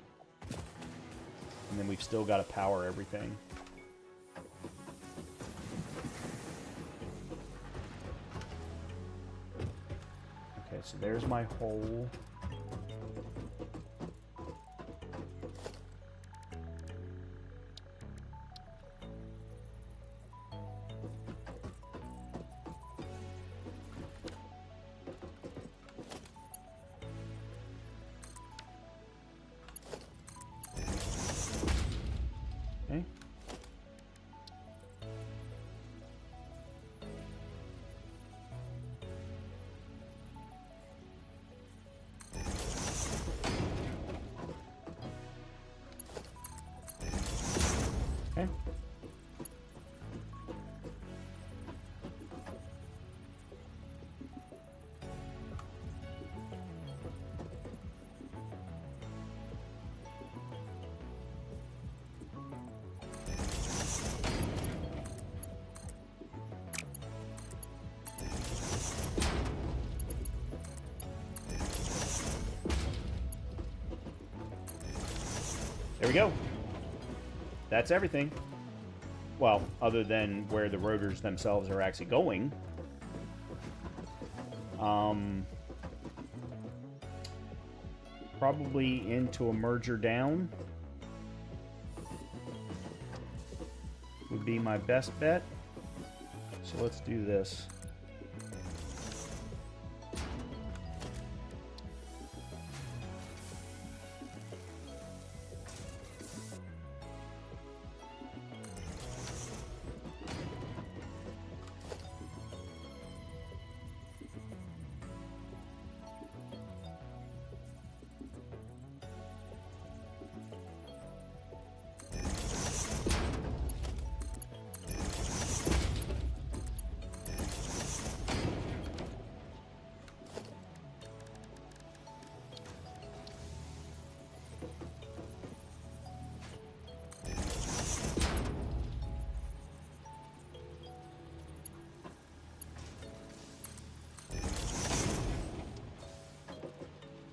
And then we've still got to power everything. Okay, so there's my hole. There we go. That's everything. Well, other than where the rotors themselves are actually going. Probably into a merger down would be my best bet. So let's do this.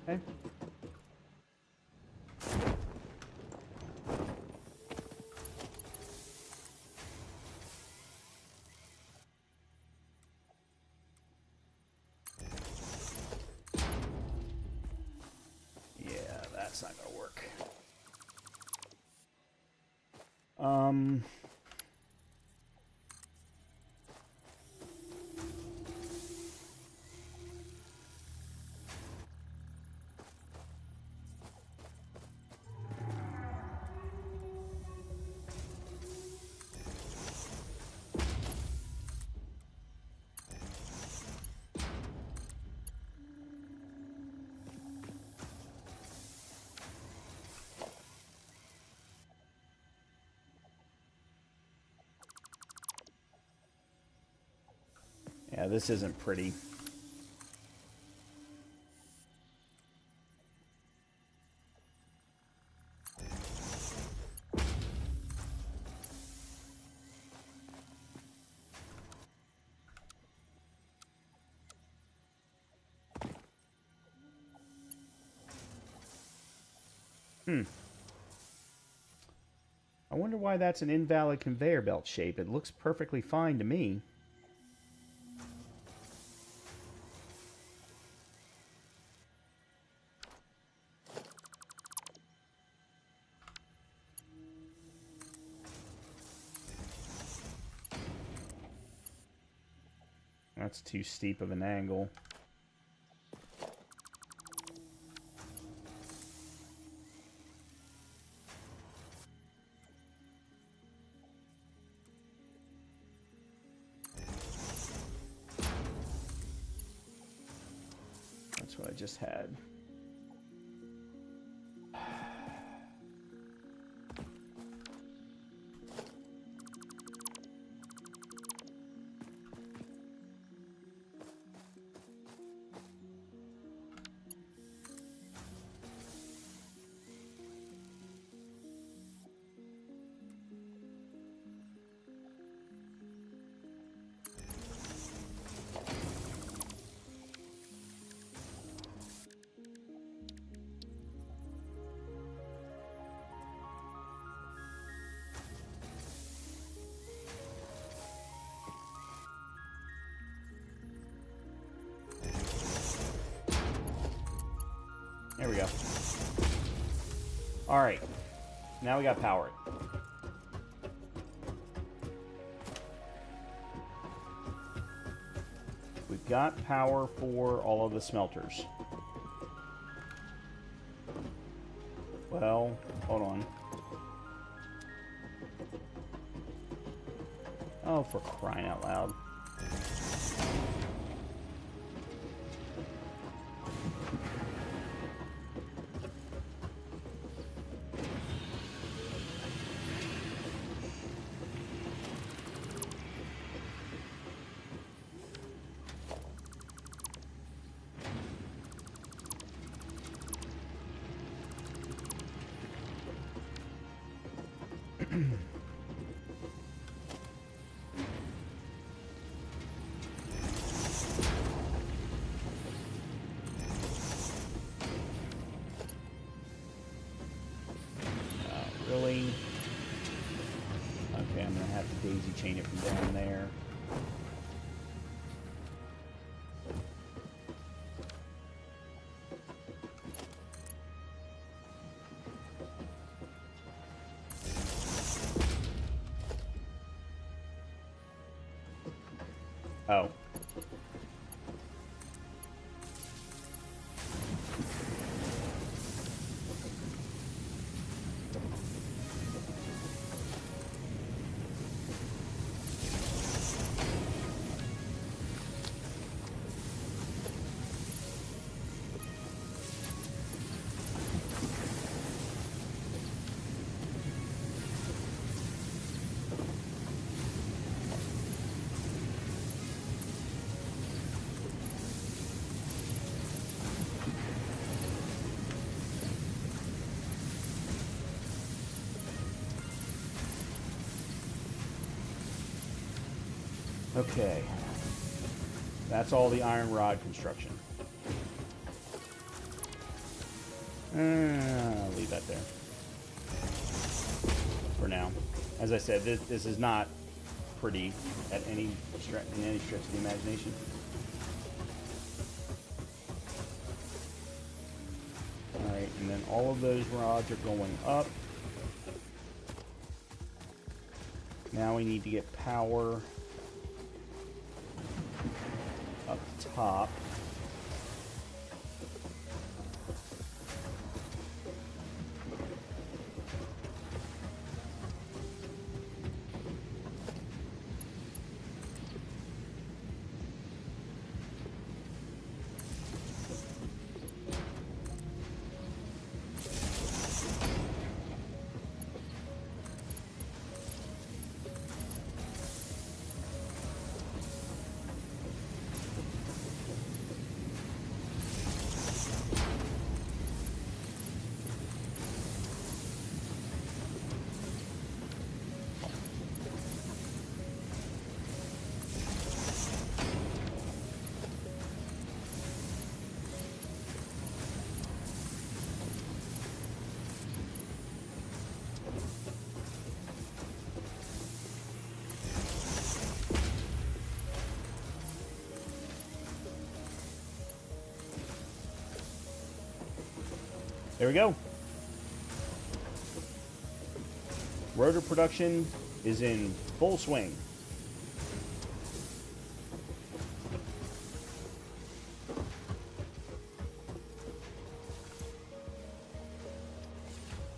Okay. Yeah, that's not gonna work. Yeah, this isn't pretty. I wonder why that's an invalid conveyor belt shape. It looks perfectly fine to me. That's too steep of an angle. That's what I just had. There we go. All right. Now we got power. We've got power for all of the smelters. Well, hold on. Oh, for crying out loud. Really? Okay, I'm going to have to daisy chain it from down there. Oh. Okay. That's all the iron rod construction. I'll leave that there. For now. As I said, this is not pretty at any stretch of the imagination. Alright, and then all of those rods are going up. Now we need to get power up top. There we go. Rotor production is in full swing.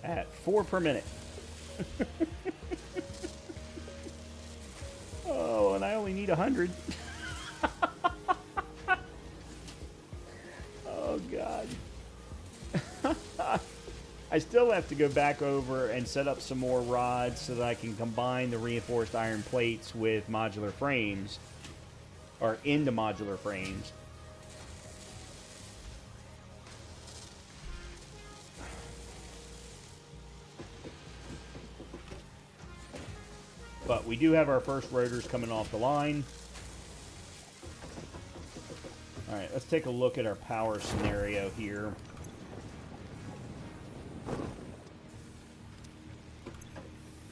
At 4 per minute. Oh, and I only need 100. Oh, God. I still have to go back over and set up some more rods so that I can combine the reinforced iron plates with modular frames, or into modular frames. But we do have our first rotors coming off the line. Alright, let's take a look at our power scenario here.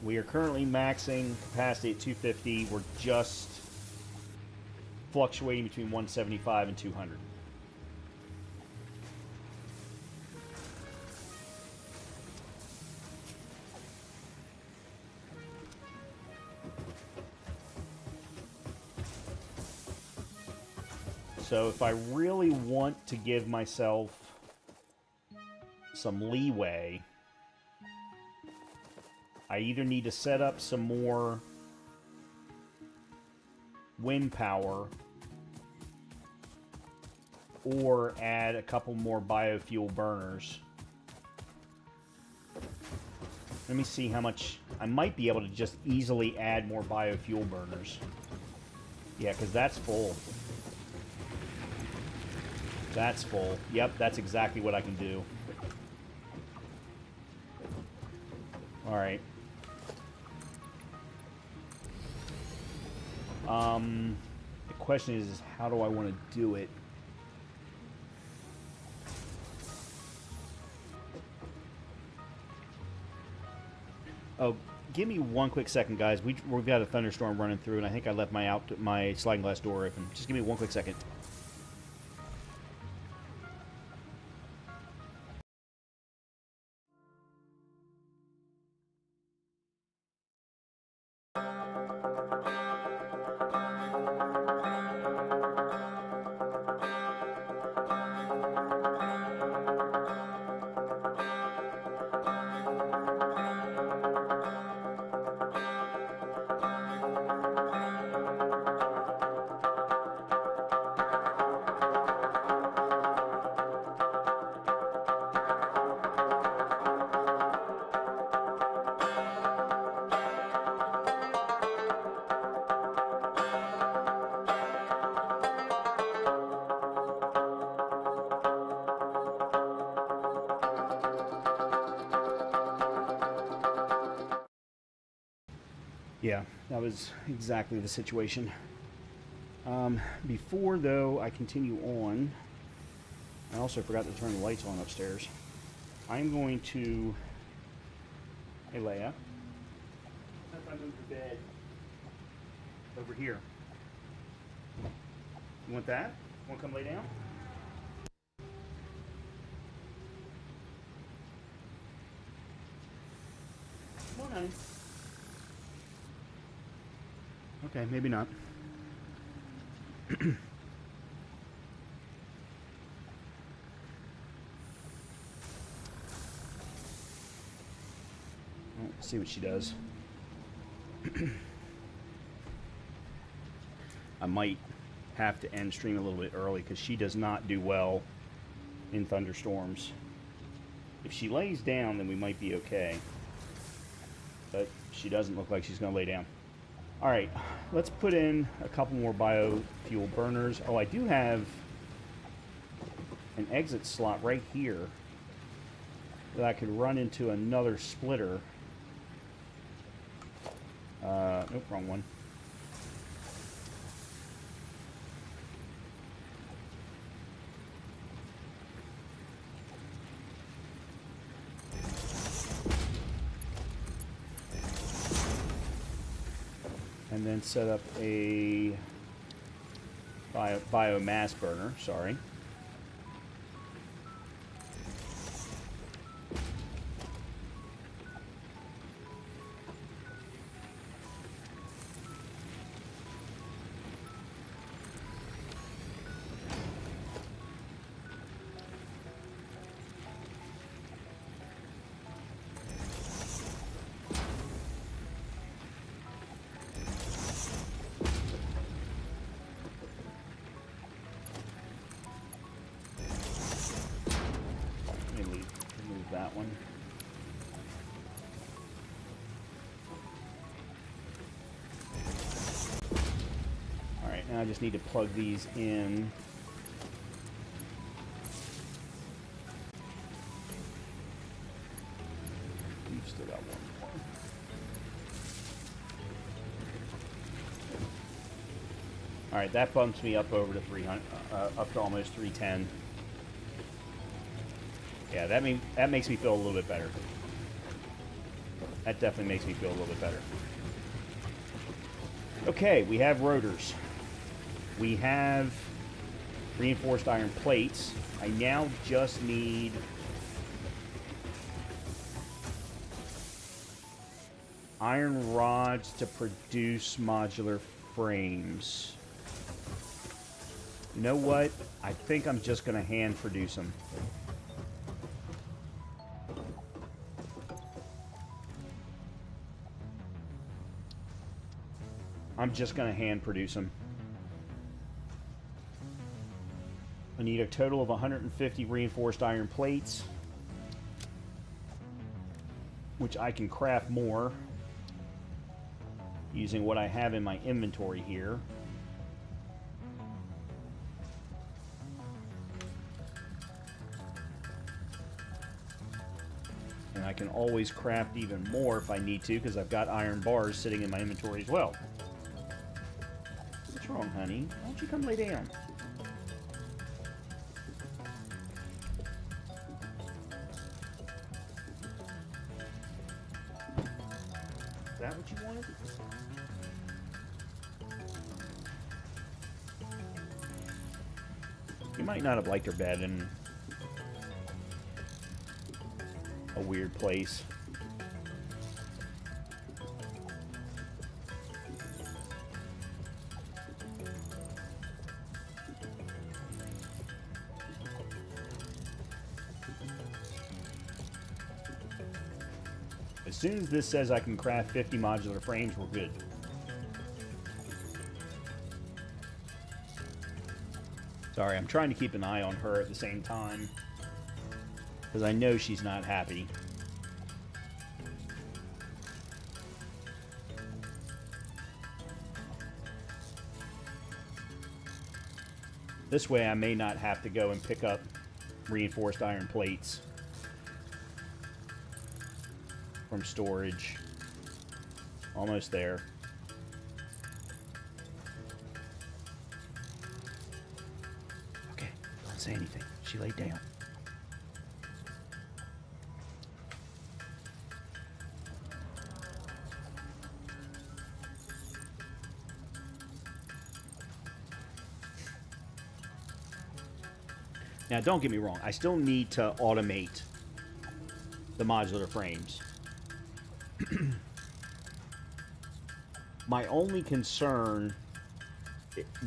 We are currently maxing capacity at 250. We're just fluctuating between 175 and 200. So if I really want to give myself some leeway, I either need to set up some more wind power or add a couple more biofuel burners. Let me see how much. I might be able to just easily add more biofuel burners. Yeah, because that's full. That's full. Yep, that's exactly what I can do. Alright. The question is how do I want to do it? Oh, give me one quick second, guys. We've got a thunderstorm running through, and I think I left my sliding glass door open. Just give me one quick second. Yeah, that was exactly the situation. Before, though, I continue on, I also forgot to turn the lights on upstairs. I'm going to... Hey, Leia. What if I move your bed over here? You want that? Want to come lay down? Come on, honey. Okay, maybe not. Let's see what she does. I might have to end stream a little bit early because she does not do well in thunderstorms. If she lays down, then we might be okay. But she doesn't look like she's going to lay down. Alright, let's put in a couple more biofuel burners. Oh, I do have an exit slot right here that I could run into another splitter. Nope, wrong one. And then set up a biomass burner, sorry. That one. Alright, now I just need to plug these in. We've still got one more. Alright, that bumps me up over to 300, up to almost 310. Yeah, that makes me feel a little bit better. That definitely makes me feel a little bit better. Okay, we have rotors. We have reinforced iron plates. I now just need iron rods to produce modular frames. You know what? I think I'm just going to hand produce them. I'm just going to hand produce them. I need a total of 150 reinforced iron plates, which I can craft more using what I have in my inventory here. And I can always craft even more if I need to, because I've got iron bars sitting in my inventory as well. What's wrong, honey? Why don't you come lay down? that what you wanted? You might not have liked her bed in a weird place. As soon as this says I can craft 50 modular frames, we're good. Sorry, I'm trying to keep an eye on her at the same time, because I know she's not happy. This way I may not have to go and pick up reinforced iron plates from storage. Almost there. Okay, don't say anything. She laid down. Now, don't get me wrong. I still need to automate the modular frames. My only concern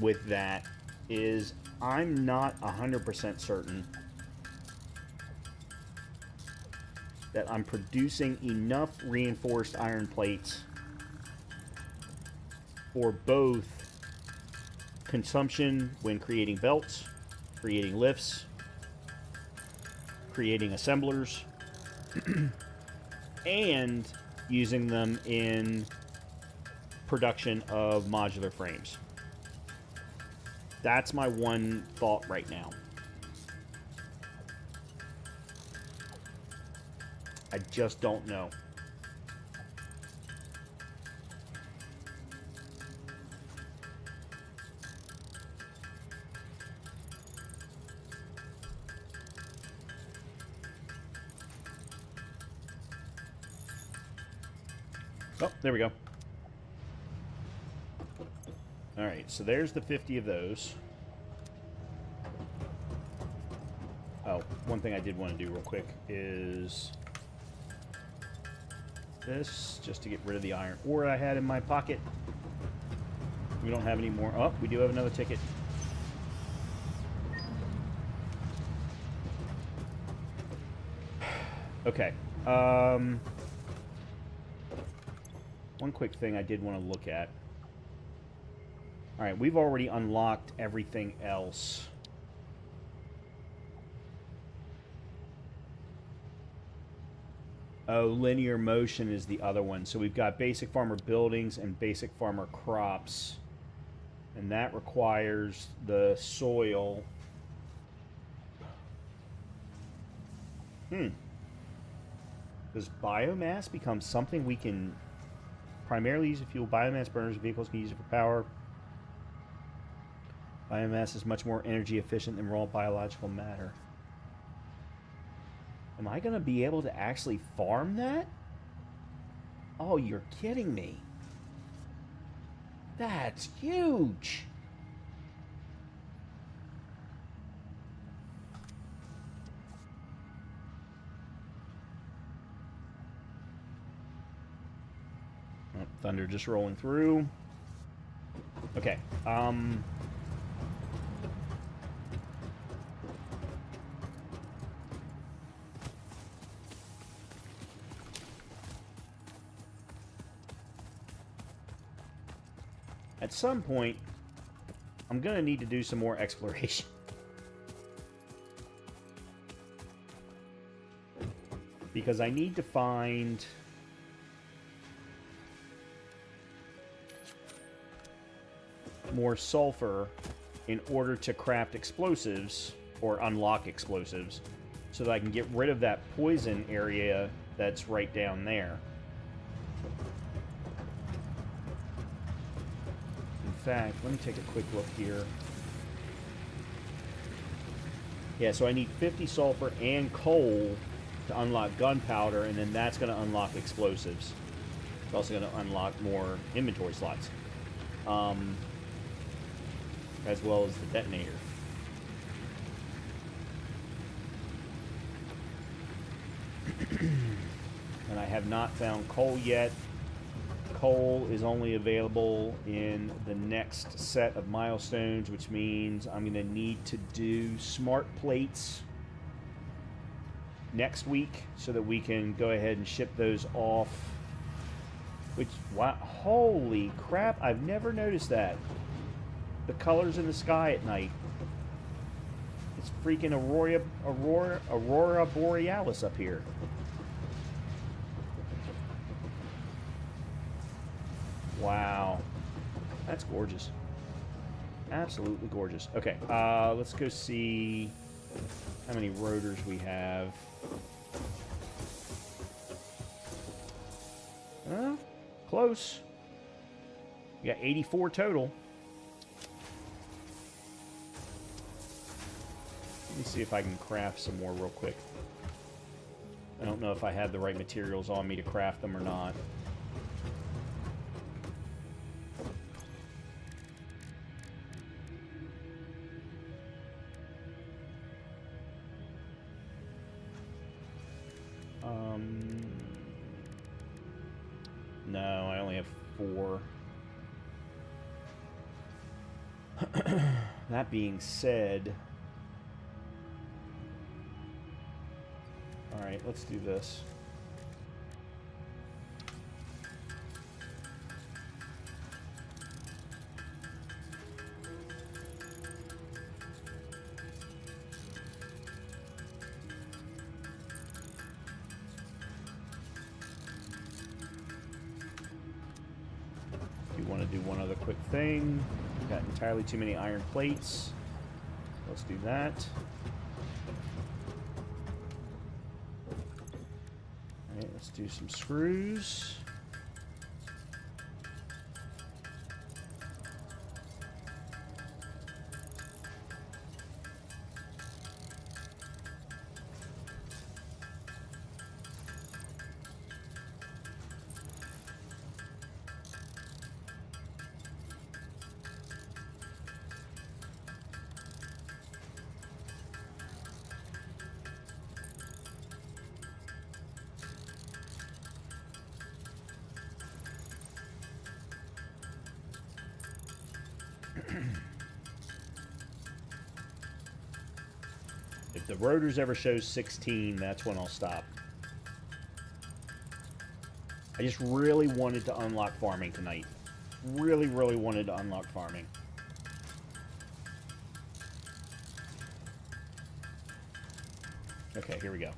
with that is I'm not 100% certain that I'm producing enough reinforced iron plates for both consumption when creating belts, creating lifts, creating assemblers, and using them in production of modular frames. That's my one thought right now. I just don't know. Oh, there we go. Alright, so there's the 50 of those. Oh, one thing I did want to do real quick is this, just to get rid of the iron ore I had in my pocket. We don't have any more. Oh, we do have another ticket. Okay. One quick thing I did want to look at. Alright, we've already unlocked everything else. Oh, linear motion is the other one. So we've got basic farmer buildings and basic farmer crops. And that requires the soil. Does biomass become something we can primarily use to fuel? Biomass burners, vehicles can use it for power. Biomass is much more energy efficient than raw biological matter. Am I going to be able to actually farm that? Oh, you're kidding me. That's huge. Oh, thunder just rolling through. Okay. At some point, I'm going to need to do some more exploration. Because I need to find more sulfur in order to craft explosives or unlock explosives so that I can get rid of that poison area that's right down there. In fact, let me take a quick look here. Yeah, so I need 50 sulfur and coal to unlock gunpowder, and then that's going to unlock explosives. It's also going to unlock more inventory slots, as well as the detonator. And I have not found coal yet. Coal is only available in the next set of milestones, which means I'm going to need to do smart plates next week so that we can go ahead and ship those off. Which, wow, holy crap, I've never noticed that. The colors in the sky at night. It's freaking Aurora Borealis up here. Wow. That's gorgeous. Absolutely gorgeous. Okay, let's go see how many rotors we have. Close. We got 84 total. Let me see if I can craft some more real quick. I don't know if I have the right materials on me to craft them or not. No, I only have 4. That being said, all right, let's do this. Do want to do one other quick thing. We've got entirely too many iron plates. Let's do that. All right, let's do some screws. If the rotors ever shows 16, that's when I'll stop. I just really wanted to unlock farming tonight. Really, really wanted to unlock farming. Okay, here we go.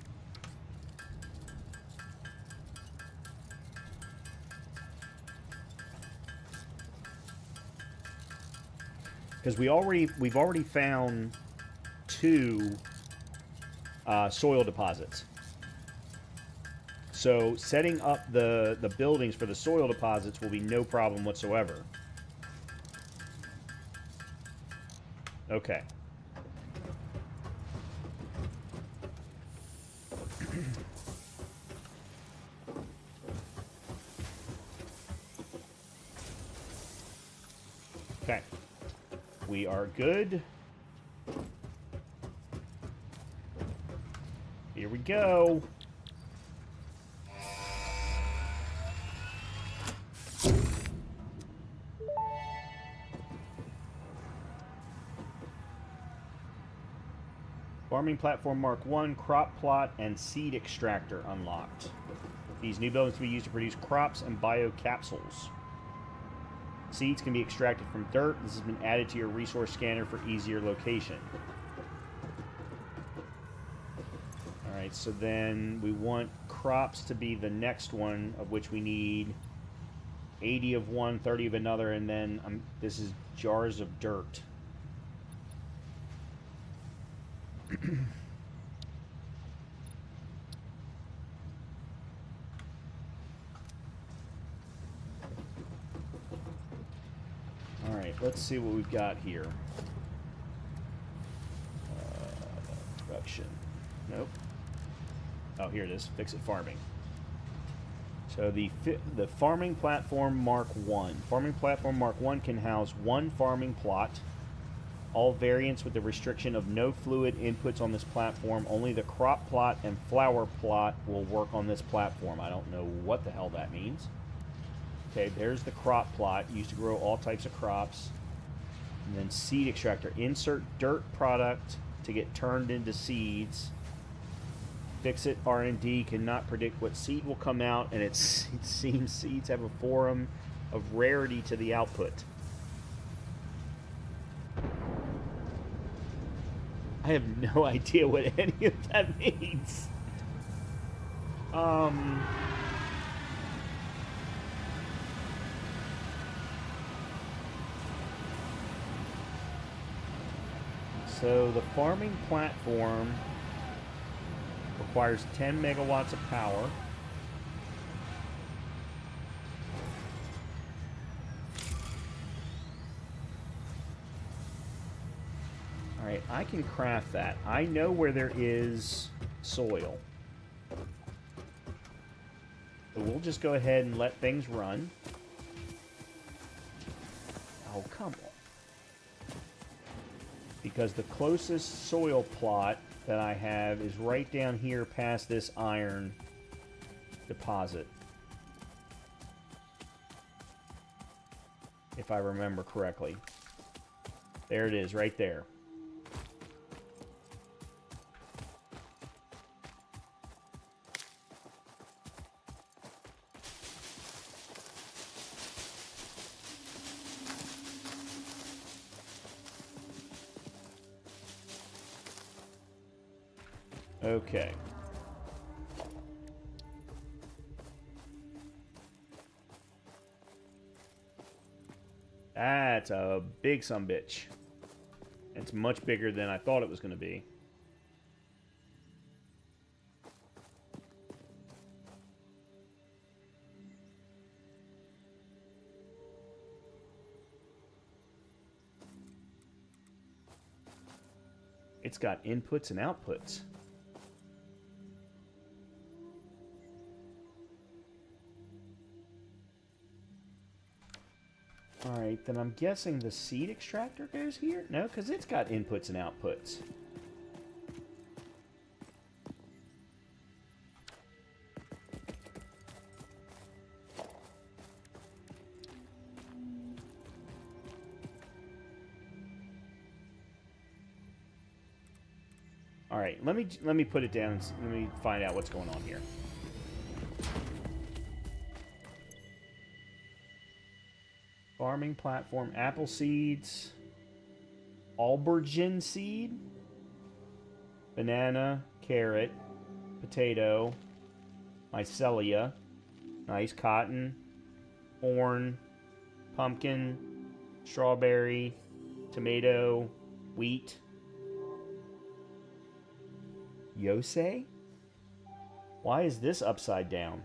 Because we've already found 2 soil deposits. So setting up the buildings for the soil deposits will be no problem whatsoever. Okay. Okay. We are good. Here we go. Farming Platform Mark 1, Crop Plot, and Seed Extractor unlocked. These new buildings can be used to produce crops and biocapsules. Seeds can be extracted from dirt. This has been added to your resource scanner for easier location. Alright, so then we want crops to be the next one, of which we need 80 of one, 30 of another, and then this is jars of dirt. Alright, let's see what we've got here. Production. Nope. Oh, here it is. Fix it farming. So the farming platform Mark 1. Farming platform Mark 1 can house one farming plot. All variants with the restriction of no fluid inputs on this platform. Only the crop plot and flower plot will work on this platform. I don't know what the hell that means. Okay, there's the crop plot, used to grow all types of crops. And then seed extractor. Insert dirt product to get turned into seeds. Fix-it R&D cannot predict what seed will come out, and it seems seeds have a forum of rarity to the output. I have no idea what any of that means. So the farming platform requires 10 megawatts of power. Alright, I can craft that. I know where there is soil. So we'll just go ahead and let things run. Oh, come on. Because the closest soil plot that I have is right down here past this iron deposit. If I remember correctly. There it is, right there. Okay. That's a big sumbitch. It's much bigger than I thought it was going to be. It's got inputs and outputs. Alright, then I'm guessing the seed extractor goes here? No, because it's got inputs and outputs. Alright, let me put it down and let me find out what's going on here. Farming platform, apple seeds, aubergine seed, banana, carrot, potato, mycelia, nice, cotton, corn, pumpkin, strawberry, tomato, wheat, yosei? Why is this upside down?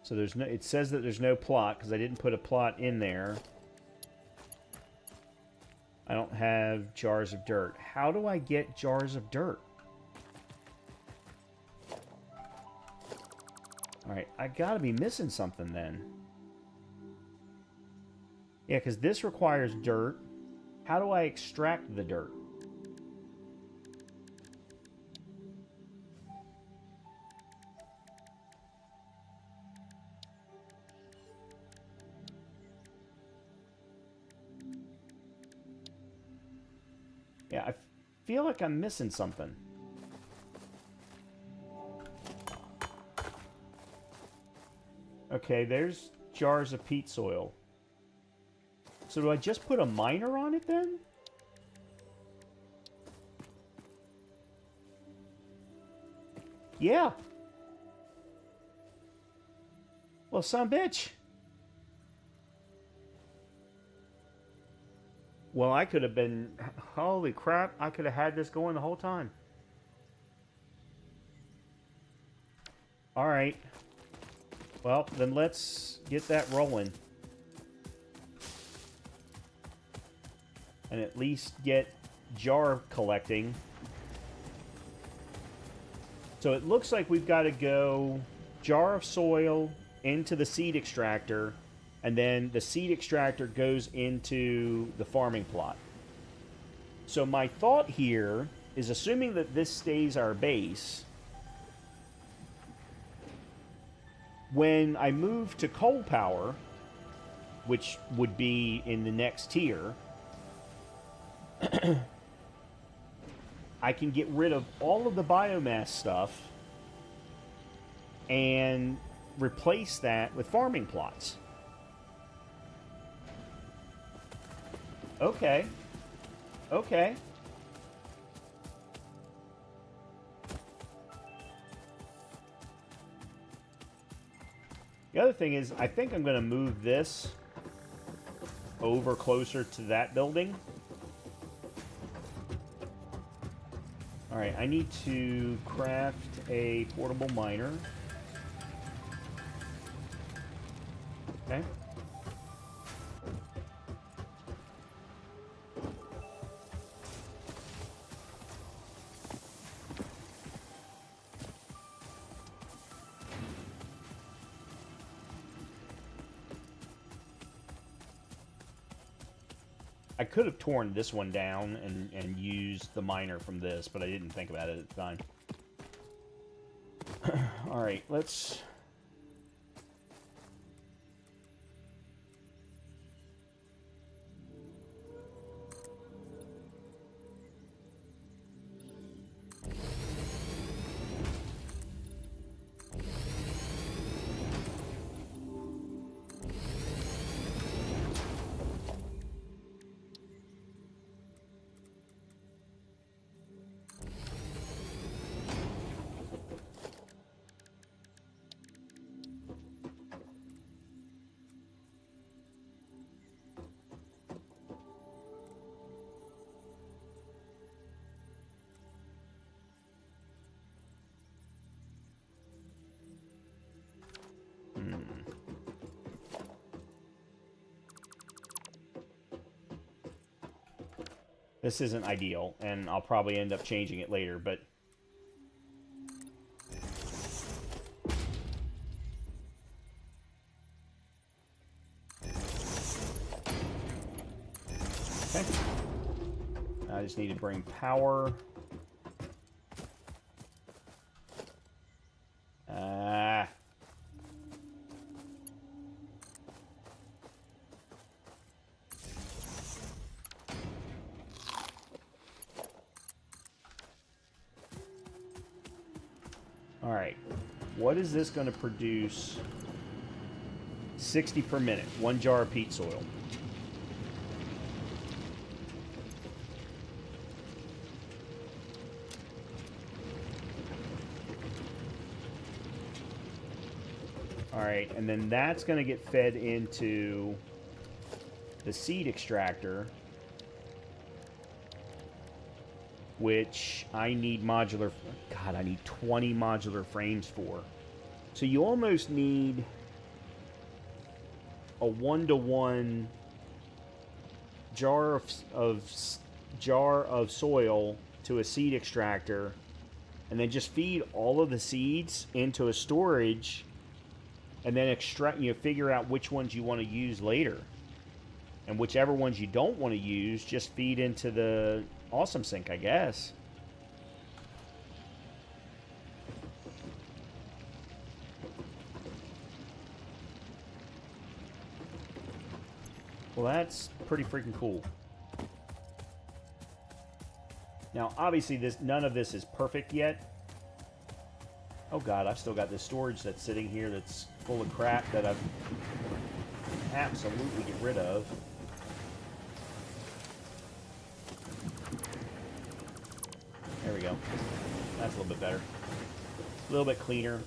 So there's no, it says that there's no plot because I didn't put a plot in there. I don't have jars of dirt. How do I get jars of dirt? Alright, I gotta be missing something then. Yeah, because this requires dirt. How do I extract the dirt? Yeah, I feel like I'm missing something. Okay, there's jars of peat soil. So do I just put a miner on it then? Yeah. Well, son of a bitch. Well, I could have been... Holy crap, I could have had this going the whole time. Alright. Well, then let's get that rolling. and at least get jar collecting. So it looks like we've got to go jar of soil into the seed extractor, and then the seed extractor goes into the farming plot. So my thought here is, assuming that this stays our base, when I move to coal power, which would be in the next tier, I can get rid of all of the biomass stuff and replace that with farming plots. Okay. Okay. The other thing is, I think I'm going to move this over closer to that building. Alright, I need to craft a portable miner. Okay. I could have torn this one down and used the miner from this, but I didn't think about it at the time. Alright, let's... This isn't ideal, and I'll probably end up changing it later, but... Okay. I just need to bring power. Alright, what is this going to produce? 60 per minute, 1 jar of peat soil. Alright, and then that's going to get fed into the seed extractor, which I need modular... God, I need 20 modular frames for. So you almost need a 1-to-1 jar of soil to a seed extractor, and then just feed all of the seeds into a storage, and then extract. Figure out which ones you want to use later, and whichever ones you don't want to use, just feed into the awesome sink, I guess. Well, that's pretty freaking cool. Now, obviously, none of this is perfect yet. Oh god, I've still got this storage that's sitting here that's full of crap that I've absolutely get rid of. There we go. That's a little bit better. A little bit cleaner.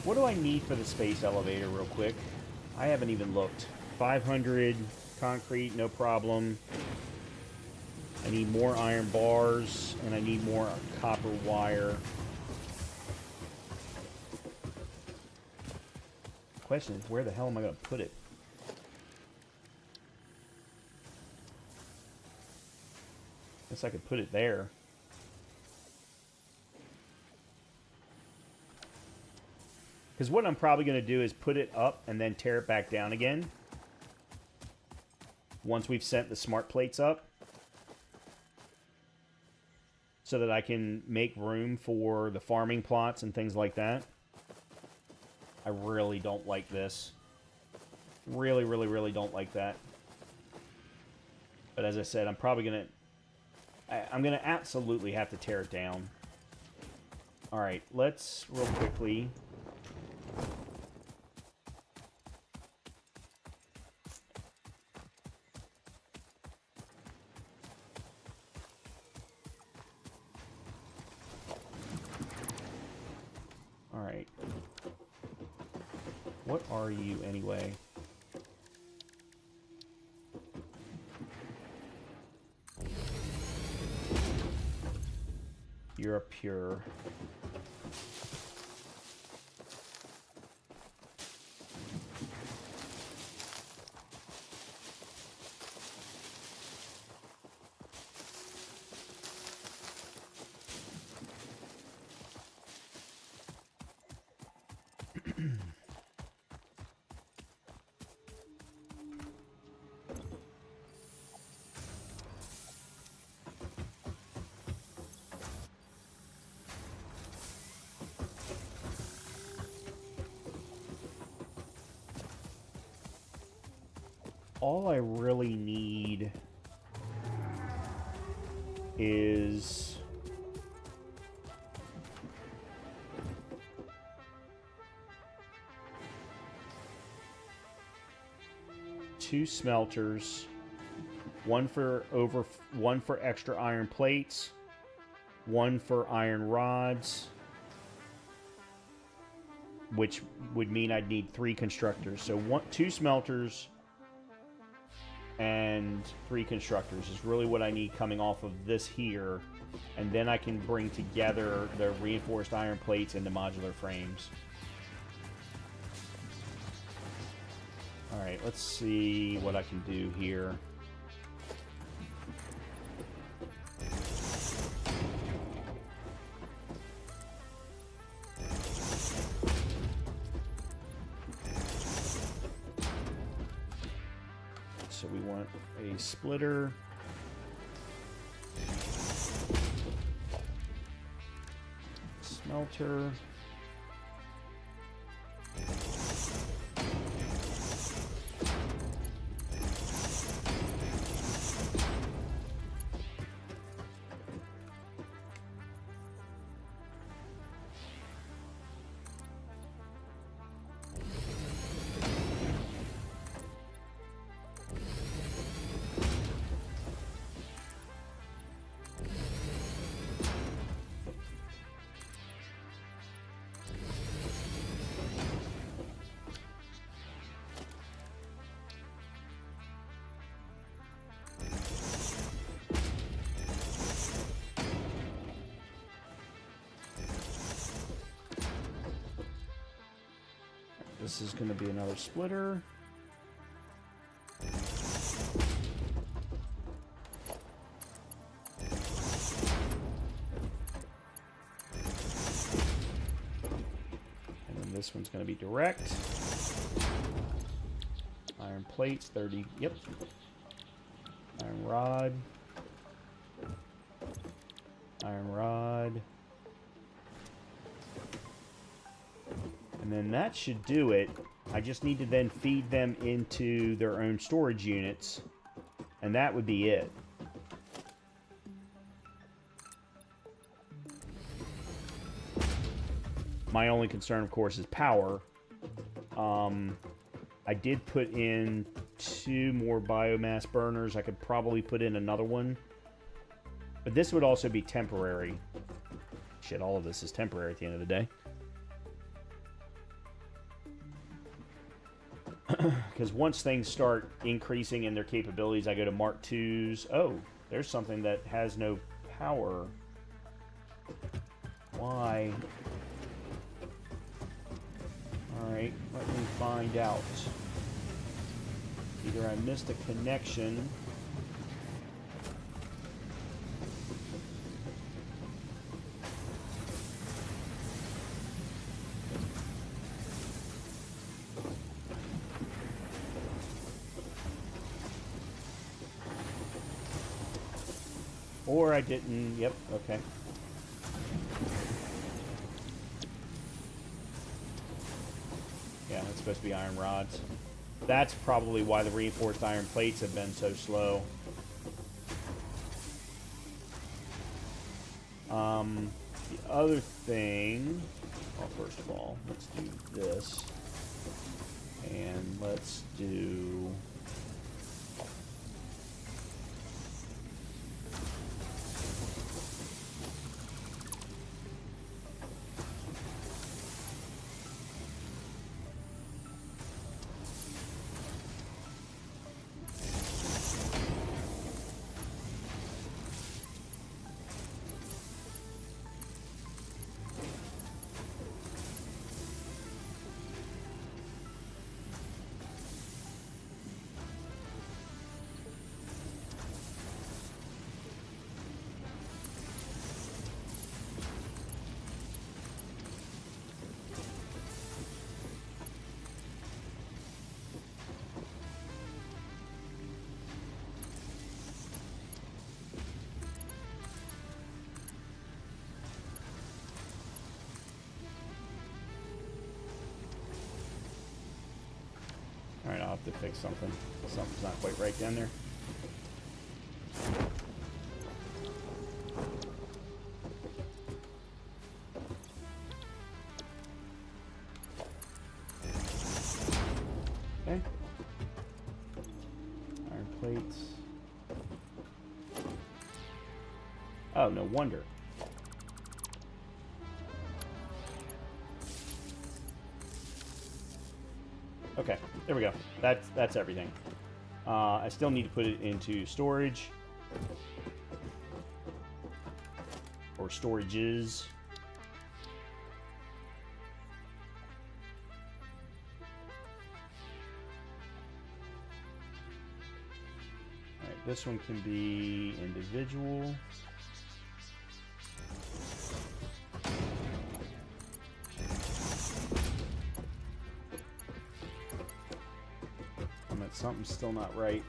What do I need for the space elevator real quick? I haven't even looked. 500 concrete, no problem. I need more iron bars, and I need more copper wire. question is, where the hell am I going to put it? Guess I could put it there. Because what I'm probably going to do is put it up and then tear it back down again. Once we've sent the smart plates up. So that I can make room for the farming plots and things like that. I really don't like this. Really, really, really don't like that. But as I said, I'm probably going to... I'm going to absolutely have to tear it down. Alright, let's real quickly... Alright. What are you, anyway? You're a pure. All I really need is two smelters, one for extra iron plates, one for iron rods, which would mean I'd need 3 constructors. So 2 smelters and 3 constructors is really what I need coming off of this here, and then I can bring together the reinforced iron plates into modular frames. Alright, let's see what I can do here. So we want a splitter. Smelter. This is going to be another splitter. And then this one's going to be direct. Iron plates, 30, yep. Iron rod. Iron rod. And then that should do it. I just need to then feed them into their own storage units. And that would be it. My only concern, of course, is power. I did put in 2 more biomass burners. I could probably put in another one. But this would also be temporary. Shit, all of this is temporary at the end of the day. Because once things start increasing in their capabilities, I go to Mark IIs. Oh, there's something that has no power. Why? Alright, let me find out. Either I missed a connection. Or I didn't. Yep, okay. Yeah, that's supposed to be iron rods. That's probably why the reinforced iron plates have been so slow. The other thing... Well, first of all, let's do this. And let's do... Alright, I'll have to fix something. Something's not quite right down there. Okay. Iron plates. Oh, no wonder. Okay, there we go. That's everything. I still need to put it into storage. Or storages. Alright, this one can be individual. Something's still not right.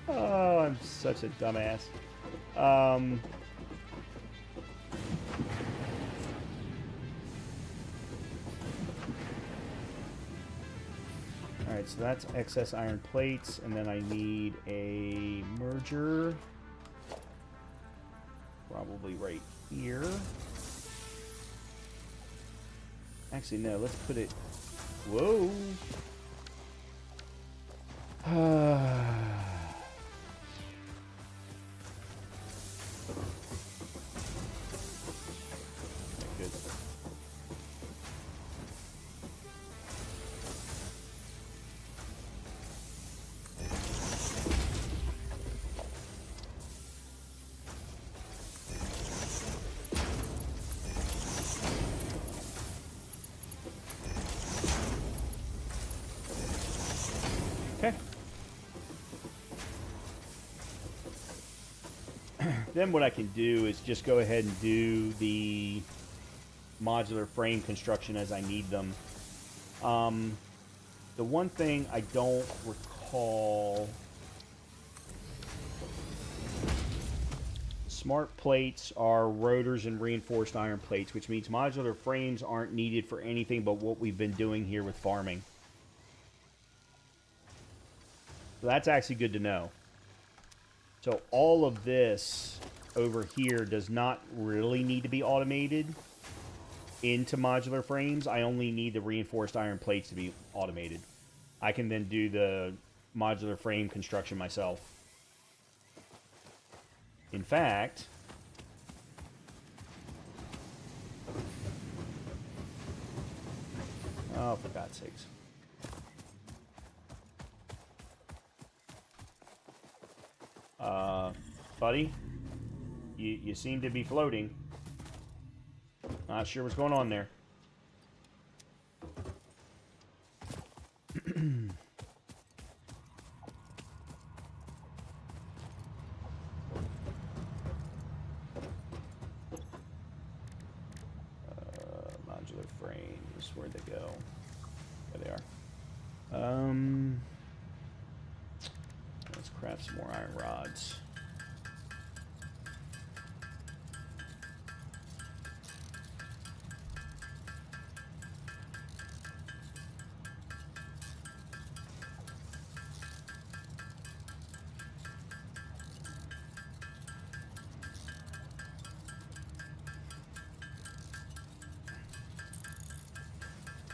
Oh, I'm such a dumbass. Alright, so that's excess iron plates, and then I need a merger. Probably right here. Actually, no, let's put it... Whoa! Good. Okay. Then what I can do is just go ahead and do the modular frame construction as I need them. The one thing I don't recall... Smart plates are rotors and reinforced iron plates, which means modular frames aren't needed for anything but what we've been doing here with farming. So that's actually good to know. So all of this over here does not really need to be automated into modular frames. I only need the reinforced iron plates to be automated. I can then do the modular frame construction myself. In fact, oh, for God's sakes. Buddy, you seem to be floating. Not sure what's going on there. Modular frames, where'd they go? There they are. Let's craft some more iron rods.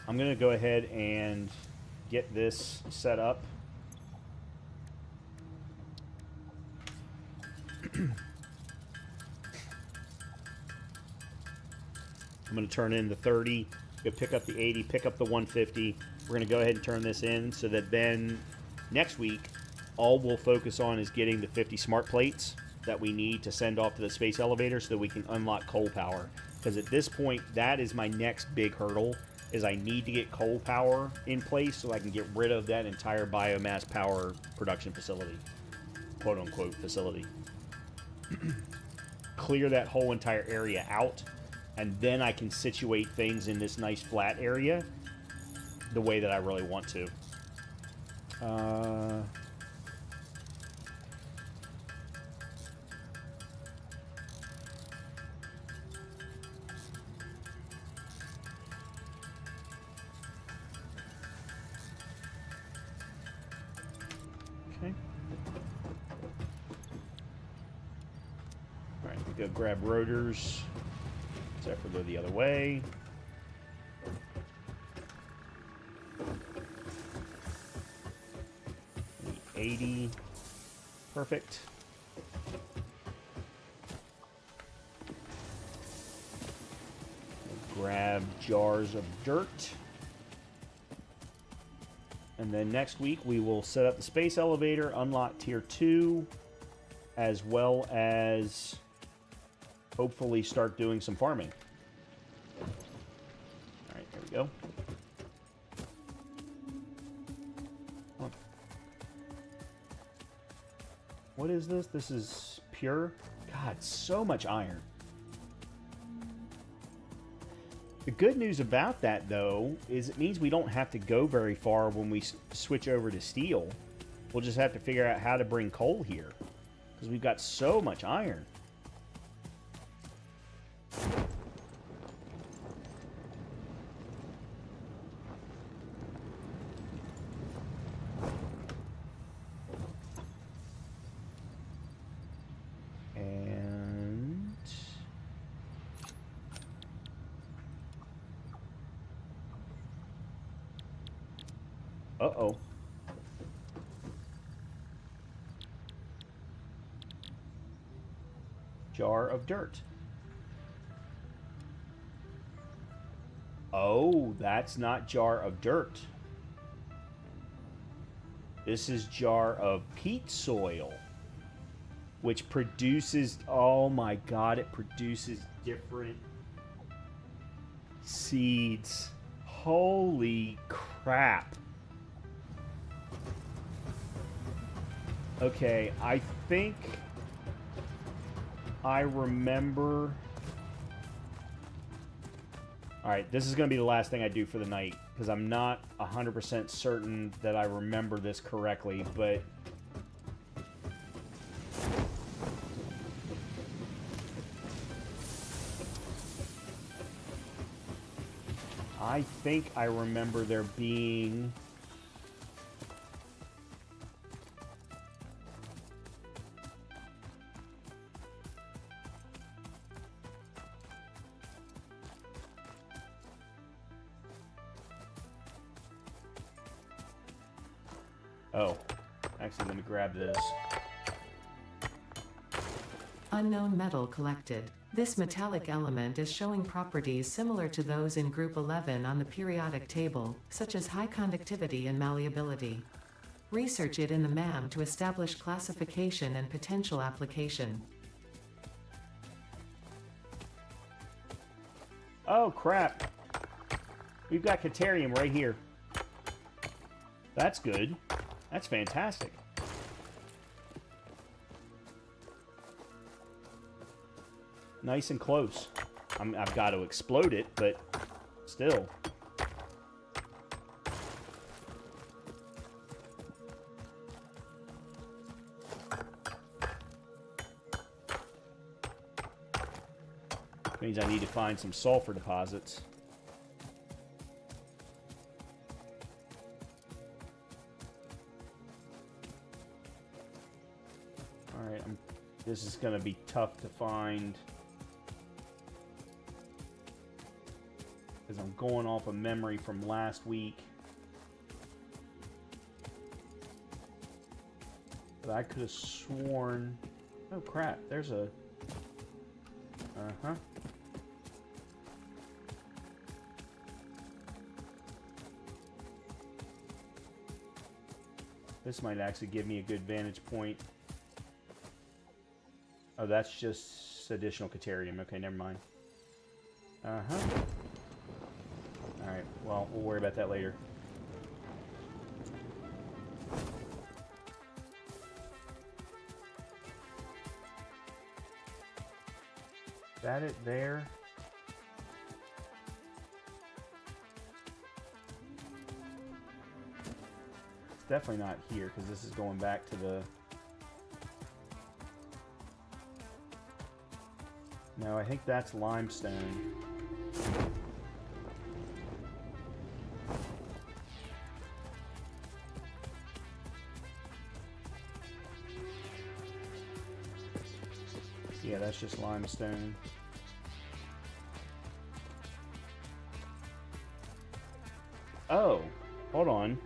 I'm going to go ahead and get this set up. I'm going to turn in the 30, go pick up the 80, pick up the 150. We're going to go ahead and turn this in so that then next week, all we'll focus on is getting the 50 smart plates that we need to send off to the space elevator so that we can unlock coal power. Because at this point, that is my next big hurdle, is I need to get coal power in place so I can get rid of that entire biomass power production facility, quote-unquote facility. Clear that whole entire area out, and then I can situate things in this nice flat area the way that I really want to. Okay. All right, we go grab rotors. Except for go the other way. The 80. Perfect. We'll grab jars of dirt. And then next week we will set up the space elevator, unlock tier 2, as well as hopefully start doing some farming. Alright, there we go. Huh. What is this? This is pure? God, so much iron. The good news about that, though, is it means we don't have to go very far when we switch over to steel. We'll just have to figure out how to bring coal here, because we've got so much iron. Uh-oh. Jar of dirt. Oh, that's not jar of dirt. This is jar of peat soil, which produces, oh my god, it produces different seeds. Holy crap. Okay, I think I remember. Alright, this is going to be the last thing I do for the night, because I'm not 100% certain that I remember this correctly, but I think I remember there being oh, actually, let me grab this. Unknown metal collected. This metallic element is showing properties similar to those in Group 11 on the periodic table, such as high conductivity and malleability. Research it in the MAM to establish classification and potential application. Oh, crap. We've got Caterium right here. That's good. That's fantastic. Nice and close. I've got to explode it, but still. Means I need to find some sulfur deposits. Alright, this is going to be tough to find. Because I'm going off of memory from last week. But I could have sworn... Oh crap, there's a... Uh-huh. This might actually give me a good vantage point. Oh, that's just additional Caterium. Okay, never mind. Uh-huh. Alright, well, we'll worry about that later. Is that it there? It's definitely not here, because this is going back to the... No, I think that's limestone. Yeah, that's just limestone. Oh, hold on.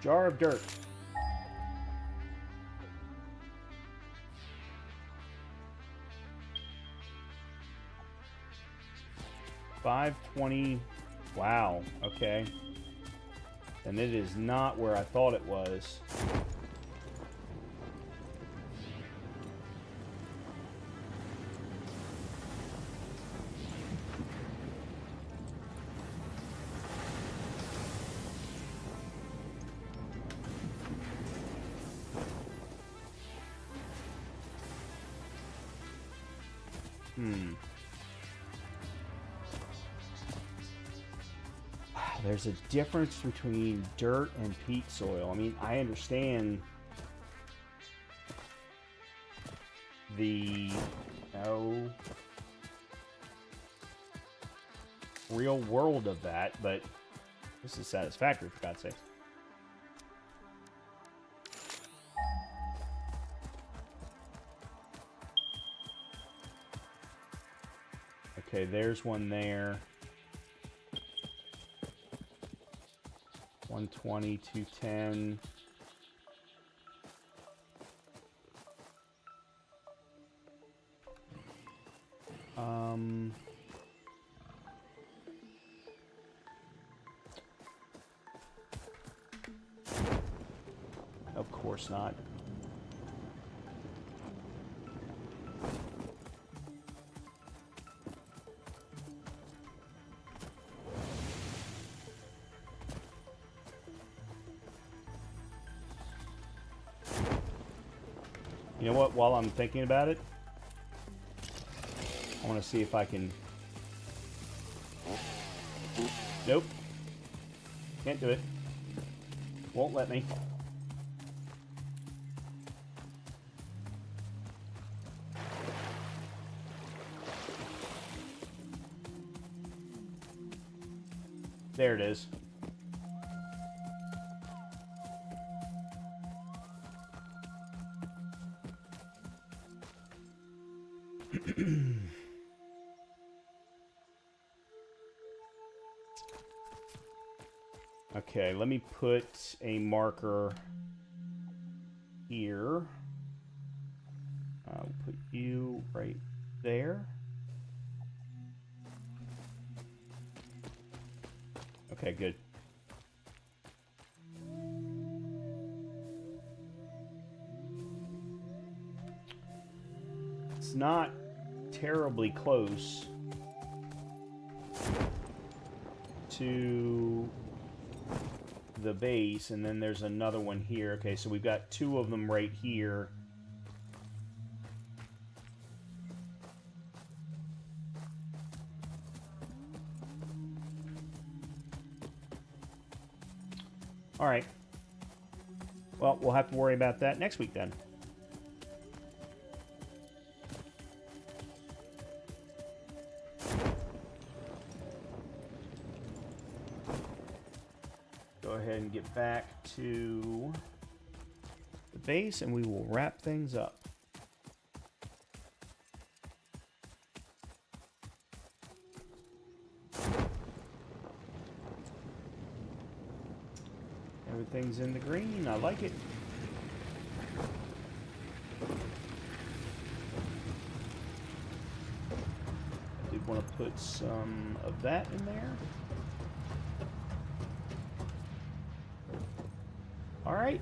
Jar of dirt. $5.20. Wow. Okay. And it is not where I thought it was. There's a difference between dirt and peat soil. I mean, I understand the real world of that, but this is Satisfactory, for God's sake. Okay, there's one there. 120, 210. Of course not. You know what? While I'm thinking about it, I want to see if I can... Nope. Can't do it. Won't let me. There it is. Okay, let me put a marker here. I'll put you right there. Okay, good. It's not terribly close to the base, and then there's another one here. Okay, so we've got two of them right here. All right. Well, we'll have to worry about that next week then. Go ahead and get back to the base and we will wrap things up. Everything's in the green. I like it. I did want to put some of that in there. All right.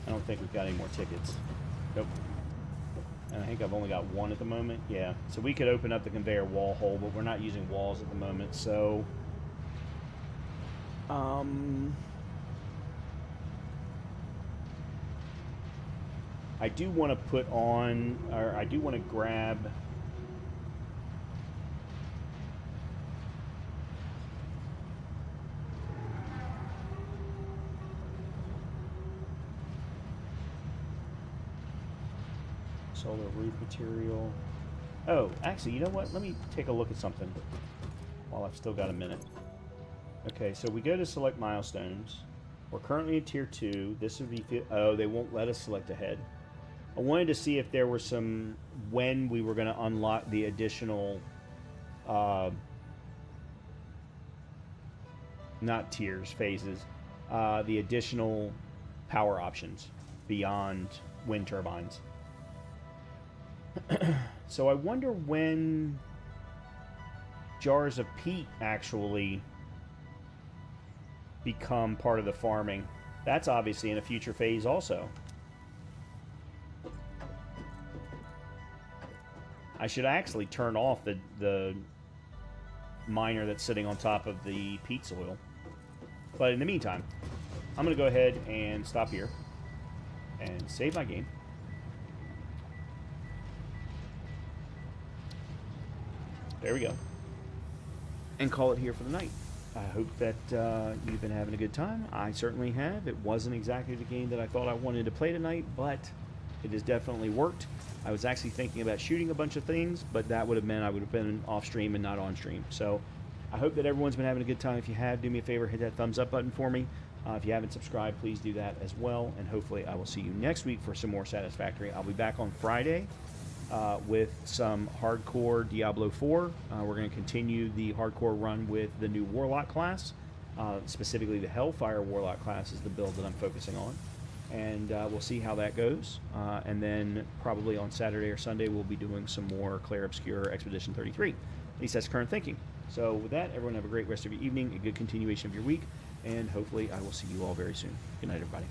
I don't think we've got any more tickets. Nope. And I think I've only got one at the moment. Yeah. So we could open up the conveyor wall hole, but we're not using walls at the moment. So, I do want to put on, or I do want to grab solar roof material. Oh, actually, you know what? Let me take a look at something while I've still got a minute. Okay, so we go to select milestones. We're currently at tier 2. This would be... Oh, they won't let us select ahead. I wanted to see if there were some... When we were going to unlock the additional... not tiers, phases. The additional power options beyond wind turbines. So I wonder when jars of peat actually become part of the farming. That's obviously in a future phase also. I should actually turn off the miner that's sitting on top of the peat soil. But in the meantime, I'm going to go ahead and stop here and save my game. There we go. And call it here for the night. I hope that you've been having a good time. I certainly have. It wasn't exactly the game that I thought I wanted to play tonight, but it has definitely worked. I was actually thinking about shooting a bunch of things, but that would have meant I would have been off stream and not on stream. So I hope that everyone's been having a good time. If you have, do me a favor, hit that thumbs up button for me. If you haven't subscribed, please do that as well. And hopefully I will see you next week for some more Satisfactory. I'll be back on Friday with some hardcore Diablo 4. We're going to continue the hardcore run with the new Warlock class. Specifically the Hellfire Warlock class is the build that I'm focusing on. And we'll see how that goes. And then probably on Saturday or Sunday we'll be doing some more Clair Obscure Expedition 33. At least that's current thinking. So with that, everyone have a great rest of your evening, a good continuation of your week, and hopefully I will see you all very soon. Good night, everybody.